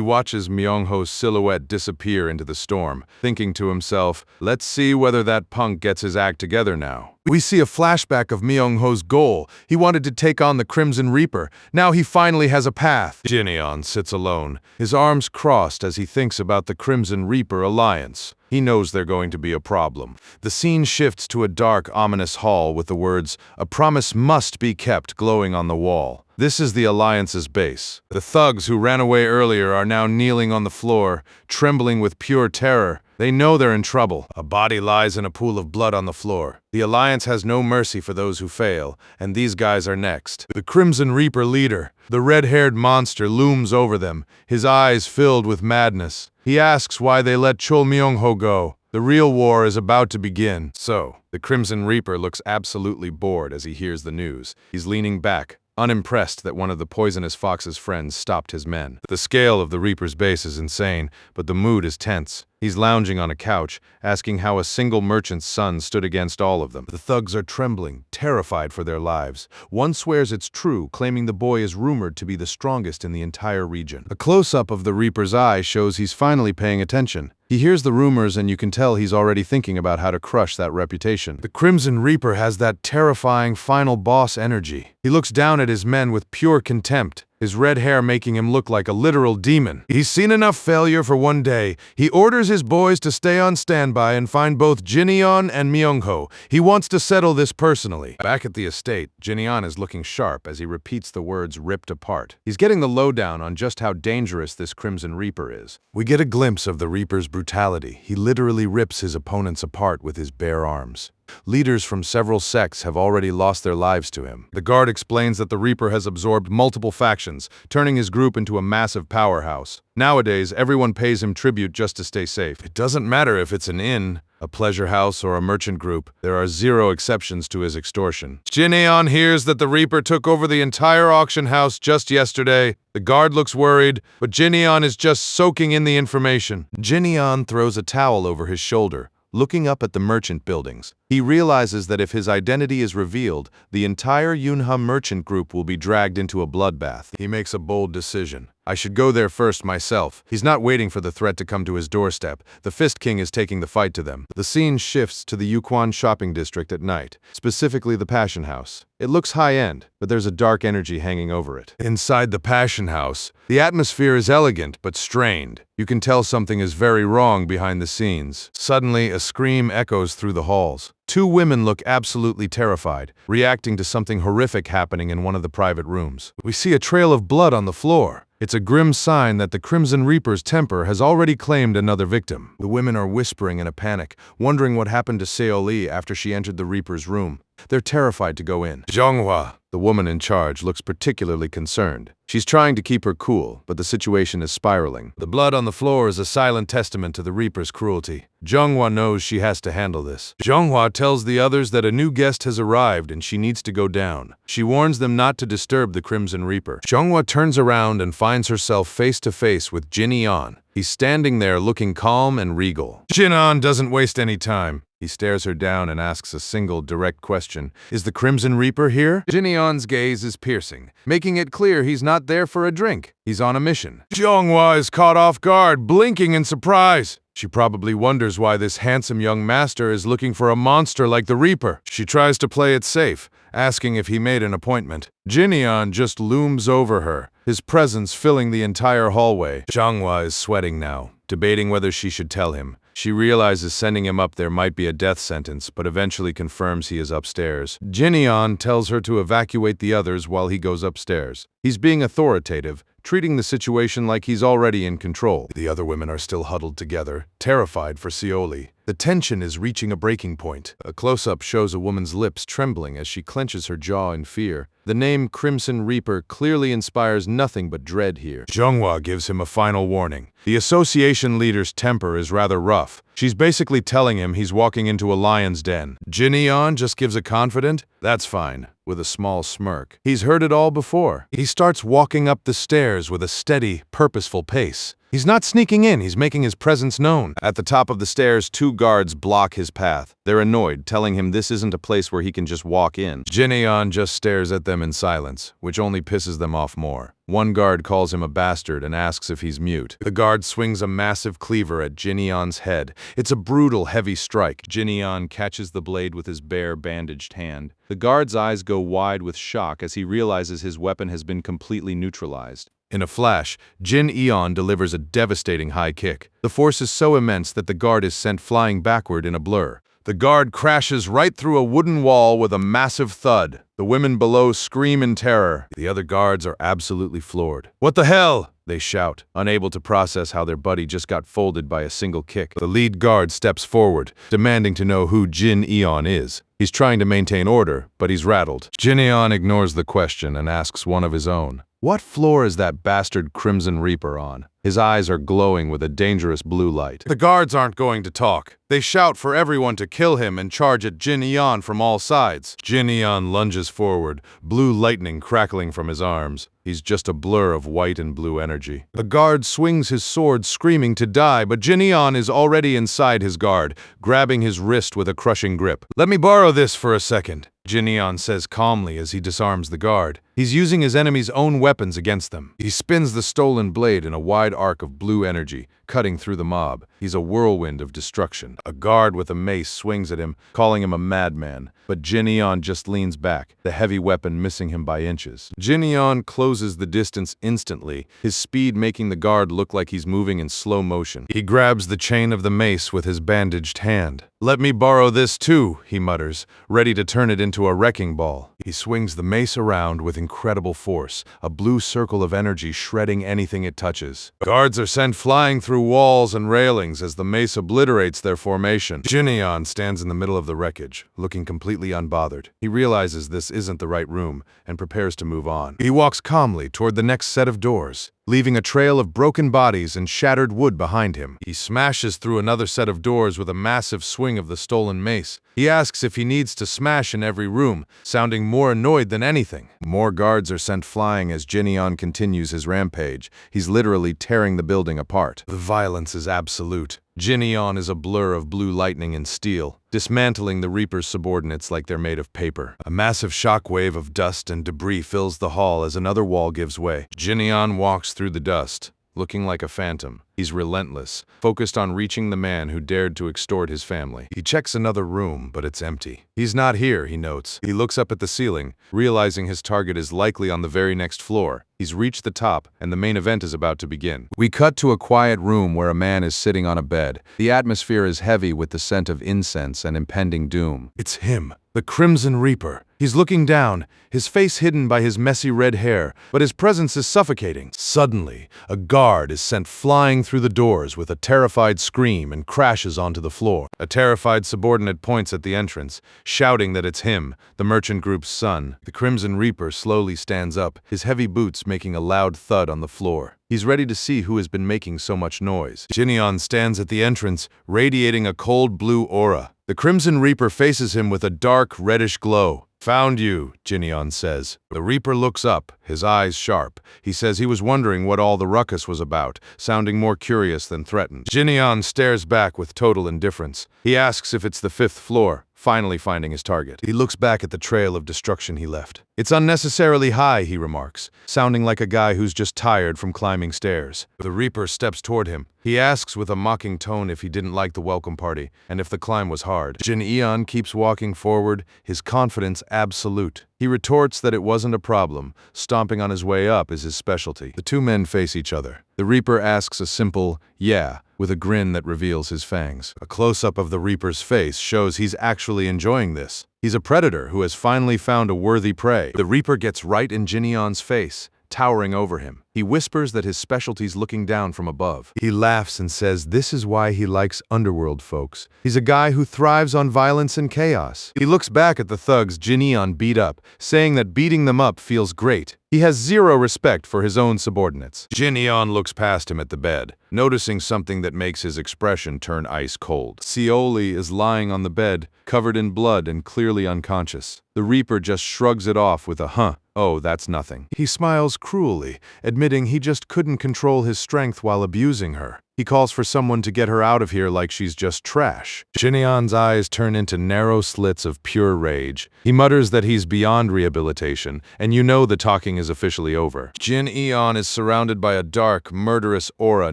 A: watches Myung-ho's silhouette disappear into the storm, thinking to himself, let's see whether that punk gets his act together now. We see a flashback of Myung-ho's goal. He wanted to take on the Crimson Reaper. Now he finally has a path. Jin-eon sits alone, his arms crossed as he thinks about the Crimson Reaper alliance. He knows they're going to be a problem. The scene shifts to a dark, ominous hall with the words, "A promise must be kept," glowing on the wall. This is the Alliance's base. The thugs who ran away earlier are now kneeling on the floor, trembling with pure terror. They know they're in trouble. A body lies in a pool of blood on the floor. The Alliance has no mercy for those who fail, and these guys are next. The Crimson Reaper leader, the red-haired monster, looms over them, his eyes filled with madness. He asks why they let Chol Myung-ho go. The real war is about to begin. So, the Crimson Reaper looks absolutely bored as he hears the news. He's leaning back, unimpressed that one of the poisonous fox's friends stopped his men. The scale of the Reaper's base is insane, but the mood is tense. He's lounging on a couch, asking how a single merchant's son stood against all of them. The thugs are trembling, terrified for their lives. One swears it's true, claiming the boy is rumored to be the strongest in the entire region. A close-up of the Reaper's eye shows he's finally paying attention. He hears the rumors and you can tell he's already thinking about how to crush that reputation. The Crimson Reaper has that terrifying final boss energy. He looks down at his men with pure contempt, his red hair making him look like a literal demon. He's seen enough failure for one day. He orders his boys to stay on standby and find both Jin-eon and Myung-ho. He wants to settle this personally. Back at the estate, Jin-eon is looking sharp as he repeats the words ripped apart. He's getting the lowdown on just how dangerous this Crimson Reaper is. We get a glimpse of the Reaper's brutality. He literally rips his opponents apart with his bare arms. Leaders from several sects have already lost their lives to him. The guard explains that the Reaper has absorbed multiple factions, turning his group into a massive powerhouse. Nowadays, everyone pays him tribute just to stay safe. It doesn't matter if it's an inn, a pleasure house, or a merchant group. There are zero exceptions to his extortion. Jin-eon hears that the Reaper took over the entire auction house just yesterday. The guard looks worried, but Jin-eon is just soaking in the information. Jin-eon throws a towel over his shoulder, looking up at the merchant buildings. He realizes that if his identity is revealed, the entire Yunha merchant group will be dragged into a bloodbath. He makes a bold decision. I should go there first myself. He's not waiting for the threat to come to his doorstep. The Fist King is taking the fight to them. The scene shifts to the Yuquan shopping district at night, specifically the Passion House. It looks high-end, but there's a dark energy hanging over it. Inside the Passion House, the atmosphere is elegant but strained. You can tell something is very wrong behind the scenes. Suddenly, a scream echoes through the halls. Two women look absolutely terrified, reacting to something horrific happening in one of the private rooms. We see a trail of blood on the floor.
B: It's a grim sign that the Crimson Reaper's temper has already claimed another victim. The women are whispering in a panic, wondering what happened to Seoli after she entered the Reaper's room. They're terrified to go in. Zhonghua, the woman in charge, looks particularly concerned. She's trying to keep her cool, but the situation is spiraling. The blood on the floor is a silent testament to the Reaper's cruelty. Zhonghua knows she has to handle this. Zhonghua tells the others that a new guest has arrived and she needs to go down. She warns them not to disturb the Crimson Reaper. Zhonghua turns around and finds herself face to face with Jin Eon. He's standing there looking calm and regal. Jin Eon doesn't waste any time. He stares her down and asks a single, direct question. Is the Crimson Reaper here? Jin Eon's gaze is piercing, making it clear he's not there for a drink. He's on a mission. Zhonghua is caught off guard, blinking in surprise. She probably wonders why this handsome young master is looking for a monster like the Reaper. She tries to play it safe, asking if he made an appointment. Jin Eon just looms over her, his presence filling the entire hallway. Zhonghua is sweating now, debating whether she should tell him. She realizes sending him up there might be a death sentence, but eventually confirms he is upstairs. Jin Eon tells her to evacuate the others while he goes upstairs. He's being authoritative, treating the situation like he's already in control. The other women are still huddled together, terrified for Seoli. The tension is reaching a breaking point. A close-up shows a woman's lips trembling as she clenches her jaw in fear. The name Crimson Reaper clearly inspires nothing but dread here. Zhonghua gives him a final warning. The association leader's temper is rather rough. She's basically telling him he's walking into a lion's den. Jin Eon just gives a confident, "That's fine," with a small smirk. He's heard it all before. He starts walking up the stairs with a steady, purposeful pace. He's not sneaking in, he's making his presence known. At the top of the stairs, 2 guards block his path. They're annoyed, telling him this isn't a place where he can just walk in. Jin Eon just stares at them in silence, which only pisses them off more. One guard calls him a bastard and asks if he's mute. The guard swings a massive cleaver at Jin Eon's head. It's a brutal, heavy strike. Jin Eon catches the blade with his bare, bandaged hand. The guard's eyes go wide with shock as he realizes his weapon has been completely neutralized. In a flash, Jin Eon delivers a devastating high kick. The force is so immense that the guard is sent flying backward in a blur. The guard crashes right through a wooden wall with a massive thud. The women below scream in terror. The other guards are absolutely floored. "What the hell?" they shout, unable to process how their buddy just got folded by a single kick. The lead guard steps forward, demanding to know who Jin Eon is. He's trying to maintain order, but he's rattled. Jin Eon ignores the question and asks one of his own. What floor is that bastard Crimson Reaper on? His eyes are glowing with a dangerous blue light. The guards aren't going to talk. They shout for everyone to kill him and charge at Jin Eon from all sides. Jin Eon lunges forward, blue lightning crackling from his arms. He's just a blur of white and blue energy. The guard swings his sword, screaming to die, but Jin Eon is already inside his guard, grabbing his wrist with a crushing grip. "Let me borrow this for a second," Jin Eon says calmly as he disarms the guard. He's using his enemy's own weapons against them. He spins the stolen blade in a wide arc of blue energy, cutting through the mob. He's a whirlwind of destruction. A guard with a mace swings at him, calling him a madman, but Jin Eon just leans back, the heavy weapon missing him by inches. Jin Eon closes the distance instantly, his speed making the guard look like he's moving in slow motion. He grabs the chain of the mace with his bandaged hand. "Let me borrow this too," he mutters, ready to turn it into a wrecking ball. He swings the mace around with incredible force, a blue circle of energy shredding anything it touches. Guards are sent flying through walls and railings as the mace obliterates their formation. Jin Eon stands in the middle of the wreckage, looking completely unbothered. He realizes this isn't the right room and prepares to move on. He walks calmly toward the next set of doors, leaving a trail of broken bodies and shattered wood behind him. He smashes through another set of doors with a massive swing of the stolen mace. He asks if he needs to smash in every room, sounding more annoyed than anything. More guards are sent flying as Jin Eon continues his rampage. He's literally tearing the building apart. The violence is absolute. Jin Eon is a blur of blue lightning and steel, dismantling the Reaper's subordinates like they're made of paper. A massive shockwave of dust and debris fills the hall as another wall gives way. Jin Eon walks through the dust, looking like a phantom. He's relentless, focused on reaching the man who dared to extort his family. He checks another room, but it's empty. He's not here, he notes. He looks up at the ceiling, realizing his target is likely on the very next floor. He's reached the top, and the main event is about to begin. We cut to a quiet room where a man is sitting on a bed. The atmosphere is heavy with the scent of incense and impending doom. It's him, the Crimson Reaper.
E: He's looking down, his face hidden by his messy red hair, but his presence is suffocating. Suddenly, a guard is sent flying through the doors with a terrified scream and crashes onto the floor. A terrified subordinate points at the entrance, shouting that it's him, the merchant group's son. The Crimson Reaper slowly stands up, his heavy boots making a loud thud on the floor. He's ready to see who has been making so much noise. Jinyeon stands at the entrance, radiating a cold blue aura. The Crimson Reaper faces him with a dark, reddish glow. "Found you," Jinyeon says. The Reaper looks up, his eyes sharp. He says he was wondering what all the ruckus was about, sounding more curious than threatened. Jinyeon stares back with total indifference. He asks if it's the 5th floor, finally finding his target. He looks back at the trail of destruction he left. "It's unnecessarily high," he remarks, sounding like a guy who's just tired from climbing stairs. The Reaper steps toward him. He asks with a mocking tone if he didn't like the welcome party, and if the climb was hard. Jinyeon keeps walking forward, his confidence absolute. He retorts that it wasn't a problem. Stomping on his way up is his specialty. The two men face each other. The Reaper asks a simple, "Yeah," with a grin that reveals his fangs. A close-up of the Reaper's face shows he's actually enjoying this. He's a predator who has finally found a worthy prey. The Reaper gets right in Jinyeon's face, towering over him. He whispers that his specialty's looking down from above. He laughs and says this is why he likes underworld folks. He's a guy who thrives on violence and chaos. He looks back at the thugs Jinyeon beat up, saying that beating them up feels great. He has zero respect for his own subordinates. Jinyeon looks past him at the bed, noticing something that makes his expression turn ice cold. Seoli is lying on the bed, covered in blood and clearly unconscious. The Reaper just shrugs it off with a "huh, oh, that's nothing." He smiles cruelly, admitting he just couldn't control his strength while abusing her. He calls for someone to get her out of here like she's just trash. Jinyeon's eyes turn into narrow slits of pure rage. He mutters that he's beyond rehabilitation, and you know the talking is officially over. Jinyeon is surrounded by a dark, murderous aura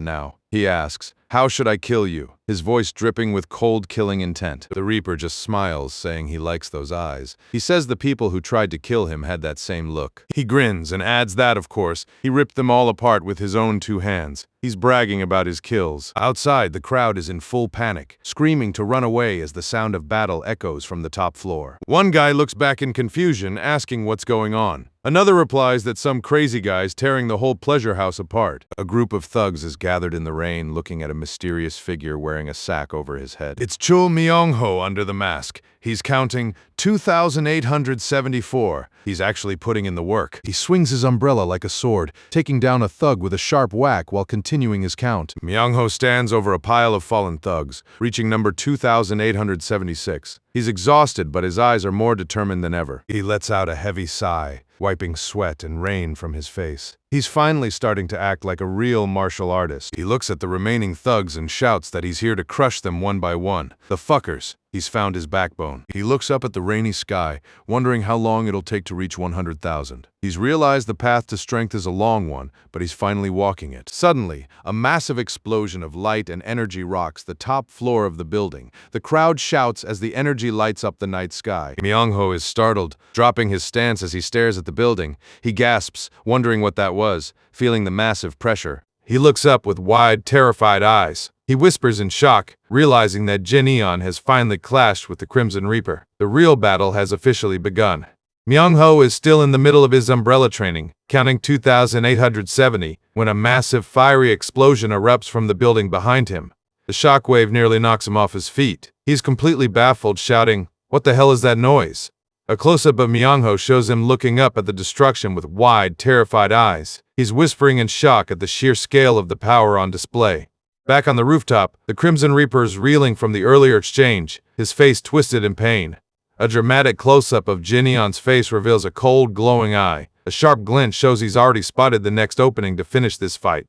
E: now. He asks, "How should I kill you?" His voice dripping with cold killing intent. The Reaper just smiles, saying he likes those eyes. He says the people who tried to kill him had that same look. He grins and adds that, of course, he ripped them all apart with his own 2 hands. He's bragging about his kills. Outside, the crowd is in full panic, screaming to run away as the sound of battle echoes from the top floor. One guy looks back in confusion, asking what's going on. Another replies that some crazy guy's tearing the whole pleasure house apart. A group of thugs is gathered in the rain, looking at a mysterious figure wearing a sack over his head. It's Chul Myung-ho under the mask. He's counting 2,874. He's actually putting in the work. He swings his umbrella like a sword, taking down a thug with a sharp whack while continuing his count. Myung-ho stands over a pile of fallen thugs, reaching number 2,876. He's exhausted, but his eyes are more determined than ever. He lets out a heavy sigh, wiping sweat and rain from his face. He's finally starting to act like a real martial artist. He looks at the remaining thugs and shouts that he's here to crush them one by one. The fuckers. He's found his backbone. He looks up at the rainy sky, wondering how long it'll take to reach 100,000. He's realized the path to strength is a long one, but he's finally walking it. Suddenly, a massive explosion of light and energy rocks the top floor of the building. The crowd shouts as the energy lights up the night sky. Myung-ho is startled, dropping his stance as he stares at the building. He gasps, wondering what that was, feeling the massive pressure. He looks up with wide, terrified eyes. He whispers in shock, realizing that Jinyeon has finally clashed with the Crimson Reaper. The real battle has officially begun. Myung-ho is still in the middle of his umbrella training, counting 2,870, when a massive fiery explosion erupts from the building behind him. The shockwave nearly knocks him off his feet. He's completely baffled, shouting, "What the hell is that noise?" A close-up of Myung-ho shows him looking up at the destruction with wide, terrified eyes. He's whispering in shock at the sheer scale of the power on display. Back on the rooftop, the Crimson Reaper is reeling from the earlier exchange, his face twisted in pain. A dramatic close-up of Jinyeon's face reveals a cold, glowing eye. A sharp glint shows he's already spotted the next opening to finish this fight.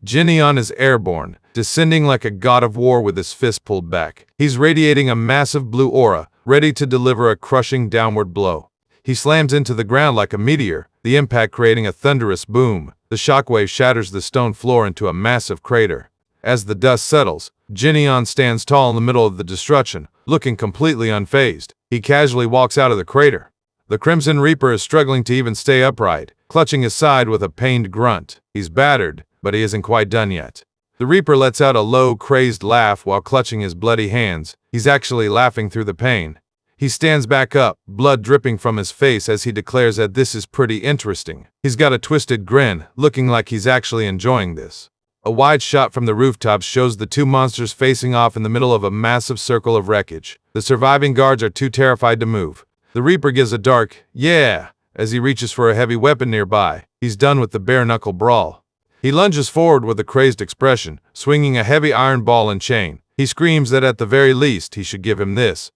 E: Jinyeon is airborne, descending like a god of war with his fist pulled back. He's radiating a massive blue aura, ready to deliver a crushing downward blow. He slams into the ground like a meteor, the impact creating a thunderous boom. The shockwave shatters the stone floor into a massive crater. As the dust settles, Jinyeon stands tall in the middle of the destruction, looking completely unfazed. He casually walks out of the crater. The Crimson Reaper is struggling to even stay upright, clutching his side with a pained grunt. He's battered, but he isn't quite done yet. The Reaper lets out a low, crazed laugh while clutching his bloody hands. He's actually laughing through the pain.
A: He stands back up, blood dripping from his face as he declares that this is pretty interesting. He's got a twisted grin, looking like he's actually enjoying this. A wide shot from the rooftops shows the two monsters facing off in the middle of a massive circle of wreckage. The surviving guards are too terrified to move. The Reaper gives a dark, "Yeah," as he reaches for a heavy weapon nearby. He's done with the bare-knuckle brawl. He lunges forward with a crazed expression, swinging a heavy iron ball and chain. He screams that at the very least he should give him this.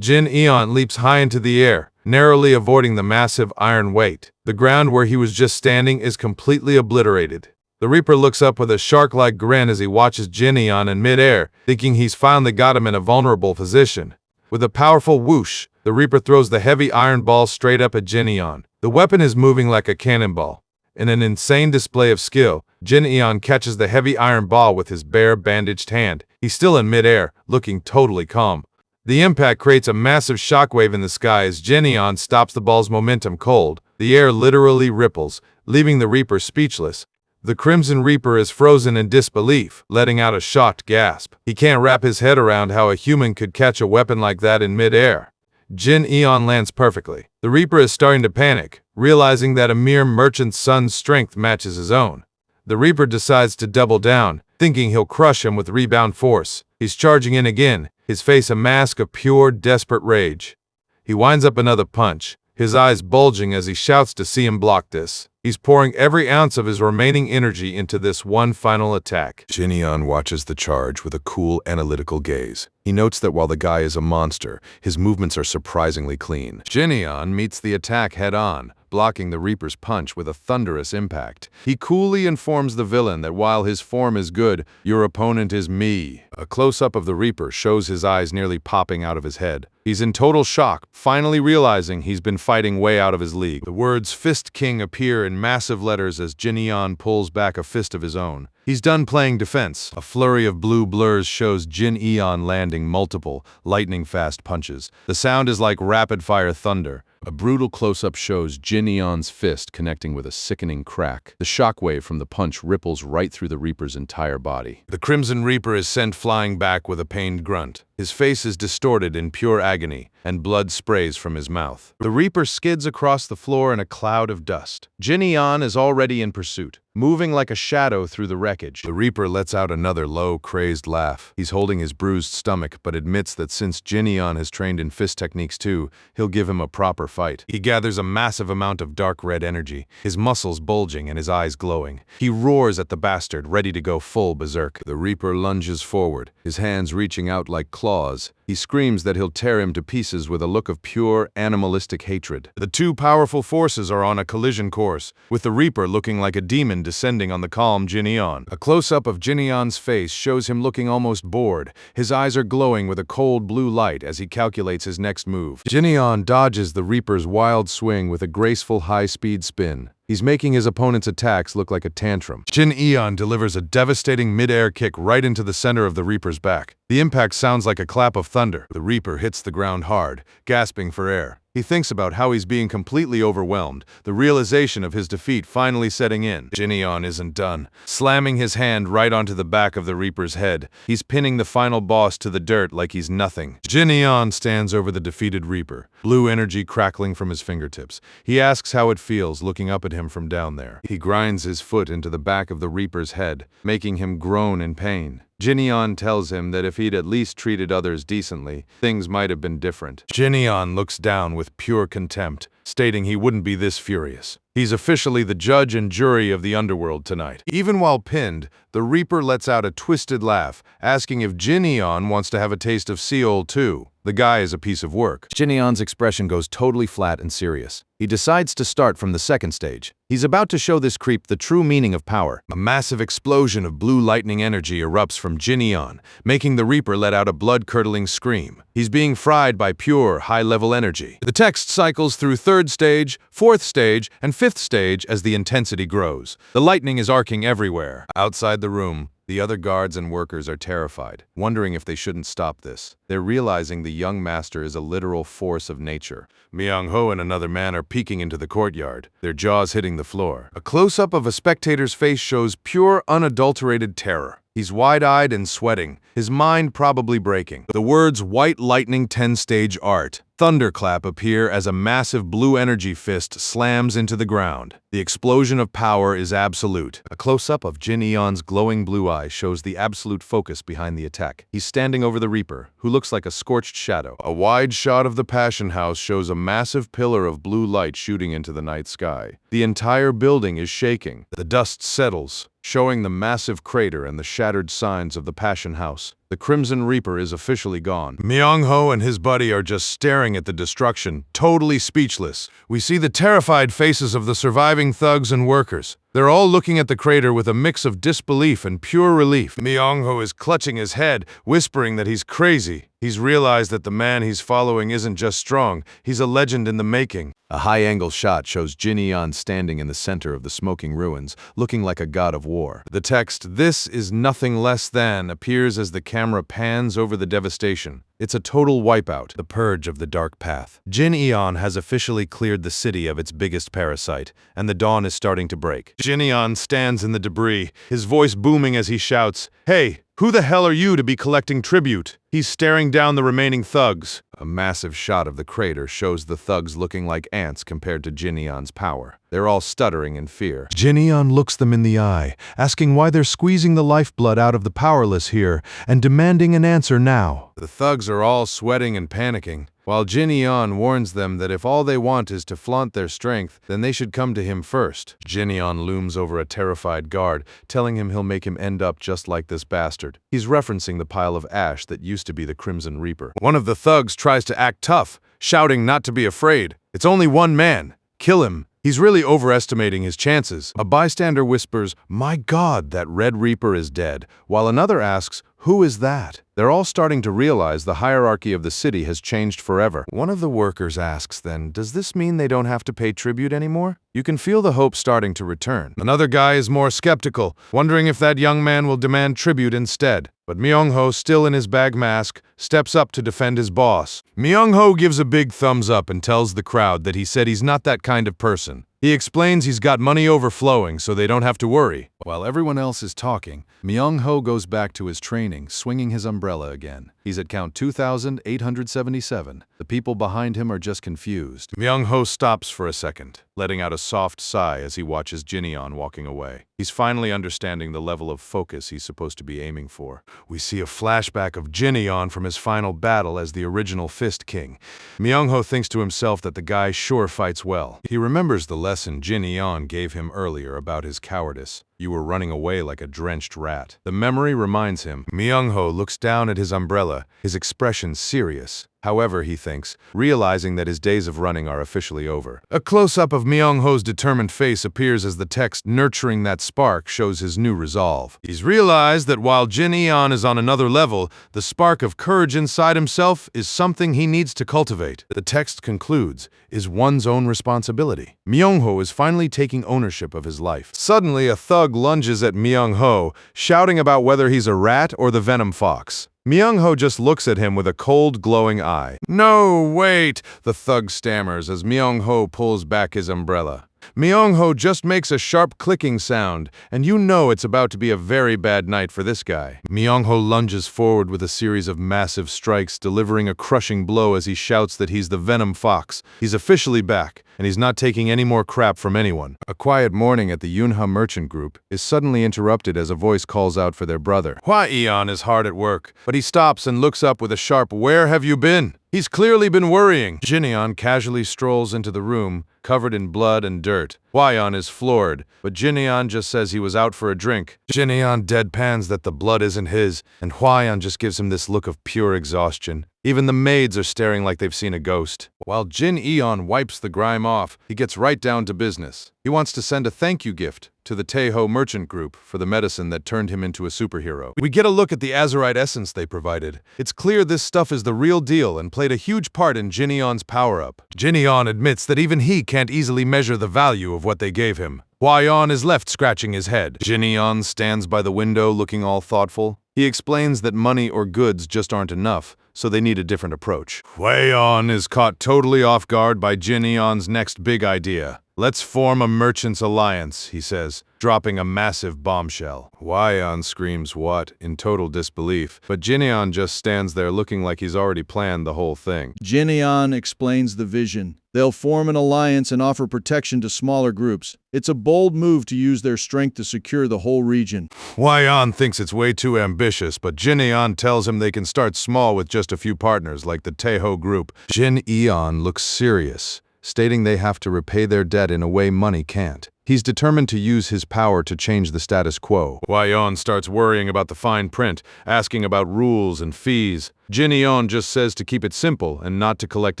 A: Jin Eon leaps high into the air, narrowly avoiding the massive iron weight. The ground where he was just standing is completely obliterated. The Reaper looks up with a shark-like grin as he watches Jin Eon in midair, thinking he's finally got him in a vulnerable position. With a powerful whoosh, the Reaper throws the heavy iron ball straight up at Jin Eon. The weapon is moving like a cannonball. In an insane display of skill, Jin Eon catches the heavy iron ball with his bare, bandaged hand. He's still in midair, looking totally calm. The impact creates a massive shockwave in the sky as Jin Eon stops the ball's momentum cold. The air literally ripples, leaving the Reaper speechless. The Crimson Reaper is frozen in disbelief, letting out a shocked gasp. He can't wrap his head around how a human could catch a weapon like that in midair. Jin Eon lands perfectly. The Reaper is starting to panic, realizing that a mere merchant's son's strength matches his own. The Reaper decides to double down, thinking he'll crush him with rebound force. He's charging in again, his face a mask of pure, desperate rage. He winds up another punch, his eyes bulging as he shouts to see him block this. He's pouring every ounce of his remaining energy into this one final attack.
E: Jin Eon watches the charge with a cool, analytical gaze. He notes that while the guy is a monster, his movements are surprisingly clean. Jin Eon meets the attack head-on, blocking the Reaper's punch with a thunderous impact. He coolly informs the villain that while his form is good, your opponent is me. A close-up of the Reaper shows his eyes nearly popping out of his head. He's in total shock, finally realizing he's been fighting way out of his league. The words Fist King appear in massive letters as Jin Eon pulls back a fist of his own. He's done playing defense. A flurry of blue blurs shows Jin Eon landing multiple, lightning-fast punches. The sound is like rapid-fire thunder. A brutal close-up shows Jin Eon's fist connecting with a sickening crack. The shockwave from the punch ripples right through the Reaper's entire body. The Crimson Reaper is sent flying back with a pained grunt. His face is distorted in pure agony, and blood sprays from his mouth. The Reaper skids across the floor in a cloud of dust. Jin Eon is already in pursuit, moving like a shadow through the wreckage. The Reaper lets out another low, crazed laugh. He's holding his bruised stomach, but admits that since Jin Eon has trained in fist techniques too, he'll give him a proper fight. He gathers a massive amount of dark red energy, his muscles bulging and his eyes glowing. He roars at the bastard, ready to go full berserk. The Reaper lunges forward, his hands reaching out like claws. He screams that he'll tear him to pieces with a look of pure, animalistic hatred. The two powerful forces are on a collision course, with the Reaper looking like a demon descending on the calm Jin Eon. A close-up of Jin Eon's face shows him looking almost bored. His eyes are glowing with a cold blue light as he calculates his next move. Jin Eon dodges the Reaper's wild swing with a graceful high-speed spin. He's making his opponent's attacks look like a tantrum. Jin Eon delivers a devastating mid-air kick right into the center of the Reaper's back. The impact sounds like a clap of thunder. The Reaper hits the ground hard, gasping for air. He thinks about how he's being completely overwhelmed, the realization of his defeat finally setting in. Jin Eon isn't done. Slamming his hand right onto the back of the Reaper's head, he's pinning the final boss to the dirt like he's nothing. Jin Eon stands over the defeated Reaper, blue energy crackling from his fingertips. He asks how it feels looking up at him from down there. He grinds his foot into the back of the Reaper's head, making him groan in pain. Jin Eon tells him that if he'd at least treated others decently, things might have been different. Jin Eon looks down with pure contempt, stating he wouldn't be this furious. He's officially the judge and jury of the underworld tonight. Even while pinned, the Reaper lets out a twisted laugh, asking if Jin Eon wants to have a taste of Seol too. The guy is a piece of work. Jin Eon's expression goes totally flat and serious. He decides to start from the second stage. He's about to show this creep the true meaning of power. A massive explosion of blue lightning energy erupts from Jin Eon, making the Reaper let out a blood-curdling scream. He's being fried by pure, high-level energy. The text cycles through third stage, fourth stage, and fifth stage as the intensity grows. The lightning is arcing everywhere. Outside the room, the other guards and workers are terrified, wondering if they shouldn't stop this. They're realizing the young master is a literal force of nature. Myung-ho and another man are peeking into the courtyard, their jaws hitting the floor. A close-up of a spectator's face shows pure, unadulterated terror.
B: He's wide-eyed and sweating, his mind probably breaking. The words White Lightning 10-stage art, thunderclap appear as a massive blue energy fist slams into the ground. The explosion of power is absolute. A close-up of Jin Eon's glowing blue eye shows the absolute focus behind the attack. He's standing over the Reaper, who looks like a scorched shadow. A wide shot of the Passion House shows a massive pillar of blue light shooting into the night sky. The entire building is shaking. The dust settles, showing the massive crater and the shattered signs of the Passion House. The Crimson Reaper is officially gone. Myung-ho and his buddy are just staring at the destruction, totally speechless. We see the terrified faces of the surviving thugs and workers. They're all looking at the crater with a mix of disbelief and pure relief. Myung-ho is clutching his head, whispering that he's crazy. He's realized that the man he's following isn't just strong, he's a legend in the making. A high-angle shot shows Jin Eon standing in the center of the smoking ruins, looking like a god of war. The text, "This is nothing less than," appears as the camera pans over the devastation. It's a total wipeout, the purge of the dark path. Jin Eon has officially cleared the city of its biggest parasite, and the dawn is starting to break. Jin Eon stands in the debris, his voice booming as he shouts, "Hey! Who the hell are you to be collecting tribute?" He's staring down the remaining thugs. A massive shot of the crater shows the thugs looking like ants compared to Jin Eon's power. They're all stuttering in fear. Jin Eon looks them in the eye, asking why they're squeezing the lifeblood out of the powerless here, and demanding an answer now. The thugs are all sweating and panicking, while Jin Eon warns them that if all they want is to flaunt their strength, then they should come to him first. Jin Eon looms over a terrified guard, telling him he'll make him end up just like this bastard. He's referencing the pile of ash that used to be the Crimson Reaper. One of the thugs tries to act tough, shouting not to be afraid. It's only one man. Kill him. He's really overestimating his chances. A bystander whispers, "My God, that Red Reaper is dead," while another asks, "Who is that?" They're all starting to realize the hierarchy of the city has changed forever. One of the workers asks then, "Does this mean they don't have to pay tribute anymore?" You can feel the hope starting to return. Another guy is more skeptical, wondering if that young man will demand tribute instead. But Myung-ho, still in his bag mask, steps up to defend his boss. Myung-ho gives a big thumbs up and tells the crowd that he said he's not that kind of person. He explains he's got money overflowing so they don't have to worry. While everyone else is talking, Myung-ho goes back to his training, swinging his umbrella again. He's at count 2,877. The people behind him are just confused. Myung-ho stops for a second, letting out a soft sigh as he watches Jin Eon walking away. He's finally understanding the level of focus he's supposed to be aiming for. We see a flashback of Jin Eon from his final battle as the original Fist King. Myung-ho thinks to himself that the guy sure fights well. He remembers the lesson Jin Eon gave him earlier about his cowardice. You were running away like a drenched rat. The memory reminds him. Myung-ho looks down at his umbrella, his expression serious. However, he thinks, realizing that his days of running are officially over. A close-up of Myung-ho's determined face appears as the text nurturing that spark shows his new resolve. He's realized that while Jin Eon is on another level, the spark of courage inside himself is something he needs to cultivate. The text concludes, is one's own responsibility. Myung-ho is finally taking ownership of his life. Suddenly, a thug lunges at Myung-ho, shouting about whether he's a rat or the venom fox. Myung-ho just looks at him with a cold, glowing eye. "No, wait," the thug stammers as Myung-ho pulls back his umbrella. Myung-ho just makes a sharp clicking sound, and you know it's about to be a very bad night for this guy. Myung-ho lunges forward with a series of massive strikes, delivering a crushing blow as he shouts that he's the Venom Fox. He's officially back, and he's not taking any more crap from anyone. A quiet morning at the Yunha merchant group is suddenly interrupted as a voice calls out for their brother. Hwa Eon is hard at work, but he stops and looks up with a sharp, "Where have you been?" He's clearly been worrying. Jin Eon casually strolls into the room, covered in blood and dirt. Hwa Eon is floored, but Jin Eon just says he was out for a drink. Jin Eon deadpans that the blood isn't his, and Hwa Eon just gives him this look of pure exhaustion. Even the maids are staring like they've seen a ghost. While Jin Eon wipes the grime off, he gets right down to business. He wants to send a thank you gift to the Taeho merchant group for the medicine that turned him into a superhero. We get a look at the azurite essence they provided. It's clear this stuff is the real deal and played a huge part in Jin Eon's power-up. Jin Eon admits that even he can't easily measure the value of what they gave him. Hwa Eon is left scratching his head. Jin Eon stands by the window looking all thoughtful. He explains that money or goods just aren't enough, so they need a different approach. Hwa Eon is caught totally off guard by Jin Eon's next big idea. Let's form a merchants alliance, he says, dropping a massive bombshell. Waion screams what, in total disbelief, but Jineon just stands there looking like he's already planned the whole thing.
G: Jineon explains the vision. They'll form an alliance and offer protection to smaller groups. It's a bold move to use their strength to secure the whole region.
B: Waion thinks it's way too ambitious, but Jineon tells him they can start small with just a few partners, like the Taeho group.
E: Jineon looks serious, stating they have to repay their debt in a way money can't. He's determined to use his power to change the status quo.
B: Waion starts worrying about the fine print, asking about rules and fees. Jineon just says to keep it simple and not to collect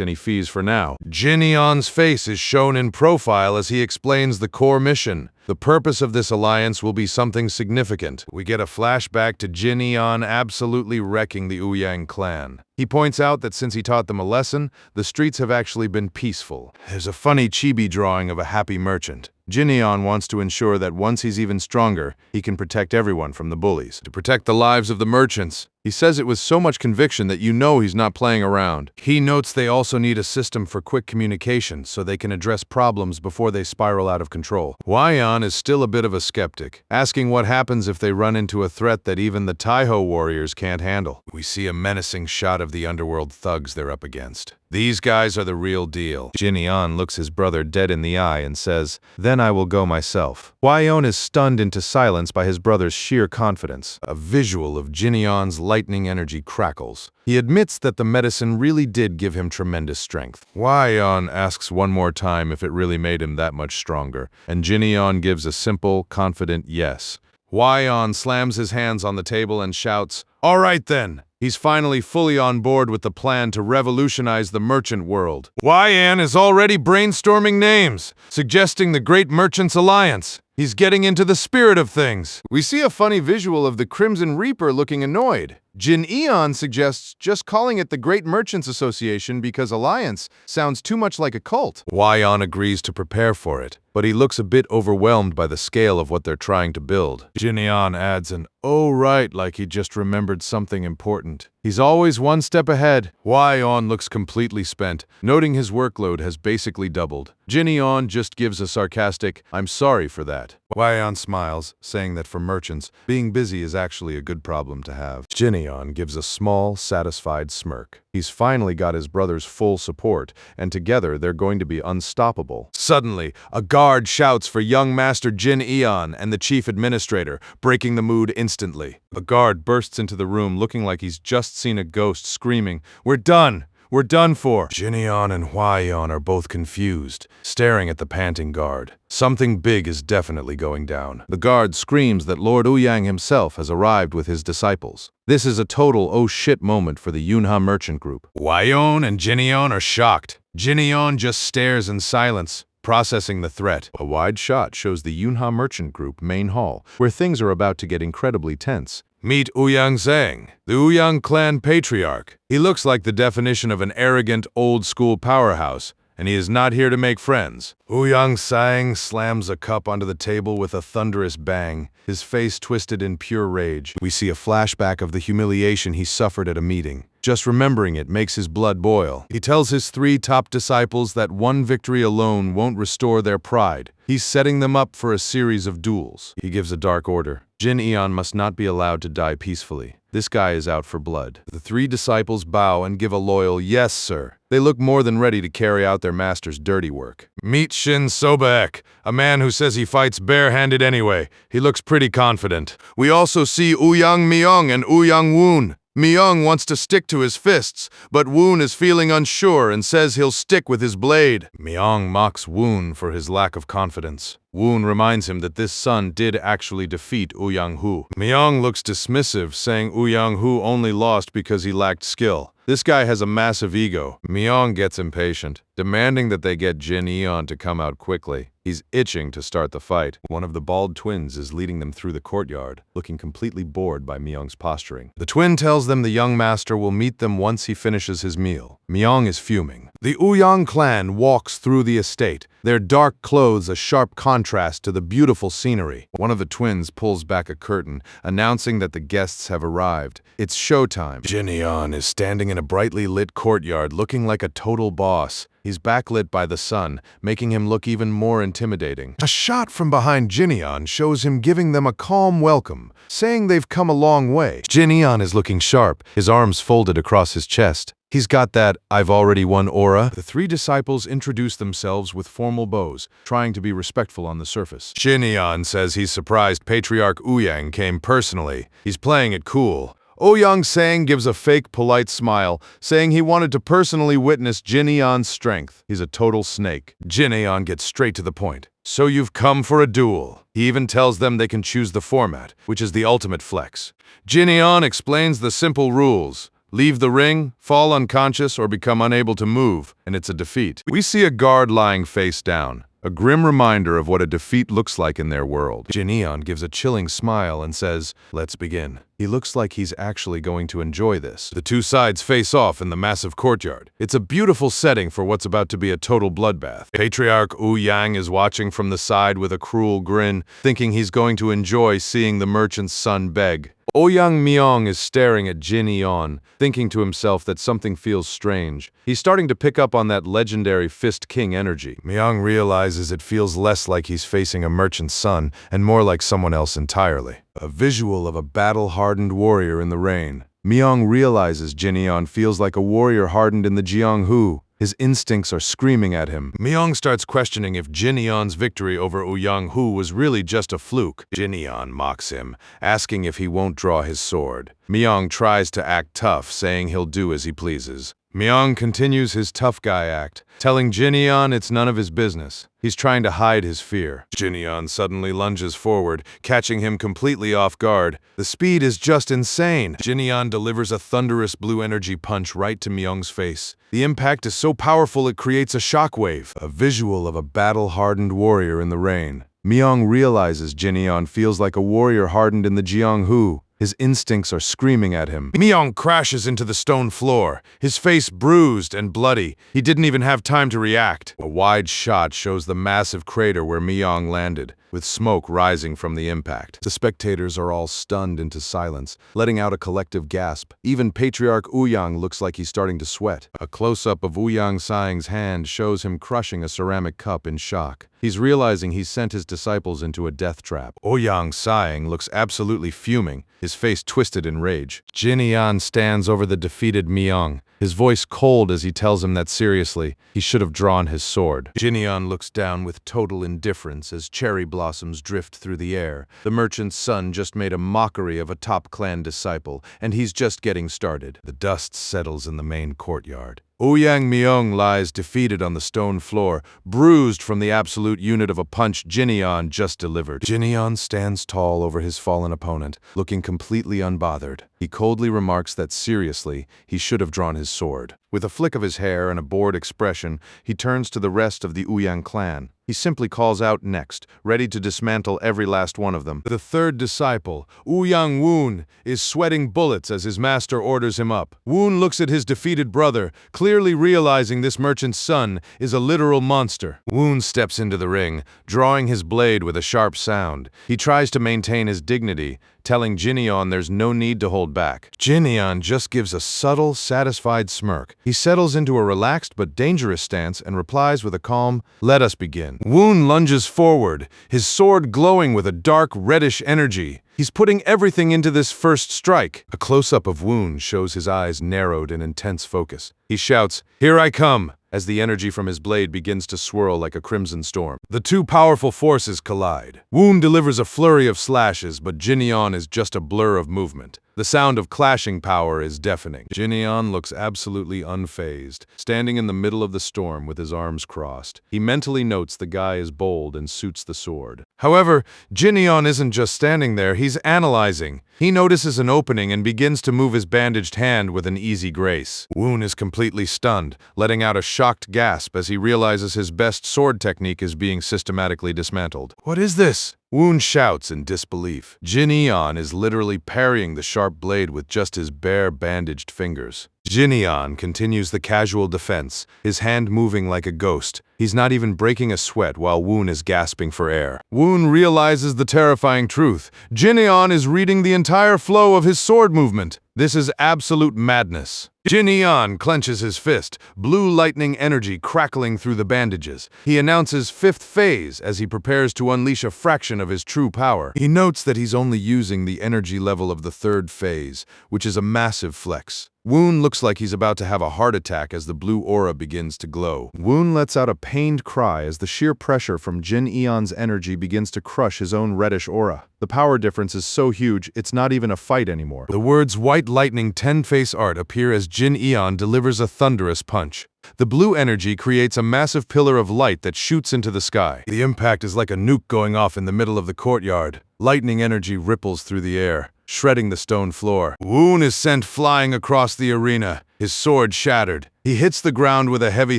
B: any fees for now. Jineon's face is shown in profile as he explains the core mission. The purpose of this alliance will be something significant. We get a flashback to Jineon absolutely wrecking the Ouyang clan. He points out that since he taught them a lesson, the streets have actually been peaceful. There's a funny chibi drawing of a happy merchant. Jineon wants to ensure that once he's even stronger, he can protect everyone from the bullies. To protect the lives of the merchants. He says it with so much conviction that you know he's not playing around. He notes they also need a system for quick communication so they can address problems before they spiral out of control. Waion is still a bit of a skeptic, asking what happens if they run into a threat that even the Taeho warriors can't handle. We see a menacing shot of the underworld thugs they're up against. These guys are the real deal.
E: Jineon looks his brother dead in the eye and says, "Then I will go myself." Waion is stunned into silence by his brother's sheer confidence.
B: A visual of Jineon's lightning energy crackles. He admits that the medicine really did give him tremendous strength. Waion asks one more time if it really made him that much stronger, and Jineon gives a simple, confident yes. Waion slams his hands on the table and shouts, "All right then!" He's finally fully on board with the plan to revolutionize the merchant world. Waion is already brainstorming names, suggesting the Great Merchants Alliance. He's getting into the spirit of things. We see a funny visual of the Crimson Reaper looking annoyed. Jineon suggests just calling it the Great Merchants Association because Alliance sounds too much like a cult. Waion agrees to prepare for it, but he looks a bit overwhelmed by the scale of what they're trying to build. Jineon adds an "oh right" like he just remembered something important. He's always one step ahead. Waion looks completely spent, noting his workload has basically doubled. Jineon just gives a sarcastic, "I'm sorry for that." Waion smiles, saying that for merchants, being busy is actually a good problem to have. Jineon gives a small, satisfied smirk. He's finally got his brother's full support, and together they're going to be unstoppable. Suddenly, a guard shouts for young Master Jineon and the chief administrator, breaking the mood instantly. The guard bursts into the room looking like he's just seen a ghost, screaming, "We're done! We're done for!" Jineon and Waion are both confused, staring at the panting guard. Something big is definitely going down. The guard screams that Lord Ouyang himself has arrived with his disciples. This is a total oh shit moment for the Yunha merchant group. Waion and Jineon are shocked. Jineon just stares in silence, processing the threat. A wide shot shows the Yunha merchant group main hall, where things are about to get incredibly tense. Meet Ouyang Zhang, the Ouyang clan patriarch. He looks like the definition of an arrogant, old-school powerhouse, and he is not here to make friends. Ouyang Zhang slams a cup onto the table with a thunderous bang, his face twisted in pure rage. We see a flashback of the humiliation he suffered at a meeting. Just remembering it makes his blood boil. He tells his 3 top disciples that one victory alone won't restore their pride. He's setting them up for a series of duels. He gives a dark order. Jineon must not be allowed to die peacefully. This guy is out for blood. The 3 disciples bow and give a loyal "yes, sir." They look more than ready to carry out their master's dirty work. Meet Shin Sobaek, a man who says he fights barehanded anyway. He looks pretty confident. We also see Ouyang Myung and Ouyang Woon. Myung wants to stick to his fists, but Woon is feeling unsure and says he'll stick with his blade. Myung mocks Woon for his lack of confidence. Woon reminds him that this son did actually defeat Ouyang Hu. Myung looks dismissive, saying Ouyang Hu only lost because he lacked skill. This guy has a massive ego. Myung gets impatient, demanding that they get Jineon to come out quickly. He's itching to start the fight. One of the bald twins is leading them through the courtyard, looking completely bored by Myung's posturing. The twin tells them the young master will meet them once he finishes his meal.
E: Myong is fuming. The Ouyang clan walks through the estate, their dark clothes a sharp contrast to the beautiful scenery. One of the twins pulls back a curtain, announcing that the guests have arrived. It's showtime. Jinyeon is standing in a brightly lit courtyard looking like a total boss. He's backlit by the sun, making him look even more intimidating. A shot from behind Jinyeon shows him giving them a calm welcome, saying they've come a long way. Jinyeon is looking sharp, his arms folded across his chest. He's got that "I've already won" aura. The three disciples introduce themselves with formal bows, trying to be respectful on the surface. Jinyeon says he's surprised Patriarch Ouyang came personally. He's playing it cool. Ouyang Sang gives a fake polite smile, saying he wanted to personally witness Jinyeon's strength. He's a total snake. Jinyeon gets straight to the point. So you've come for a duel. He even tells them they can choose the format, which is the ultimate flex. Jinyeon explains the simple rules. Leave the ring, fall unconscious, or become unable to move, and it's a defeat. We see a guard lying face down, a grim reminder of what a defeat looks like in their world. Jinyeon gives a chilling smile and says, "Let's begin." He looks like he's actually going to enjoy this. The two sides face off in the massive courtyard. It's a beautiful setting for what's about to be a total bloodbath. Patriarch Ouyang is watching from the side with a cruel grin, thinking he's going to enjoy seeing the merchant's son beg. Ouyang Myong is staring at Jinyeon, thinking to himself that something feels strange. He's starting to pick up on that legendary Fist King energy. Myong realizes it feels less like he's facing a merchant's son and more like someone else entirely. A visual of a battle-hardened warrior in the rain. Myong realizes Jinyeon feels like a warrior hardened in the Jianghu. His instincts are screaming at him. Myong starts questioning if Jinyeon's victory over Ouyang Hu was really just a fluke. Jinyeon mocks him, asking if he won't draw his sword. Myong tries to act tough, saying he'll do as he pleases. Myong continues his tough guy act, telling Jinyeon it's none of his business. He's trying to hide his fear. Jinyeon suddenly lunges forward, catching him completely off guard. The speed is just insane. Jinyeon delivers a thunderous blue energy punch right to Myong's face. The impact is so powerful it creates a shockwave, a visual of a battle-hardened warrior in the rain. Myong realizes Jinyeon feels like a warrior hardened in the Jianghu. His instincts are screaming at him. Myong crashes into the stone floor, his face bruised and bloody. He didn't even have time to react. A wide shot shows the massive crater where Myong landed, with smoke rising from the impact. The spectators are all stunned into silence, letting out a collective gasp. Even Patriarch Ouyang looks like he's starting to sweat. A close-up of Ouyang Sang's hand shows him crushing a ceramic cup in shock. He's realizing he's sent his disciples into a death trap. Ouyang Sang looks absolutely fuming, his face twisted in rage. Jinyeon stands over the defeated Myong, his voice cold as he tells him that seriously, he should have drawn his sword. Jinyeon looks down with total indifference as cherry blossoms drift through the air. The merchant's son just made a mockery of a top clan disciple, and he's just getting started. The dust settles in the main courtyard. Ouyang Myong lies defeated on the stone floor, bruised from the absolute unit of a punch Jinyeon just delivered. Jinyeon stands tall over his fallen opponent, looking completely unbothered. He coldly remarks that seriously, he should have drawn his sword. With a flick of his hair and a bored expression, he turns to the rest of the Ouyang clan. He simply calls out next, ready to dismantle every last one of them. The third disciple, Ouyang Woon, is sweating bullets as his master orders him up. Woon looks at his defeated brother, clearly realizing this merchant's son is a literal monster. Woon steps into the ring, drawing his blade with a sharp sound. He tries to maintain his dignity, telling Jinyeon there's no need to hold back. Jinyeon just gives a subtle, satisfied smirk. He settles into a relaxed but dangerous stance and replies with a calm, "Let us begin." Woon lunges forward, his sword glowing with a dark, reddish energy. He's putting everything into this first strike. A close-up of Woon shows his eyes narrowed in intense focus. He shouts, "Here I come," as the energy from his blade begins to swirl like a crimson storm. The two powerful forces collide. Woon delivers a flurry of slashes, but Jinyeon is just a blur of movement. The sound of clashing power is deafening. Jinyeon looks absolutely unfazed, standing in the middle of the storm with his arms crossed. He mentally notes the guy is bold and suits the sword. However, Jinyeon isn't just standing there, he's analyzing. He notices an opening and begins to move his bandaged hand with an easy grace. Woon is completely stunned, letting out a shocked gasp as he realizes his best sword technique is being systematically dismantled. "What is this?" Woon shouts in disbelief. Jinyeon is literally parrying the sharp blade with just his bare bandaged fingers. Jin continues the casual defense, his hand moving like a ghost. He's not even breaking a sweat while Woon is gasping for air. Woon realizes the terrifying truth. Jin is reading the entire flow of his sword movement. This is absolute madness. Jin clenches his fist, blue lightning energy crackling through the bandages. He announces fifth phase as he prepares to unleash a fraction of his true power. He notes that he's only using the energy level of the third phase, which is a massive flex. Woon looks like he's about to have a heart attack as the blue aura begins to glow. Woon lets out a pained cry as the sheer pressure from Jin-Eon's energy begins to crush his own reddish aura. The power difference is so huge, it's not even a fight anymore. The words White Lightning 10-face art appear as Jin-Eon delivers a thunderous punch. The blue energy creates a massive pillar of light that shoots into the sky. The impact is like a nuke going off in the middle of the courtyard. Lightning energy ripples through the air, shredding the stone floor. Woon is sent flying across the arena, his sword shattered. He hits the ground with a heavy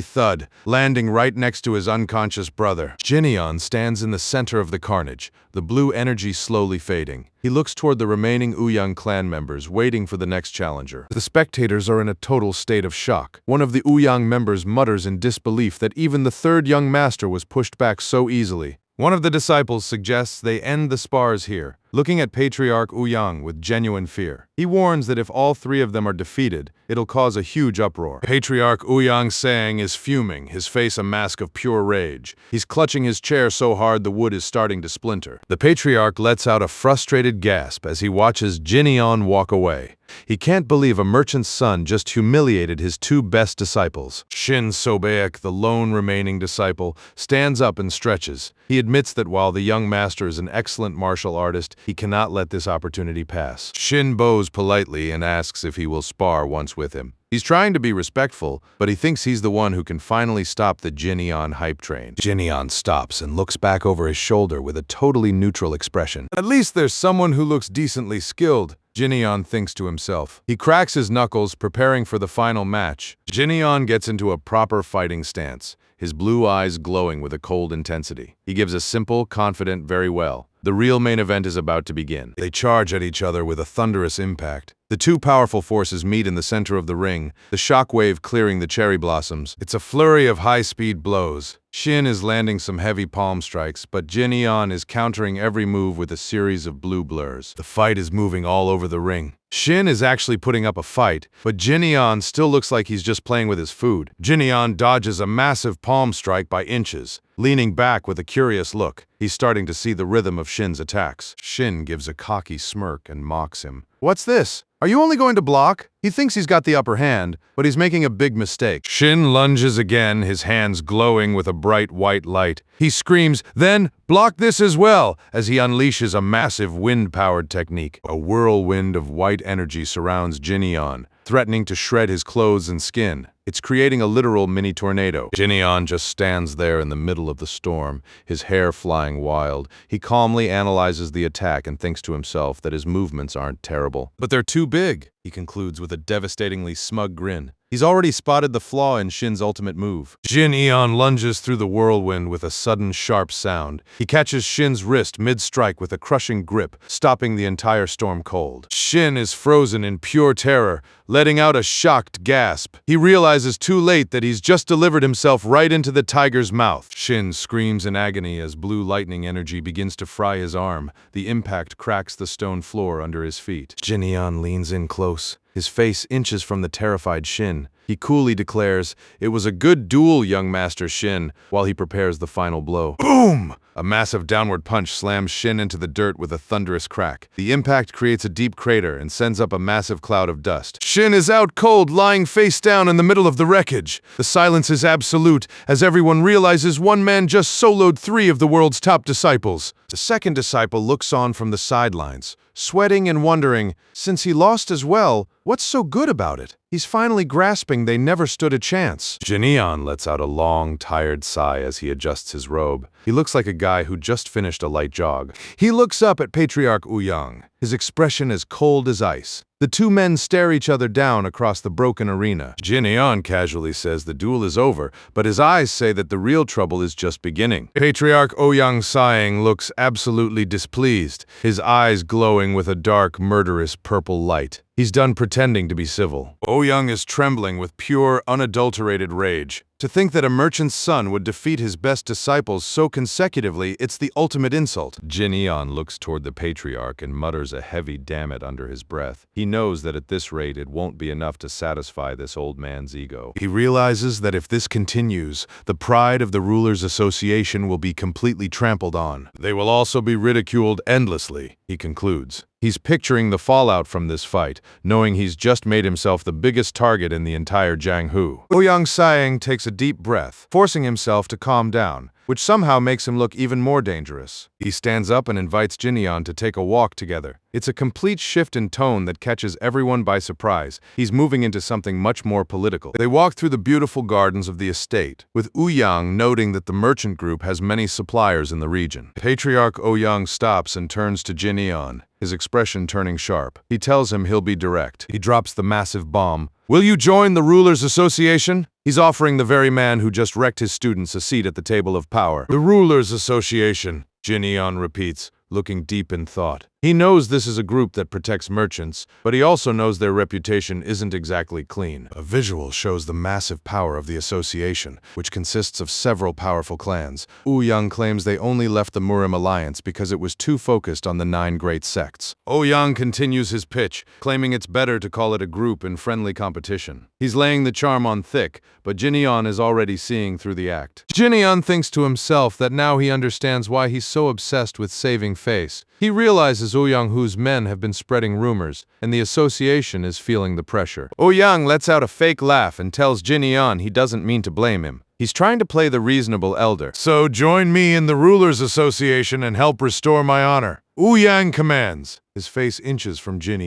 E: thud, landing right next to his unconscious brother. Jin stands in the center of the carnage, the blue energy slowly fading. He looks toward the remaining Ouyang clan members, waiting for the next challenger. The spectators are in a total state of shock. One of the Ouyang members mutters in disbelief that even the third young master was pushed back so easily. One of the disciples suggests they end the spars here, looking at Patriarch Ouyang with genuine fear. He warns that if all three of them are defeated, it'll cause a huge uproar. Patriarch Ouyang Sang is fuming, his face a mask of pure rage. He's clutching his chair so hard the wood is starting to splinter. The Patriarch lets out a frustrated gasp as he watches Jin walk away. He can't believe a merchant's son just humiliated his two best disciples. Shin Sobaek, the lone remaining disciple, stands up and stretches. He admits that while the young master is an excellent martial artist, he cannot let this opportunity pass. Shin bows politely and asks if he will spar once with him. He's trying to be respectful, but he thinks he's the one who can finally stop the Jin hype train. Jin stops and looks back over his shoulder with a totally neutral expression. At least there's someone who looks decently skilled, Jin thinks to himself. He cracks his knuckles, preparing for the final match. Jin gets into a proper fighting stance, his blue eyes glowing with a cold intensity. He gives a simple, confident very well. The real main event is about to begin. They charge at each other with a thunderous impact. The two powerful forces meet in the center of the ring, the shockwave clearing the cherry blossoms. It's a flurry of high-speed blows. Shin is landing some heavy palm strikes, but Jin is countering every move with a series of blue blurs. The fight is moving all over the ring. Shin is actually putting up a fight, but Jin still looks like he's just playing with his food. Jin dodges a massive palm strike by inches, leaning back with a curious look. He's starting to see the rhythm of Shin's attacks. Shin gives a cocky smirk and mocks him. "What's this? Are you only going to block?" He thinks he's got the upper hand, but he's making a big mistake. Shin lunges again, his hands glowing with a bright white light. He screams, "Then block this as well," as he unleashes a massive wind-powered technique. A whirlwind of white energy surrounds Jin, threatening to shred his clothes and skin. It's creating a literal mini tornado. Jin just stands there in the middle of the storm, his hair flying wild. He calmly analyzes the attack and thinks to himself that his movements aren't terrible. But they're too big, he concludes with a devastatingly smug grin. He's already spotted the flaw in Shin's ultimate move. Jin lunges through the whirlwind with a sudden sharp sound. He catches Shin's wrist mid-strike with a crushing grip, stopping the entire storm cold. Shin is frozen in pure terror, letting out a shocked gasp. He realizes too late that he's just delivered himself right into the tiger's mouth. Shin screams in agony as blue lightning energy begins to fry his arm. The impact cracks the stone floor under his feet. Jin leans in close, his face inches from the terrified Shin. He coolly declares, "It was a good duel, young Master Shin," while he prepares the final blow. Boom! A massive downward punch slams Shin into the dirt with a thunderous crack. The impact creates a deep crater and sends up a massive cloud of dust. Shin is out cold, lying face down in the middle of the wreckage. The silence is absolute, as everyone realizes one man just soloed 3 of the world's top disciples. The second disciple looks on from the sidelines, sweating and wondering, since he lost as well, what's so good about it? He's finally grasping they never stood a chance. Jin lets out a long, tired sigh as he adjusts his robe. He looks like a guy who just finished a light jog. He looks up at Patriarch Ouyang. his expression as cold as ice. The two men stare each other down across the broken arena. Jin casually says the duel is over, but his eyes say that the real trouble is just beginning. Patriarch Ouyang, sighing, looks absolutely displeased, his eyes glowing with a dark, murderous purple light. He's done pretending to be civil. Ouyang is trembling with pure, unadulterated rage. To think that a merchant's son would defeat his best disciples so consecutively, it's the ultimate insult. Jin looks toward the patriarch and mutters a heavy damn it under his breath. He knows that at this rate it won't be enough to satisfy this old man's ego. He realizes that if this continues, the pride of the Rulers' Association will be completely trampled on. They will also be ridiculed endlessly, he concludes. He's picturing the fallout from this fight, knowing he's just made himself the biggest target in the entire Jianghu. Ouyang, sighing, takes a deep breath, forcing himself to calm down, which somehow makes him look even more dangerous. He stands up and invites Jin to take a walk together. It's a complete shift in tone that catches everyone by surprise. He's moving into something much more political. They walk through the beautiful gardens of the estate, with Ouyang noting that the merchant group has many suppliers in the region. Patriarch Ouyang stops and turns to Jin, his expression turning sharp. He tells him he'll be direct. He drops the massive bomb. Will you join the Rulers' Association? He's offering the very man who just wrecked his students a seat at the table of power. The Rulers' Association, Jin repeats, looking deep in thought. He knows this is a group that protects merchants, but he also knows their reputation isn't exactly clean. A visual shows the massive power of the association, which consists of several powerful clans. Ouyang claims they only left the Murim alliance because it was too focused on the 9 great sects. Ouyang continues his pitch, claiming it's better to call it a group in friendly competition. He's laying the charm on thick, but Jin is already seeing through the act. Jin thinks to himself that now he understands why he's so obsessed with saving face. He realizes Ouyang-hu's men have been spreading rumors, and the association is feeling the pressure. Ouyang lets out a fake laugh and tells Jin he doesn't mean to blame him. He's trying to play the reasonable elder. So join me in the Rulers' Association and help restore my honor. Ouyang commands. His face inches from Jin.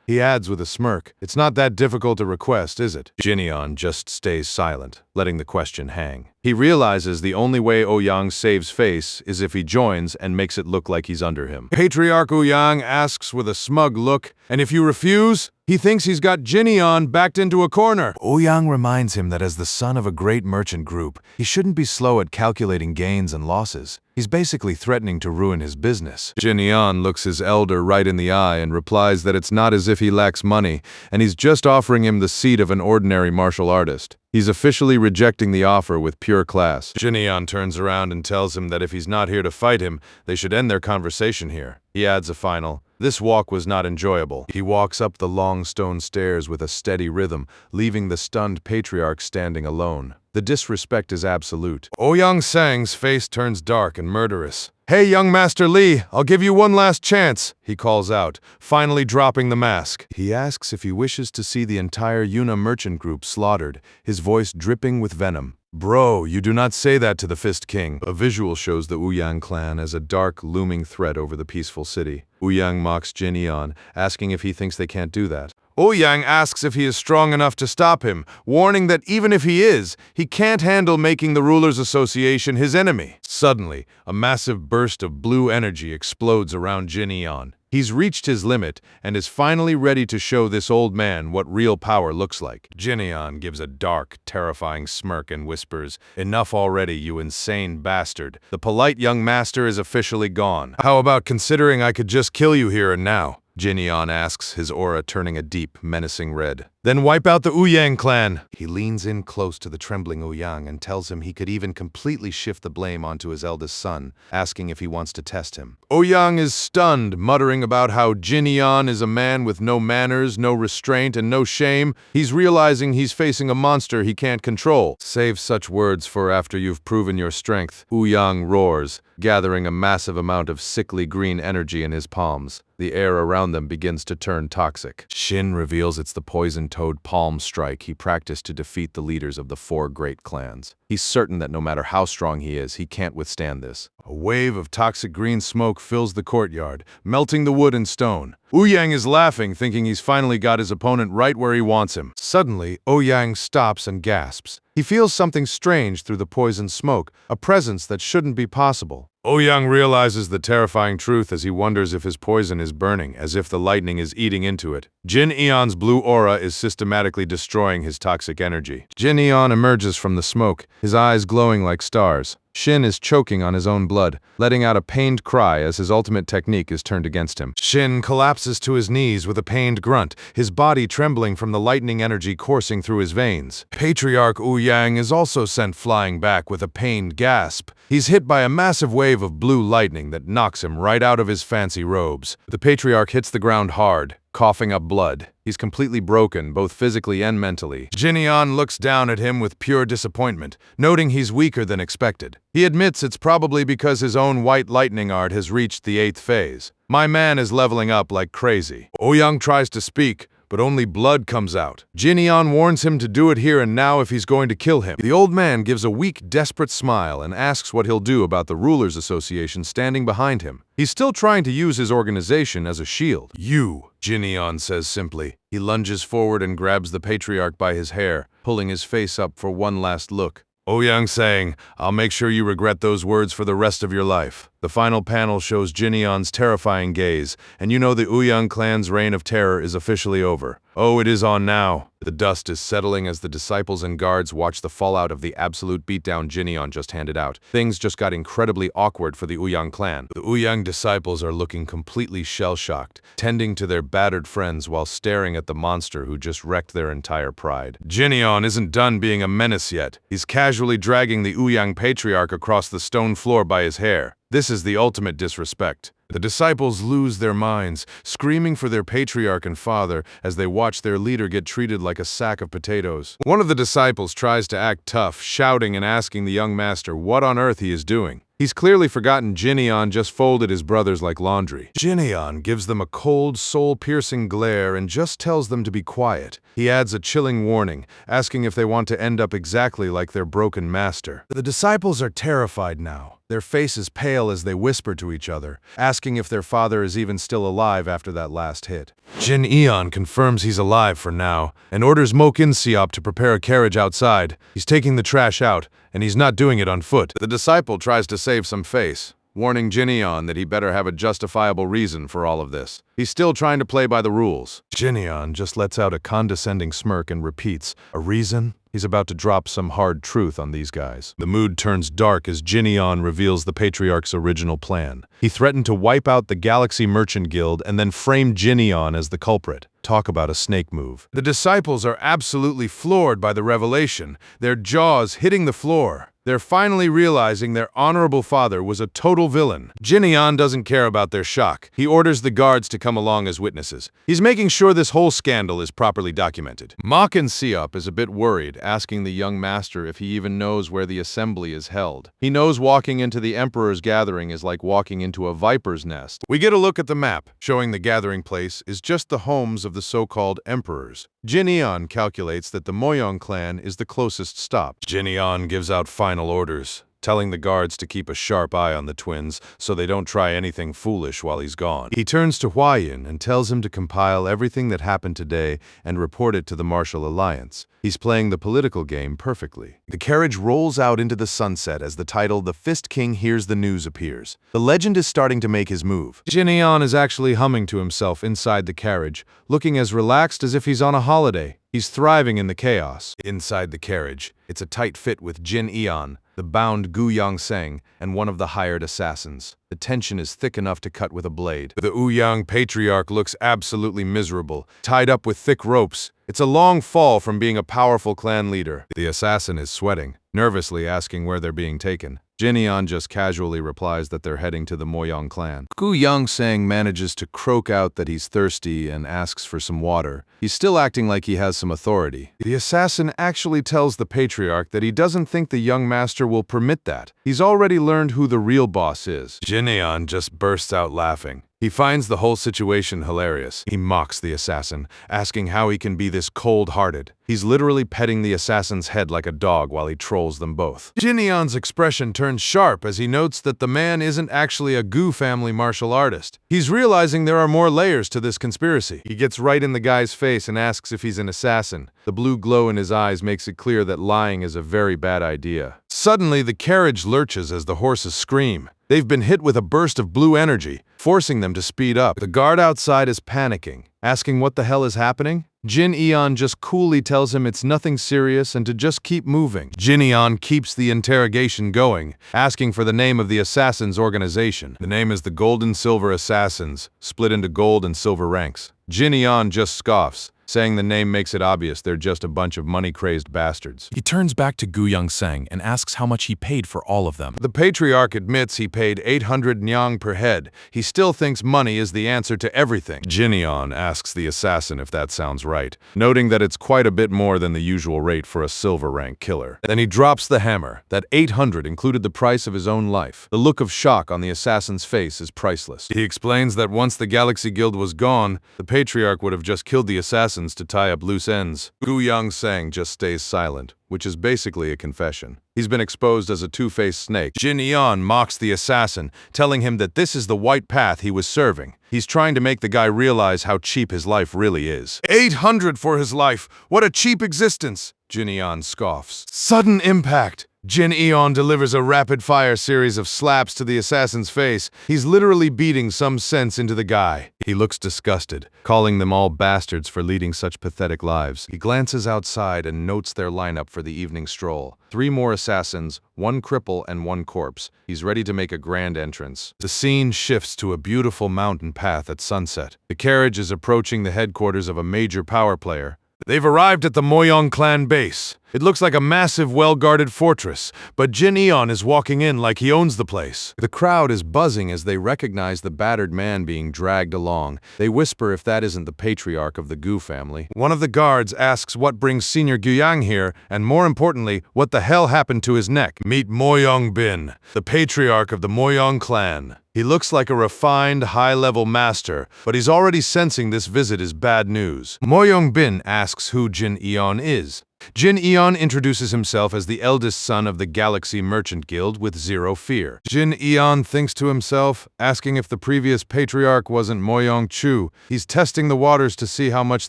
E: He adds with a smirk, it's not that difficult a request, is it? Jin just stays silent, letting the question hang. He realizes the only way Ouyang saves face is if he joins and makes it look like he's under him. Patriarch Ouyang asks with a smug look, and if you refuse? He thinks he's got Jin backed into a corner. Ouyang reminds him that as the son of a great merchant group, he shouldn't be slow at calculating gains and losses. He's basically threatening to ruin his business. Jin looks his elder right in the eye and replies that it's not as if he lacks money, and he's just offering him the seat of an ordinary martial artist. He's officially rejecting the offer with pure class. Jin turns around and tells him that if he's not here to fight him, they should end their conversation here. He adds a final, this walk was not enjoyable. He walks up the long stone stairs with a steady rhythm, leaving the stunned patriarch standing alone. The disrespect is absolute. Ouyang Sang's face turns dark and murderous. Hey, young Master Li, I'll give you one last chance, he calls out, finally dropping the mask. He asks if he wishes to see the entire Yuna merchant group slaughtered, his voice dripping with venom. Bro, you do not say that to the Fist King. A visual shows the Ouyang clan as a dark, looming threat over the peaceful city. Ouyang mocks Jin, asking if he thinks they can't do that. Ouyang asks if he is strong enough to stop him, warning that even if he is, he can't handle making the Rulers' Association his enemy. Suddenly, a massive burst of blue energy explodes around Jin. He's reached his limit and is finally ready to show this old man what real power looks like. Jin gives a dark, terrifying smirk and whispers, "Enough already, you insane bastard. The polite young master is officially gone. How about considering I could just kill you here and now?" Jin asks, his aura turning a deep, menacing red. Then wipe out the Ouyang clan. He leans in close to the trembling Ouyang and tells him he could even completely shift the blame onto his eldest son, asking if he wants to test him. Ouyang is stunned, muttering about how Jin is a man with no manners, no restraint, and no shame. He's realizing he's facing a monster he can't control. Save such words for after you've proven your strength, Ouyang roars, gathering a massive amount of sickly green energy in his palms. The air around them begins to turn toxic. Shin reveals it's the poison-toad palm strike he practiced to defeat the leaders of the 4 great clans. He's certain that no matter how strong he is, he can't withstand this. A wave of toxic green smoke fills the courtyard, melting the wood and stone. Ouyang is laughing, thinking he's finally got his opponent right where he wants him. Suddenly, Ouyang stops and gasps. He feels something strange through the poison smoke, a presence that shouldn't be possible.
B: Ouyang realizes the terrifying truth as he wonders if his poison is burning, as if the lightning is eating into it. Jin Eon's blue aura is systematically destroying his toxic energy. Jin Eon emerges from the smoke, his eyes glowing like stars. Shin is choking on his own blood, letting out a pained cry as his ultimate technique is turned against him. Shin collapses to his knees with a pained grunt, his body trembling from the lightning energy coursing through his veins. Patriarch Ouyang is also sent flying back with a pained gasp. He's hit by a massive wave of blue lightning that knocks him right out of his fancy robes. The Patriarch hits the ground hard, coughing up blood. He's completely broken, both physically and mentally. Jin Eon looks down at him with pure disappointment, noting he's weaker than expected. He admits it's probably because his own white lightning art has reached the 8th phase. My man is leveling up like crazy. Ouyang tries to speak, but only blood comes out. Jin Eon warns him to do it here and now if he's going to kill him. The old man gives a weak, desperate smile and asks what he'll do about the Rulers Association standing behind him. He's still trying to use his organization as a shield. You, Jin Eon says simply. He lunges forward and grabs the Patriarch by his hair, pulling his face up for one last look. Ouyang saying, "I'll make sure you regret those words for the rest of your life." The final panel shows Jin Eon's terrifying gaze, and you know the Ouyang clan's reign of terror is officially over. Oh, it is on now. The dust is settling as the disciples and guards watch the fallout of the absolute beatdown Jin Eon just handed out. Things just got incredibly awkward for the Ouyang clan. The Ouyang disciples are looking completely shell-shocked, tending to their battered friends while staring at the monster who just wrecked their entire pride. Jin Eon isn't done being a menace yet. He's casually dragging the Ouyang Patriarch across the stone floor by his hair. This is the ultimate disrespect. The disciples lose their minds, screaming for their patriarch and father as they watch their leader get treated like a sack of potatoes. One of the disciples tries to act tough, shouting and asking the young master what on earth he is doing. He's clearly forgotten Jin Eon just folded his brothers like laundry. Jin Eon gives them a cold, soul-piercing glare and just tells them to be quiet. He adds a chilling warning, asking if they want to end up exactly like their broken master. The disciples are terrified now, their faces pale as they whisper to each other, asking if their father is even still alive after that last hit. Jin Eon confirms he's alive for now, and orders Mokin Siop to prepare a carriage outside. He's taking the trash out, and he's not doing it on foot. The disciple tries to save some face, warning Jin Eon that he better have a justifiable reason for all of this. He's still trying to play by the rules. Jin Eon just lets out a condescending smirk and repeats, "A reason?" He's about to drop some hard truth on these guys. The mood turns dark as Jin Eon reveals the Patriarch's original plan. He threatened to wipe out the Galaxy Merchant Guild and then frame Jin Eon as the culprit. Talk about a snake move. The disciples are absolutely floored by the revelation, their jaws hitting the floor. They're finally realizing their honorable father was a total villain. Jin Eon doesn't care about their shock. He orders the guards to come along as witnesses. He's making sure this whole scandal is properly documented. Mokin Siop is a bit worried, asking the young master if he even knows where the assembly is held. He knows walking into the Emperor's gathering is like walking into a viper's nest. We get a look at the map, showing the gathering place is just the homes of the so-called emperors. Jin Eon calculates that the Moyong clan is the closest stop. Jin Eon gives out final orders, telling the guards to keep a sharp eye on the twins so they don't try anything foolish while he's gone. He turns to Huayin and tells him to compile everything that happened today and report it to the Martial Alliance. He's playing the political game perfectly. The carriage rolls out into the sunset as the title "The Fist King Hears the News" appears. The legend is starting to make his move. Jin Eon is actually humming to himself inside the carriage, looking as relaxed as if he's on a holiday. He's thriving in the chaos. Inside the carriage, it's a tight fit with Jin Eon, the bound Gu Yongseng, and one of the hired assassins. The tension is thick enough to cut with a blade. The Ouyang Patriarch looks absolutely miserable, tied up with thick ropes. It's a long fall from being a powerful clan leader. The assassin is sweating, nervously asking where they're being taken. Jin Eon just casually replies that they're heading to the Moyong clan. Gu Yongseng manages to croak out that he's thirsty and asks for some water. He's still acting like he has some authority. The assassin actually tells the Patriarch that he doesn't think the young master will permit that. He's already learned who the real boss is. Jin Eon just bursts out laughing. He finds the whole situation hilarious. He mocks the assassin, asking how he can be this cold-hearted. He's literally petting the assassin's head like a dog while he trolls them both. Jin Eon's expression turns
E: turns sharp as he notes that the man isn't actually a Gu family martial artist. He's realizing there are more layers to this conspiracy. He gets right in the guy's face and asks if he's an assassin. The blue glow in his eyes makes it clear that lying is a very bad idea. Suddenly, the carriage lurches as the horses scream. They've been hit with a burst of blue energy, forcing them to speed up. The guard outside is panicking, asking what the hell is happening. Jin Eon just coolly tells him it's nothing serious and to just keep moving. Jin Eon keeps the interrogation going, asking for the name of the assassins' organization. The name is the Gold and Silver Assassins, split into gold and silver ranks. Jin Eon just scoffs, saying the name makes it obvious they're just a bunch of money-crazed bastards.
H: He turns back to Gu Yongsang and asks how much he paid for all of them.
E: The patriarch admits he paid 800 nyang per head. He still thinks money is the answer to everything. Jin Eon asks the assassin if that sounds right, noting that it's quite a bit more than the usual rate for a silver rank killer. Then he drops the hammer. That 800 included the price of his own life. The look of shock on the assassin's face is priceless. He explains that once the Galaxy Guild was gone, the patriarch would have just killed the assassins to tie up loose ends. Gu Yongsang just stays silent, which is basically a confession. He's been exposed as a two-faced snake. Jin Eon mocks the assassin, telling him that this is the white path he was serving. He's trying to make the guy realize how cheap his life really is. 800 for his life! What a cheap existence! Jin Eon scoffs. Sudden impact! Jin Eon delivers a rapid-fire series of slaps to the assassin's face. He's literally beating some sense into the guy. He looks disgusted, calling them all bastards for leading such pathetic lives. He glances outside and notes their lineup for the evening stroll. 3 more assassins, 1 cripple, and 1 corpse. He's ready to make a grand entrance. The scene shifts to a beautiful mountain path at sunset. The carriage is approaching the headquarters of a major power player. They've arrived at the Moyong clan base. It looks like a massive, well-guarded fortress, but Jin Eon is walking in like he owns the place. The crowd is buzzing as they recognize the battered man being dragged along. They whisper if that isn't the patriarch of the Gu family. One of the guards asks what brings Senior Guiyang here, and more importantly, what the hell happened to his neck. Meet Moyong Bin, the patriarch of the Moyong clan. He looks like a refined, high-level master, but he's already sensing this visit is bad news. Moyong Bin asks who Jin Eon is. Jin Eon introduces himself as the eldest son of the Galaxy Merchant Guild with 0 fear. Jin Eon thinks to himself, asking if the previous patriarch wasn't Moyong Chu. He's testing the waters to see how much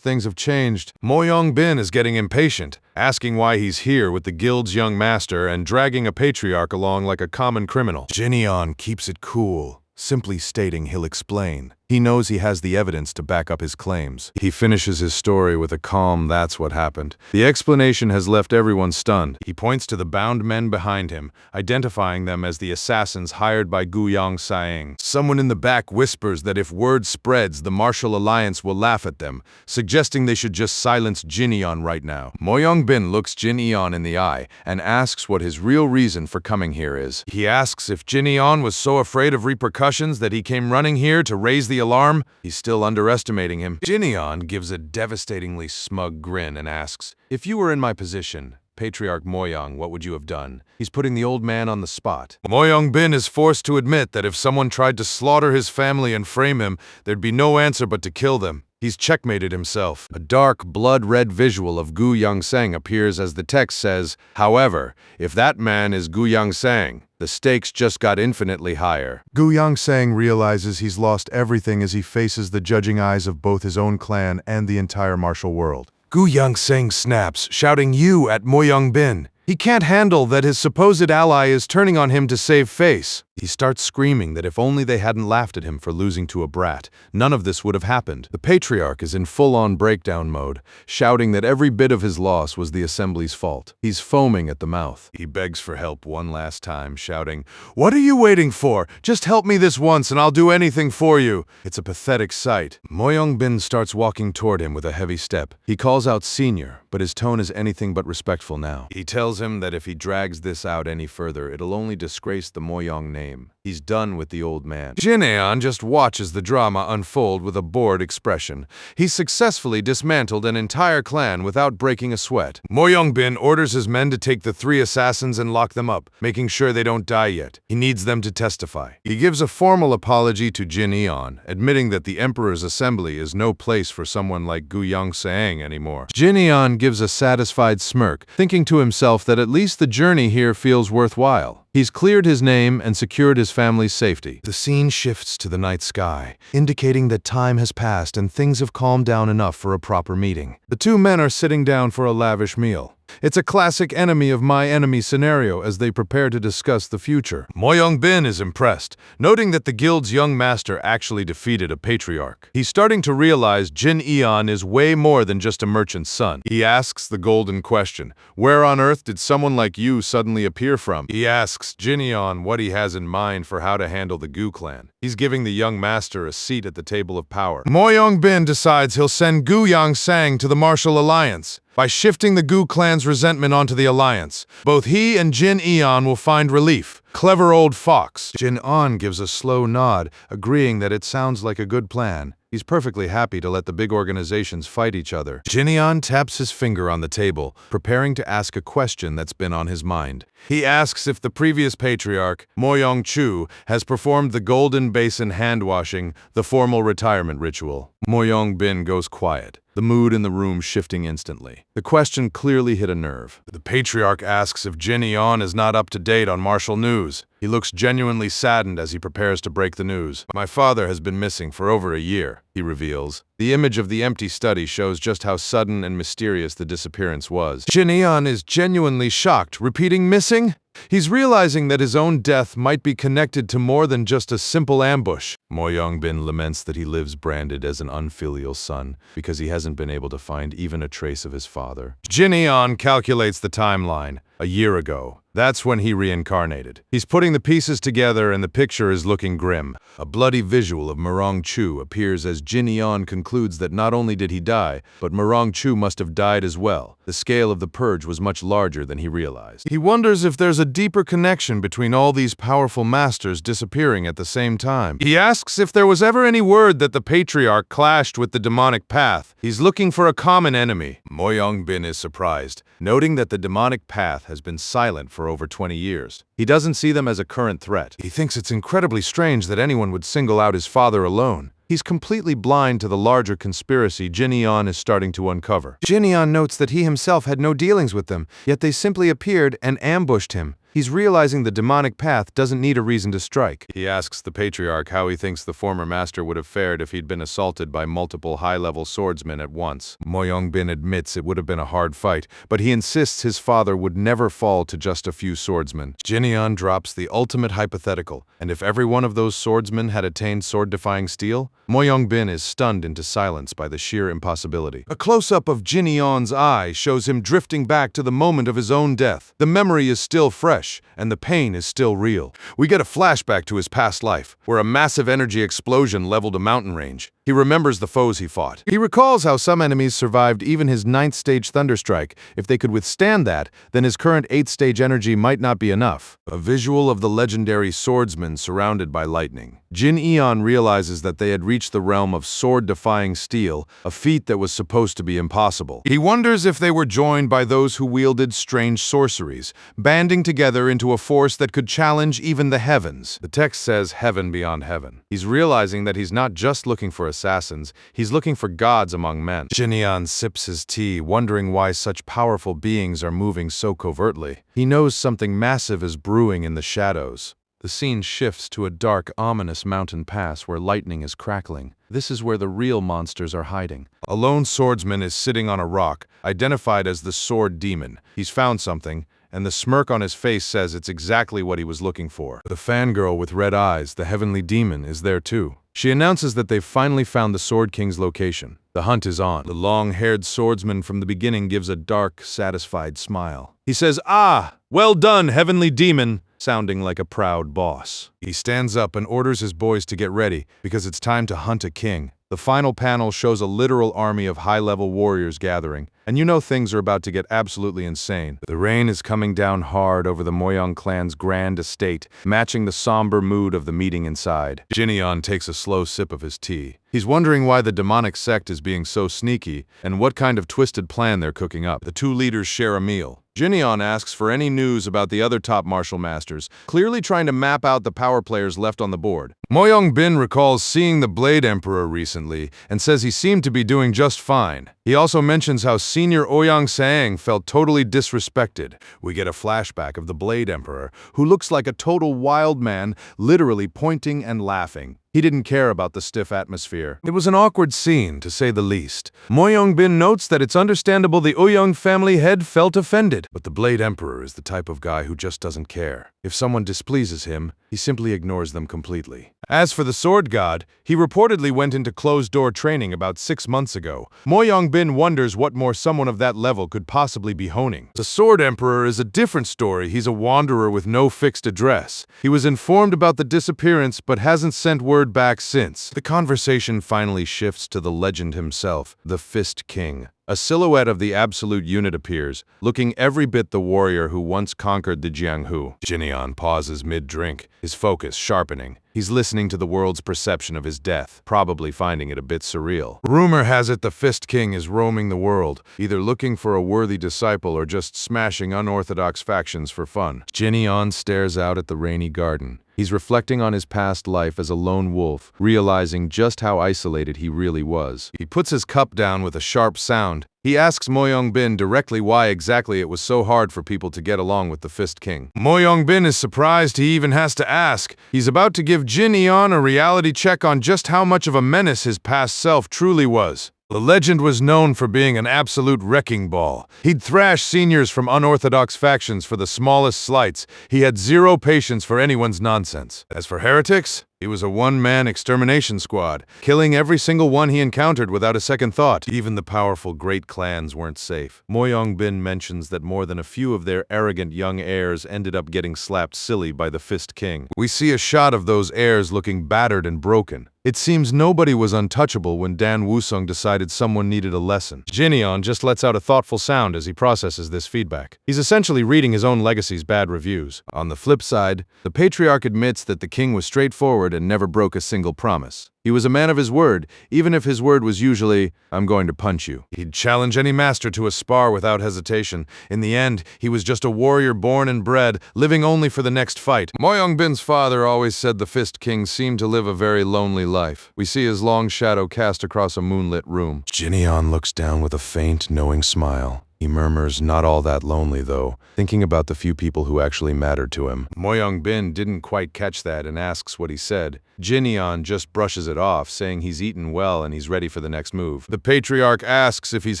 E: things have changed. Moyong Bin is getting impatient, asking why he's here with the guild's young master and dragging a patriarch along like a common criminal. Jin Eon keeps it cool, simply stating he'll explain. He knows he has the evidence to back up his claims. He finishes his story with a calm "that's what happened." The explanation has left everyone stunned. He points to the bound men behind him, identifying them as the assassins hired by Gu Yongsang. Someone in the back whispers that if word spreads, the Martial Alliance will laugh at them, suggesting they should just silence Jin Eon right now. Moyong Bin looks Jin Eon in the eye and asks what his real reason for coming here is. He asks if Jin Eon was so afraid of repercussions that he came running here to raise the alarm. He's still underestimating him. Jin Eon gives a devastatingly smug grin and asks, if you were in my position, Patriarch Moyong, what would you have done? He's putting the old man on the spot. Moyong Bin is forced to admit that if someone tried to slaughter his family and frame him, there'd be no answer but to kill them. He's checkmated himself. A dark, blood-red visual of Gu Yongsang appears as the text says, however, if that man is Gu Yongsang, the stakes just got infinitely higher.
B: Gu Yongsang realizes he's lost everything as he faces the judging eyes of both his own clan and the entire martial world.
E: Gu Yongsang snaps, shouting "You" at Moyong Bin. He can't handle that his supposed ally is turning on him to save face. He starts screaming that if only they hadn't laughed at him for losing to a brat, none of this would have happened. The patriarch is in full-on breakdown mode, shouting that every bit of his loss was the assembly's fault. He's foaming at the mouth. He begs for help one last time, shouting, "What are you waiting for? Just help me this once and I'll do anything for you." It's a pathetic sight. Moyong Bin starts walking toward him with a heavy step. He calls out "Senior," but his tone is anything but respectful now. He tells him that if he drags this out any further, it'll only disgrace the Moyong name. He's done with the old man. Jin Eon just watches the drama unfold with a bored expression. He's successfully dismantled an entire clan without breaking a sweat. Moyong Bin orders his men to take the 3 assassins and lock them up, making sure they don't die yet. He needs them to testify. He gives a formal apology to Jin Eon, admitting that the Emperor's assembly is no place for someone like Gu Yongsang anymore. Jin Eon gives a satisfied smirk, thinking to himself that at least the journey here feels worthwhile. He's cleared his name and secured his family's safety. The scene shifts to the night sky, indicating that time has passed and things have calmed down enough for a proper meeting. The two men are sitting down for a lavish meal. It's a classic enemy of my enemy scenario as they prepare to discuss the future. Mo Young-bin is impressed, noting that the guild's young master actually defeated a patriarch. He's starting to realize Jin Eon is way more than just a merchant's son. He asks the golden question, where on earth did someone like you suddenly appear from? He asks Jin Eon what he has in mind for how to handle the Gu clan. He's giving the young master a seat at the table of power. Mo Young-bin decides he'll send Gu Yang-sang to the Martial Alliance. By shifting the Gu clan's resentment onto the alliance, both he and Jin Eon will find relief. Clever old fox. Jin Eon gives a slow nod, agreeing that it sounds like a good plan. He's perfectly happy to let the big organizations fight each other. Jin Eon taps his finger on the table, preparing to ask a question that's been on his mind. He asks if the previous patriarch, Mo Yong-chu, has performed the Golden Basin hand-washing, the formal retirement ritual. Mo Young-bin goes quiet, the mood in the room shifting instantly. The question clearly hit a nerve. The patriarch asks if Jin Eon is not up to date on martial news. He looks genuinely saddened as he prepares to break the news. My father has been missing for over a year, he reveals. The image of the empty study shows just how sudden and mysterious the disappearance was. Jin Eon is genuinely shocked, repeating missing? He's realizing that his own death might be connected to more than just a simple ambush. Mo Young-bin laments that he lives branded as an unfilial son because he hasn't been able to find even a trace of his father. Jin Eon calculates the timeline. A year ago. That's when he reincarnated. He's putting the pieces together and the picture is looking grim. A bloody visual of Morong-chu appears as Jin Eon concludes that not only did he die, but Morong-chu must have died as well. The scale of the purge was much larger than he realized. He wonders if there's a deeper connection between all these powerful masters disappearing at the same time. He asks if there was ever any word that the patriarch clashed with the demonic path. He's looking for a common enemy. Mo Young-bin is surprised, noting that the demonic path has been silent for over 20 years. He doesn't see them as a current threat. He thinks it's incredibly strange that anyone would single out his father alone. He's completely blind to the larger conspiracy Jin Eon is starting to uncover. Jin Eon notes that he himself had no dealings with them, yet they simply appeared and ambushed him. He's realizing the demonic path doesn't need a reason to strike. He asks the patriarch how he thinks the former master would have fared if he'd been assaulted by multiple high-level swordsmen at once. Mo Young-bin admits it would have been a hard fight, but he insists his father would never fall to just a few swordsmen. Jin Eon drops the ultimate hypothetical, and if every one of those swordsmen had attained sword-defying steel, Mo Young-bin is stunned into silence by the sheer impossibility. A close-up of Jin Eon's eye shows him drifting back to the moment of his own death. The memory is still fresh, and the pain is still real. We get a flashback to his past life, where a massive energy explosion leveled a mountain range. He remembers the foes he fought. He recalls how some enemies survived even his 9th stage Thunderstrike. If they could withstand that, then his current 8th stage energy might not be enough. A visual of the legendary swordsman surrounded by lightning. Jin Eon realizes that they had reached the realm of sword-defying steel, a feat that was supposed to be impossible. He wonders if they were joined by those who wielded strange sorceries, banding together into a force that could challenge even the heavens. The text says heaven beyond heaven. He's realizing that he's not just looking for assassins, he's looking for gods among men. Jin Eon sips his tea, wondering why such powerful beings are moving so covertly. He knows something massive is brewing in the shadows. The scene shifts to a dark, ominous mountain pass where lightning is crackling. This is where the real monsters are hiding. A lone swordsman is sitting on a rock, identified as the Sword Demon. He's found something, and the smirk on his face says it's exactly what he was looking for. The fangirl with red eyes, the Heavenly Demon, is there too. She announces that they've finally found the Sword King's location. The hunt is on. The long-haired swordsman from the beginning gives a dark, satisfied smile. He says, "Ah, well done, Heavenly Demon," sounding like a proud boss. He stands up and orders his boys to get ready, because it's time to hunt a king. The final panel shows a literal army of high-level warriors gathering, and you know things are about to get absolutely insane. The rain is coming down hard over the Moyang clan's grand estate, matching the somber mood of the meeting inside. Jin Eon takes a slow sip of his tea. He's wondering why the demonic sect is being so sneaky, and what kind of twisted plan they're cooking up. The two leaders share a meal.
B: Jineon asks for any news about the other top martial masters, clearly trying to map out the power players left on the board. Mo Young-bin recalls seeing the Blade Emperor recently and says he seemed to be doing just fine. He also mentions how senior Ouyang Sang felt totally disrespected. We get a flashback of the Blade Emperor, who looks like a total wild man, literally pointing and laughing. He didn't care about the stiff atmosphere. It was an awkward scene, to say the least. Mo Young-bin notes that it's understandable the Ouyang family head felt offended. But the Blade Emperor is the type of guy who just doesn't care. If someone displeases him, he simply ignores them completely. As for the Sword God, he reportedly went into closed-door training about 6 months ago. Mo Young-bin wonders what more someone of that level could possibly be honing. The Sword Emperor is a different story. He's a wanderer with no fixed address. He was informed about the disappearance but hasn't sent word back since. The conversation finally shifts to the legend himself, the Fist King. A silhouette of the Absolute Unit appears, looking every bit the warrior who once conquered the Jianghu. Jineon pauses mid-drink, his focus sharpening. He's listening to the world's perception of his death, probably finding it a bit surreal. Rumor has it the Fist King is roaming the world, either looking for a worthy disciple or just smashing unorthodox factions for fun. Jineon stares out at the rainy garden. He's reflecting on his past life as a lone wolf, realizing just how isolated he really was. He puts his cup down with a sharp sound. He asks Mo Young-bin directly why exactly it was so hard for people to get along with the Fist King. Mo Young-bin is surprised he even has to ask. He's about to give Jineon a reality check on just how much of a menace his past self truly was. The legend was known for being an absolute wrecking ball. He'd thrash seniors from unorthodox factions for the smallest slights. He had zero patience for anyone's nonsense. As for heretics, he was a one-man extermination squad, killing every single one he encountered without a second thought. Even the powerful great clans weren't safe. Mo Young-bin mentions that more than a few of their arrogant young heirs ended up getting slapped silly by the Fist King. We see a shot of those heirs looking battered and broken. It seems nobody was untouchable when Dan Wusung decided someone needed a lesson. Jineon just lets out a thoughtful sound as he processes this feedback. He's essentially reading his own legacy's bad reviews. On the flip side, the patriarch admits that the king was straightforward and never broke a single promise. He was a man of his word, even if his word was usually, "I'm going to punch you." He'd challenge any master to a spar without hesitation. In the end, he was just a warrior born and bred, living only for the next fight. Mo Young-bin's father always said the Fist King seemed to live a very lonely life. We see his long shadow cast across a moonlit room. Jineon looks down with a faint, knowing smile. He murmurs, not all that lonely though, thinking about the few people who actually mattered to him. Mo Young-bin didn't quite catch that and asks what he said. Jineon just brushes it off, saying he's eaten well and he's ready for the next move. The patriarch asks if he's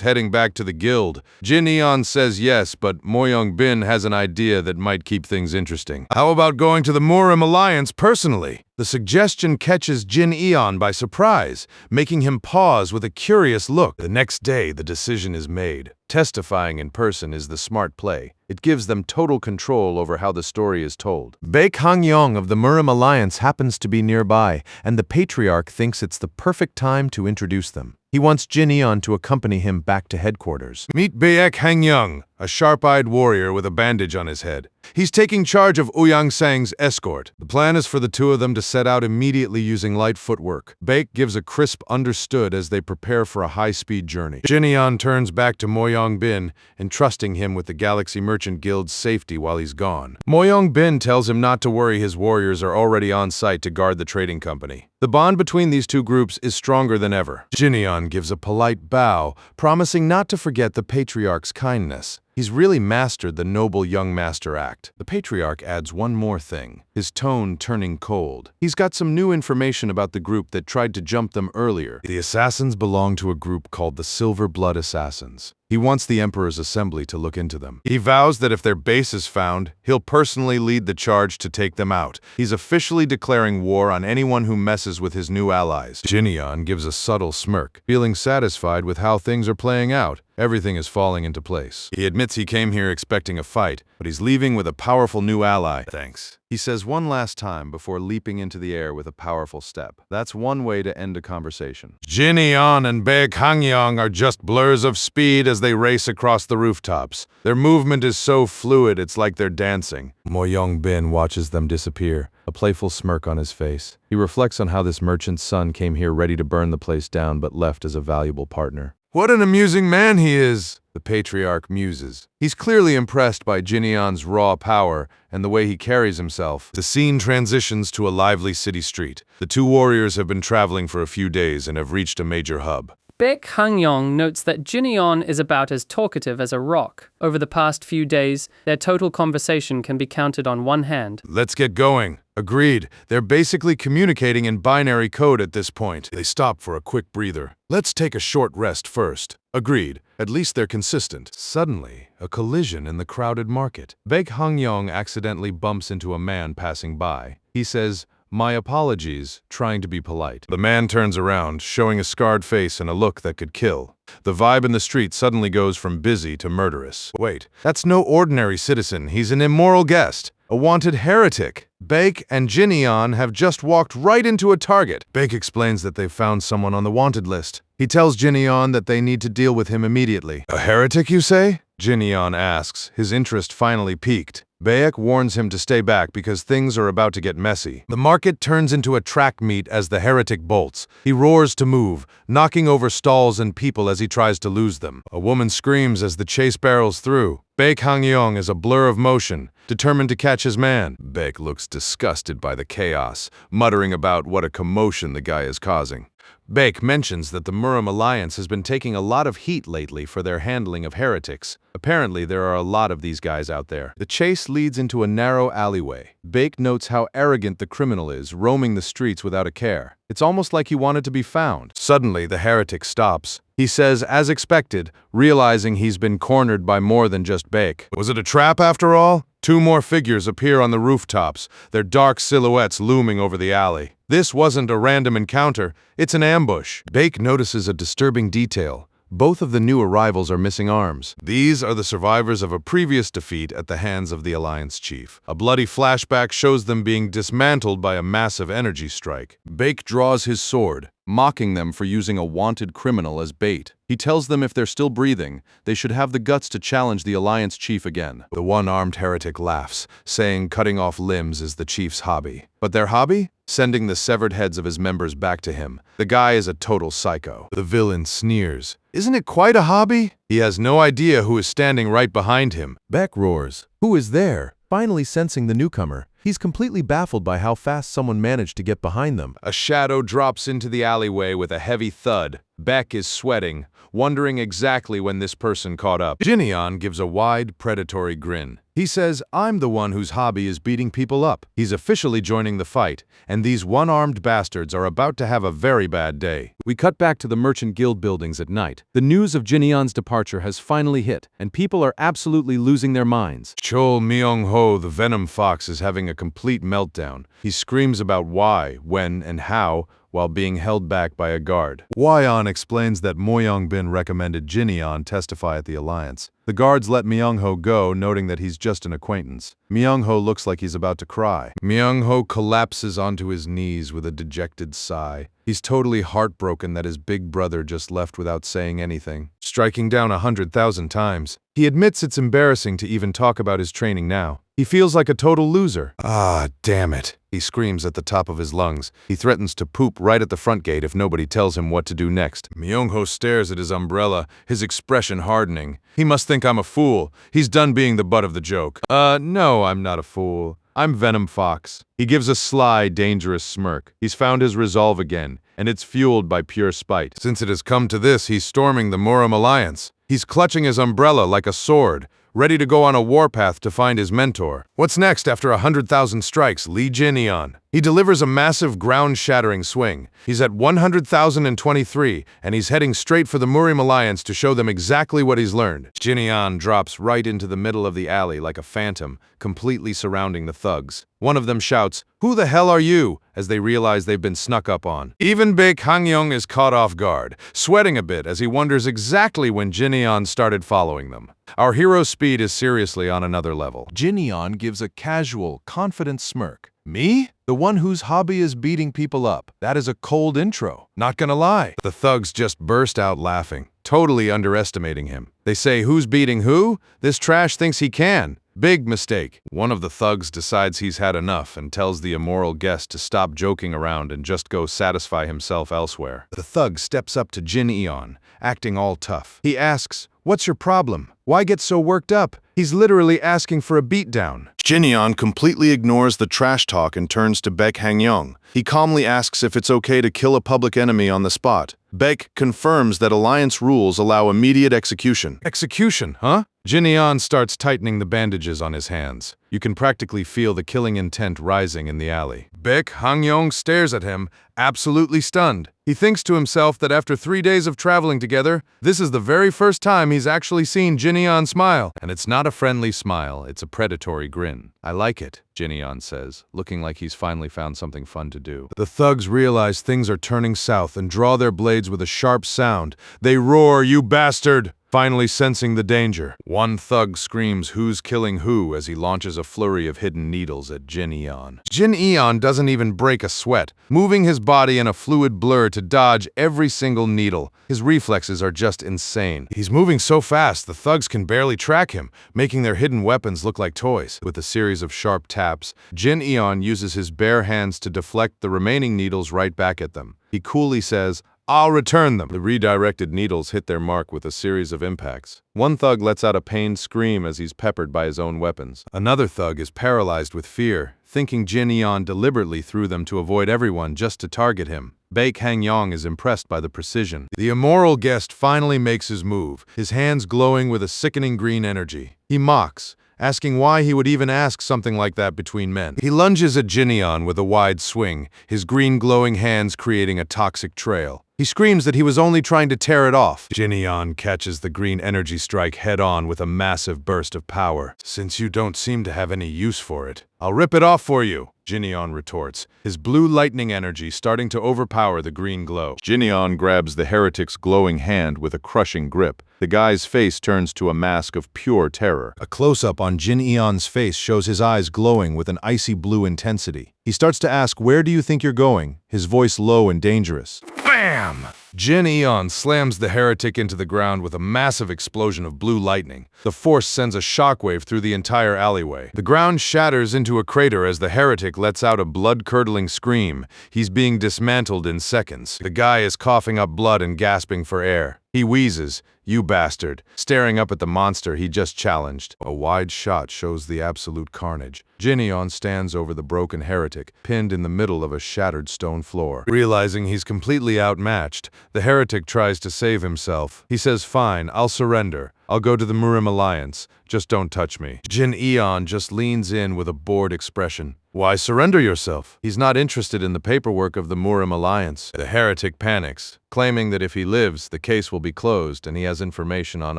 B: heading back to the guild. Jineon says yes, but Mo Young-bin has an idea that might keep things interesting. How about going to the Murim Alliance personally? The suggestion catches Jineon by surprise, making him pause with a curious look. The next day, the decision is made. Testifying in person is the smart play. It gives them total control over how the story is told. Baek Hangyong of the Murim Alliance happens to be nearby, and the patriarch thinks it's the perfect time to introduce them. He wants Jineon to accompany him back to headquarters. Meet Baek Hangyong, a sharp-eyed warrior with a bandage on his head. He's taking charge of Ouyang Sang's escort. The plan is for the two of them to set out immediately using light footwork. Baek gives a crisp understood as they prepare for a high-speed journey. Jineon turns back to Mo Young-bin, entrusting him with the Galaxy Merchant Guild's safety while he's gone. Mo Young-bin tells him not to worry, his warriors are already on site to guard the trading company. The bond between these two groups is stronger than ever. Jineon gives a polite bow, promising not to forget the patriarch's kindness. He's really mastered the noble young master act. The patriarch adds one more thing, his tone turning cold. He's got some new information about the group that tried to jump them earlier. The assassins belong to a group called the Silver Blood Assassins. He wants the Emperor's assembly to look into them. He vows that if their base is found, he'll personally lead the charge to take them out. He's officially declaring war on anyone who messes with his new allies. Jineon gives a subtle smirk, feeling satisfied with how things are playing out. Everything is falling into place. He admits he came here expecting a fight, but he's leaving with a powerful new ally. Thanks. He says one last time before leaping into the air with a powerful step. That's one way to end a conversation. Jineon and Baek Hangyong are just blurs of speed as they race across the rooftops. Their movement is so fluid it's like they're dancing. Mo Young-bin watches them disappear, a playful smirk on his face. He reflects on how this merchant's son came here ready to burn the place down but left as a valuable partner.
E: What an amusing man he is, the patriarch muses. He's clearly impressed by Jinion's raw power and the way he carries himself. The scene transitions to a lively city street. The two warriors have been traveling for a few days and have reached a major hub.
I: Baek Hangyong notes that Jinion is about as talkative as a rock. Over the past few days, their total conversation can be counted on one hand.
E: Let's get going. Agreed. They're basically communicating in binary code at this point. They stop for a quick breather. Let's take a short rest first. Agreed. At least they're consistent. Suddenly, a collision in the crowded market. Baek Hangyong accidentally bumps into a man passing by. He says, "My apologies," trying to be polite. The man turns around, showing a scarred face and a look that could kill. The vibe in the street suddenly goes from busy to murderous. Wait, that's no ordinary citizen. He's an immoral guest. A wanted heretic. Baek and Jinion have just walked right into a target. Baek explains that they've found someone on the wanted list. He tells Jinion that they need to deal with him immediately. A heretic, you say? Jinion asks, his interest finally piqued. Baek warns him to stay back because things are about to get messy. The market turns into a track meet as the heretic bolts. He roars to move, knocking over stalls and people as he tries to lose them. A woman screams as the chase barrels through. Baek Hangyong is a blur of motion, determined to catch his man. Baek looks disgusted by the chaos, muttering about what a commotion the guy is causing. Baek mentions that the Murim Alliance has been taking a lot of heat lately for their handling of heretics. Apparently, there are a lot of these guys out there. The chase leads into a narrow alleyway. Baek notes how arrogant the criminal is, roaming the streets without a care. It's almost like he wanted to be found. Suddenly, the heretic stops. He says, as expected, realizing he's been cornered by more than just Baek. Was it a trap after all? Two more figures appear on the rooftops, their dark silhouettes looming over the alley. This wasn't a random encounter, it's an ambush. Baek notices a disturbing detail. Both of the new arrivals are missing arms. These are the survivors of a previous defeat at the hands of the Alliance chief. A bloody flashback shows them being dismantled by a massive energy strike. Baek draws his sword, mocking them for using a wanted criminal as bait. He tells them if they're still breathing, they should have the guts to challenge the Alliance chief again. The one-armed heretic laughs, saying cutting off limbs is the chief's hobby. But their hobby? Sending the severed heads of his members back to him. The guy is a total psycho. The villain sneers. Isn't it quite a hobby? He has no idea who is standing right behind him.
C: Baek roars. Who is there? Finally sensing the newcomer, he's completely baffled by how fast someone managed to get behind them.
E: A shadow drops into the alleyway with a heavy thud. Baek is sweating, wondering exactly when this person caught up. Jinion gives a wide, predatory grin. He says, I'm the one whose hobby is beating people up. He's officially joining the fight, and these one-armed bastards are about to have a very bad day.
C: We cut back to the Merchant Guild buildings at night. The news of Jinion's departure has finally hit, and people are absolutely losing their minds.
E: Chol Myung-ho, the Venom Fox, is having a complete meltdown. He screams about why, when, and how, while being held back by a guard. Wyon explains that Moyong-bin recommended Jinion testify at the Alliance. The guards let Myung-ho go, noting that he's just an acquaintance. Myung-ho looks like he's about to cry. Myung-ho collapses onto his knees with a dejected sigh. He's totally heartbroken that his big brother just left without saying anything, striking down 100,000 times. He admits it's embarrassing to even talk about his training now. He feels like a total loser. Ah, damn it. He screams at the top of his lungs. He threatens to poop right at the front gate if nobody tells him what to do next. Myung-ho stares at his umbrella, his expression hardening. He must think I'm a fool. He's done being the butt of the joke. No, I'm not a fool. I'm Venom Fox. He gives a sly, dangerous smirk. He's found his resolve again, and it's fueled by pure spite. Since it has come to this, he's storming the Murim Alliance. He's clutching his umbrella like a sword, ready to go on a warpath to find his mentor. What's next after 100,000 strikes? Lee Jinion. He delivers a massive ground-shattering swing. He's at 100,023, and he's heading straight for the Murim Alliance to show them exactly what he's learned. Jinion drops right into the middle of the alley like a phantom, completely surrounding the thugs. One of them shouts, "Who the hell are you?" as they realize they've been snuck up on. Even Baek Hangyong is caught off guard, sweating a bit as he wonders exactly when Jinion started following them. Our hero's speed is seriously on another level.
C: Jinion gives a casual, confident smirk. Me? The one whose hobby is beating people up. That is a cold intro. Not gonna lie.
E: The thugs just burst out laughing, totally underestimating him. They say, who's beating who? This trash thinks he can. Big mistake. One of the thugs decides he's had enough and tells the immoral guest to stop joking around and just go satisfy himself elsewhere. The thug steps up to Jin Eon, acting all tough. He asks, "What's your problem? Why get so worked up?" He's literally asking for a beatdown.
D: Jin Eon completely ignores the trash talk and turns to Baek Hangyong. He calmly asks if it's okay to kill a public enemy on the spot. Baek confirms that alliance rules allow immediate execution.
E: Execution, huh? Jin Eon starts tightening the bandages on his hands. You can practically feel the killing intent rising in the alley. Baek Hangyong stares at him, absolutely stunned. He thinks to himself that after 3 days of traveling together, this is the very first time he's actually seen Jin Eon smile. And it's not a friendly smile, it's a predatory grin. "I like it," Jin Eon says, looking like he's finally found something fun to do. The thugs realize things are turning south and draw their blades with a sharp sound. They roar, "You bastard!" Finally sensing the danger. One thug screams who's killing who as he launches a flurry of hidden needles at Jin Eon. Jin Eon doesn't even break a sweat, moving his body in a fluid blur to dodge every single needle. His reflexes are just insane. He's moving so fast the thugs can barely track him, making their hidden weapons look like toys. With a series of sharp taps, Jin Eon uses his bare hands to deflect the remaining needles right back at them. He coolly says, "I'll return them." The redirected needles hit their mark with a series of impacts. One thug lets out a pained scream as he's peppered by his own weapons. Another thug is paralyzed with fear, thinking Jin Eon deliberately threw them to avoid everyone just to target him. Baek Hangyong is impressed by the precision. The immoral guest finally makes his move, his hands glowing with a sickening green energy. He mocks, asking why he would even ask something like that between men. He lunges at Jin Eon with a wide swing, his green glowing hands creating a toxic trail. He screams that he was only trying to tear it off. Jin Eon catches the green energy strike head-on with a massive burst of power. "Since you don't seem to have any use for it, I'll rip it off for you," Jin Eon retorts, his blue lightning energy starting to overpower the green glow.
D: Jin Eon grabs the heretic's glowing hand with a crushing grip. The guy's face turns to a mask of pure terror.
E: A close-up on Jin Eon's face shows his eyes glowing with an icy blue intensity. He starts to ask, "Where do you think you're going?" his voice low and dangerous. Bam! Jin Eon slams the heretic into the ground with a massive explosion of blue lightning. The force sends a shockwave through the entire alleyway. The ground shatters into a crater as the heretic lets out a blood-curdling scream. He's being dismantled in seconds. The guy is coughing up blood and gasping for air. He wheezes, "You bastard," staring up at the monster he just challenged. A wide shot shows the absolute carnage. Jin Eon stands over the broken heretic, pinned in the middle of a shattered stone floor. Realizing he's completely outmatched, the heretic tries to save himself. He says, "Fine, I'll surrender. I'll go to the Murim Alliance. Just don't touch me." Jin Eon just leans in with a bored expression. "Why surrender yourself?" He's not interested in the paperwork of the Murim Alliance. The heretic panics, claiming that if he lives, the case will be closed and he has information on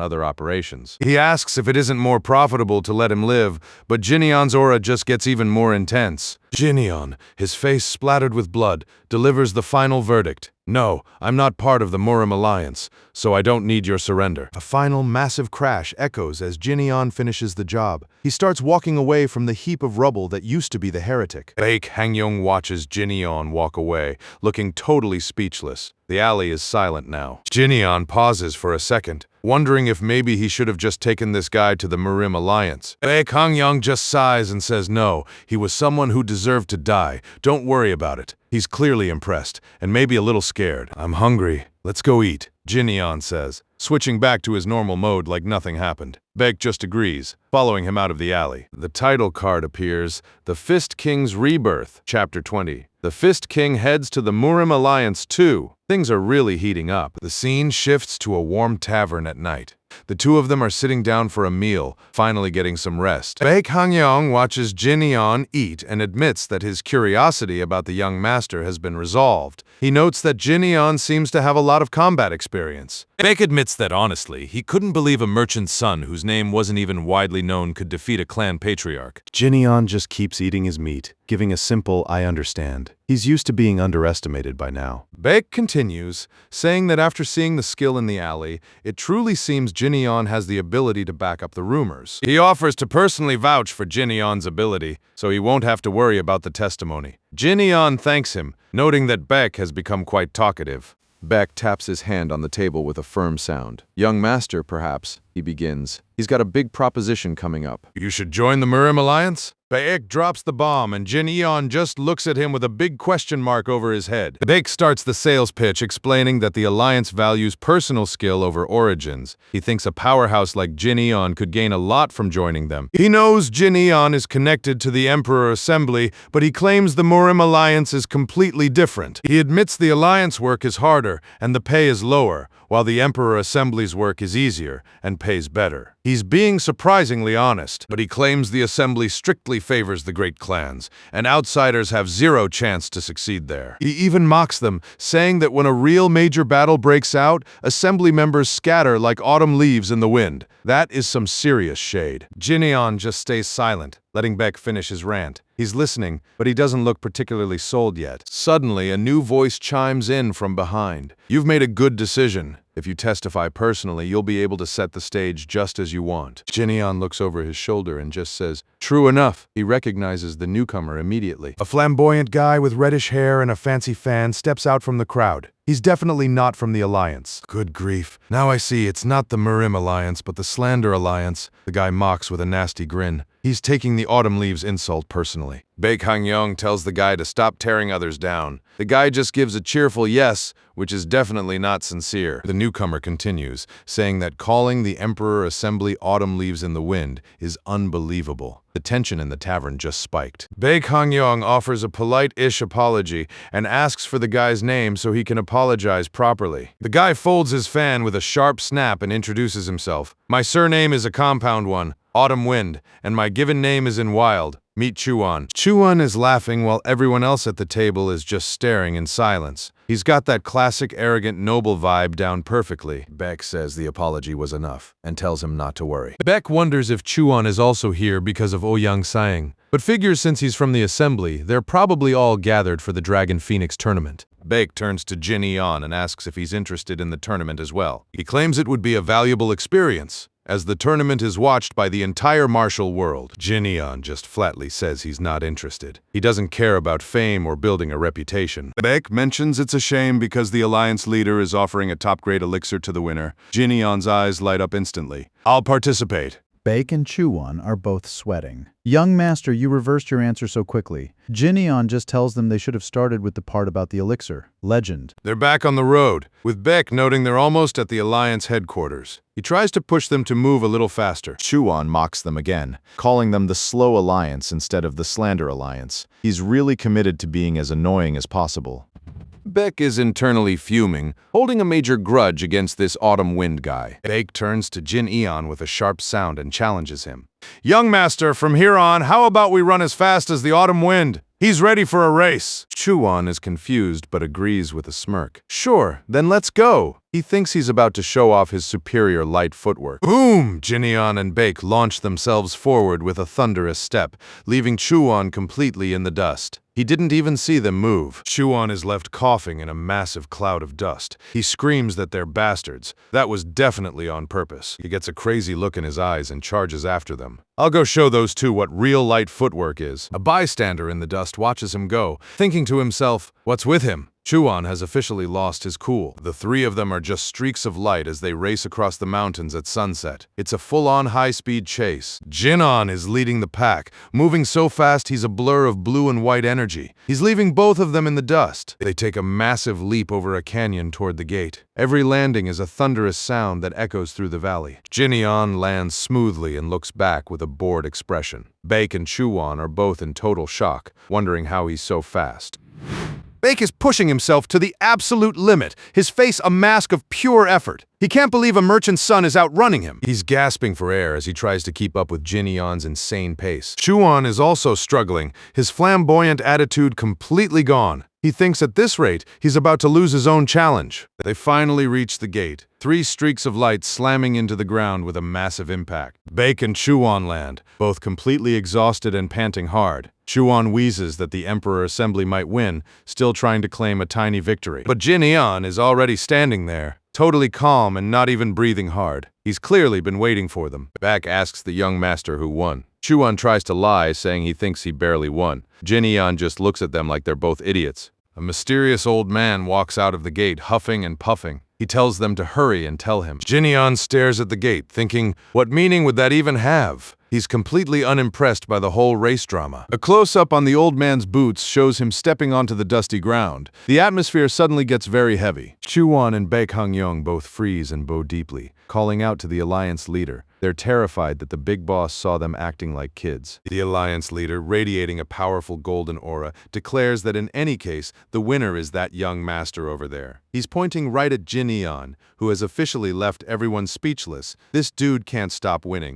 E: other operations. He asks if it isn't more profitable to let him live, but Jin Eon's aura just gets even more intense. Jin Eon, his face splattered with blood, delivers the final verdict. "No, I'm not part of the Murim Alliance, so I don't need your surrender." A final massive crash echoes as Jin Eon finishes the job. He starts walking away from the heap of rubble that used to be the heretic. Baek Hangyong watches Jin Eon walk away, looking totally speechless. The alley is silent now. Jin Eon pauses for a second, wondering if maybe he should have just taken this guy to the Murim Alliance. Baek Hangyong just sighs and says no, he was someone who deserved to die. Don't worry about it. He's clearly impressed, and maybe a little scared. "I'm hungry. Let's go eat," Jin Eon says, switching back to his normal mode like nothing happened. Baek just agrees, following him out of the alley. The title card appears, The Fist King's Rebirth, Chapter 20. The Fist King heads to the Murim Alliance too. Things are really heating up. The scene shifts to a warm tavern at night. The two of them are sitting down for a meal, finally getting some rest. Baek Hangyong watches Jin Eon eat and admits that his curiosity about the young master has been resolved. He notes that Jin Eon seems to have a lot of combat experience.
H: Baek admits that honestly, he couldn't believe a merchant's son whose name wasn't even widely known could defeat a clan patriarch.
E: Jin Eon just keeps eating his meat, giving a simple "I understand." He's used to being underestimated by now. Baek continues, saying that after seeing the skill in the alley, it truly seems Jin Eon has the ability to back up the rumors. He offers to personally vouch for Jin Eon's ability, so he won't have to worry about the testimony. Jin Eon thanks him, noting that Baek has become quite talkative. Baek taps his hand on the table with a firm sound. "Young master, perhaps.
C: he begins. He's got a big proposition coming up.
B: You should join the Murim Alliance? Baek drops the bomb and Jin Eon just looks at him with a big question mark over his head. Baek starts the sales pitch explaining that the Alliance values personal skill over origins. He thinks a powerhouse like Jin Eon could gain a lot from joining them. He knows Jin Eon is connected to the Emperor Assembly, but he claims the Murim Alliance is completely different. He admits the Alliance work is harder and the pay is lower, while the Emperor Assembly's work is easier and pays better. He's being surprisingly honest, but he claims the Assembly strictly favors the great clans, and outsiders have zero chance to succeed there. He even mocks them, saying that when a real major battle breaks out, Assembly members scatter like autumn leaves in the wind. That is some serious shade. Jin Eon just stays silent, letting Baek finish his rant. He's listening, but he doesn't look particularly sold yet. Suddenly, a new voice chimes in from behind. You've made a good decision. If you testify personally, you'll be able to set the stage just as you want. Jin Eon looks over his shoulder and just says, true enough. He recognizes the newcomer immediately. A flamboyant guy with reddish hair and a fancy fan steps out from the crowd. He's definitely not from the Alliance. Good grief. Now I see it's not the Murim Alliance, but the Slander Alliance. The guy mocks with a nasty grin. He's taking the autumn leaves insult personally. Baek Hangyong tells the guy to stop tearing others down. The guy just gives a cheerful yes, which is definitely not sincere. The newcomer continues, saying that calling the Emperor Assembly autumn leaves in the wind is unbelievable. The tension in the tavern just spiked. Baek Hangyong offers a polite-ish apology and asks for the guy's name so he can apologize properly. The guy folds his fan with a sharp snap and introduces himself. My surname is a compound one, Autumn Wind, and my given name is in Wild. Meet Chuan. Chuan is laughing while everyone else at the table is just staring in silence. He's got that classic arrogant noble vibe down perfectly. Baek says the apology was enough and tells him not to worry. Baek wonders if Chuan is also here because of Ouyang sighing, but figures since he's from the assembly, they're probably all gathered for the Dragon Phoenix tournament. Baek turns to Jin Eon and asks if he's interested in the tournament as well. He claims it would be a valuable experience, as the tournament is watched by the entire martial world. Jin Eon just flatly says he's not interested. He doesn't care about fame or building a reputation. Baek mentions it's a shame because the Alliance leader is offering a top-grade elixir to the winner. Jin Eon's eyes light up instantly. I'll participate.
J: Baek and Chuan are both sweating. Young master, you reversed your answer so quickly. Jin Eon just tells them they should have started with the part about the elixir. Legend.
B: They're back on the road, with Baek noting they're almost at the Alliance headquarters. He tries to push them to move a little faster.
D: Chuan mocks them again, calling them the Slow Alliance instead of the Slander Alliance. He's really committed to being as annoying as possible.
B: Baek is internally fuming, holding a major grudge against this autumn wind guy. Baek turns to Jin Eon with a sharp sound and challenges him. Young master, from here on, how about we run as fast as the autumn wind? He's ready for a race. Chuan is confused but agrees with a smirk. Sure, then let's go. He thinks he's about to show off his superior light footwork. Boom! Jin Eon and Baek launch themselves forward with a thunderous step, leaving Chuan completely in the dust. He didn't even see them move. Chuan is left coughing in a massive cloud of dust. He screams that they're bastards. That was definitely on purpose. He gets a crazy look in his eyes and charges after them. I'll go show those two what real light footwork is. A bystander in the dust watches him go, thinking to himself, what's with him? Chuan has officially lost his cool. The three of them are just streaks of light as they race across the mountains at sunset. It's a full-on high-speed chase. Jin Eon is leading the pack, moving so fast he's a blur of blue and white energy. He's leaving both of them in the dust. They take a massive leap over a canyon toward the gate. Every landing is a thunderous sound that echoes through the valley. Jin Eon lands smoothly and looks back with a bored expression. Baek and Chuan are both in total shock, wondering how he's so fast. Baek is pushing himself to the absolute limit, his face a mask of pure effort. He can't believe a merchant's son is outrunning him. He's gasping for air as he tries to keep up with Jin Eon's insane pace. Chuan is also struggling, his flamboyant attitude completely gone. He thinks at this rate, he's about to lose his own challenge. They finally reach the gate, 3 streaks of light slamming into the ground with a massive impact. Baek and Chuan land, both completely exhausted and panting hard. Chuan wheezes that the Emperor Assembly might win, still trying to claim a tiny victory. But Jin Eon is already standing there, totally calm and not even breathing hard. He's clearly been waiting for them. Baek asks the young master who won. Chuan tries to lie, saying he thinks he barely won. Jin Eon just looks at them like they're both idiots. A mysterious old man walks out of the gate, huffing and puffing.
E: He tells them to hurry and tell him. Jinyeon stares at the gate, thinking, what meaning would that even have? He's completely unimpressed by the whole race drama.
B: A close-up on the old man's boots shows him stepping onto the dusty ground. The atmosphere suddenly gets very heavy.
E: Chuwon and Baek Hang-young both freeze and bow deeply, calling out to the Alliance leader. They're terrified that the big boss saw them acting like kids. The Alliance leader, radiating a powerful golden aura, declares that in any case, the winner is that young master over there. He's pointing right at Jinyeon, who has officially left everyone speechless. This dude can't stop winning.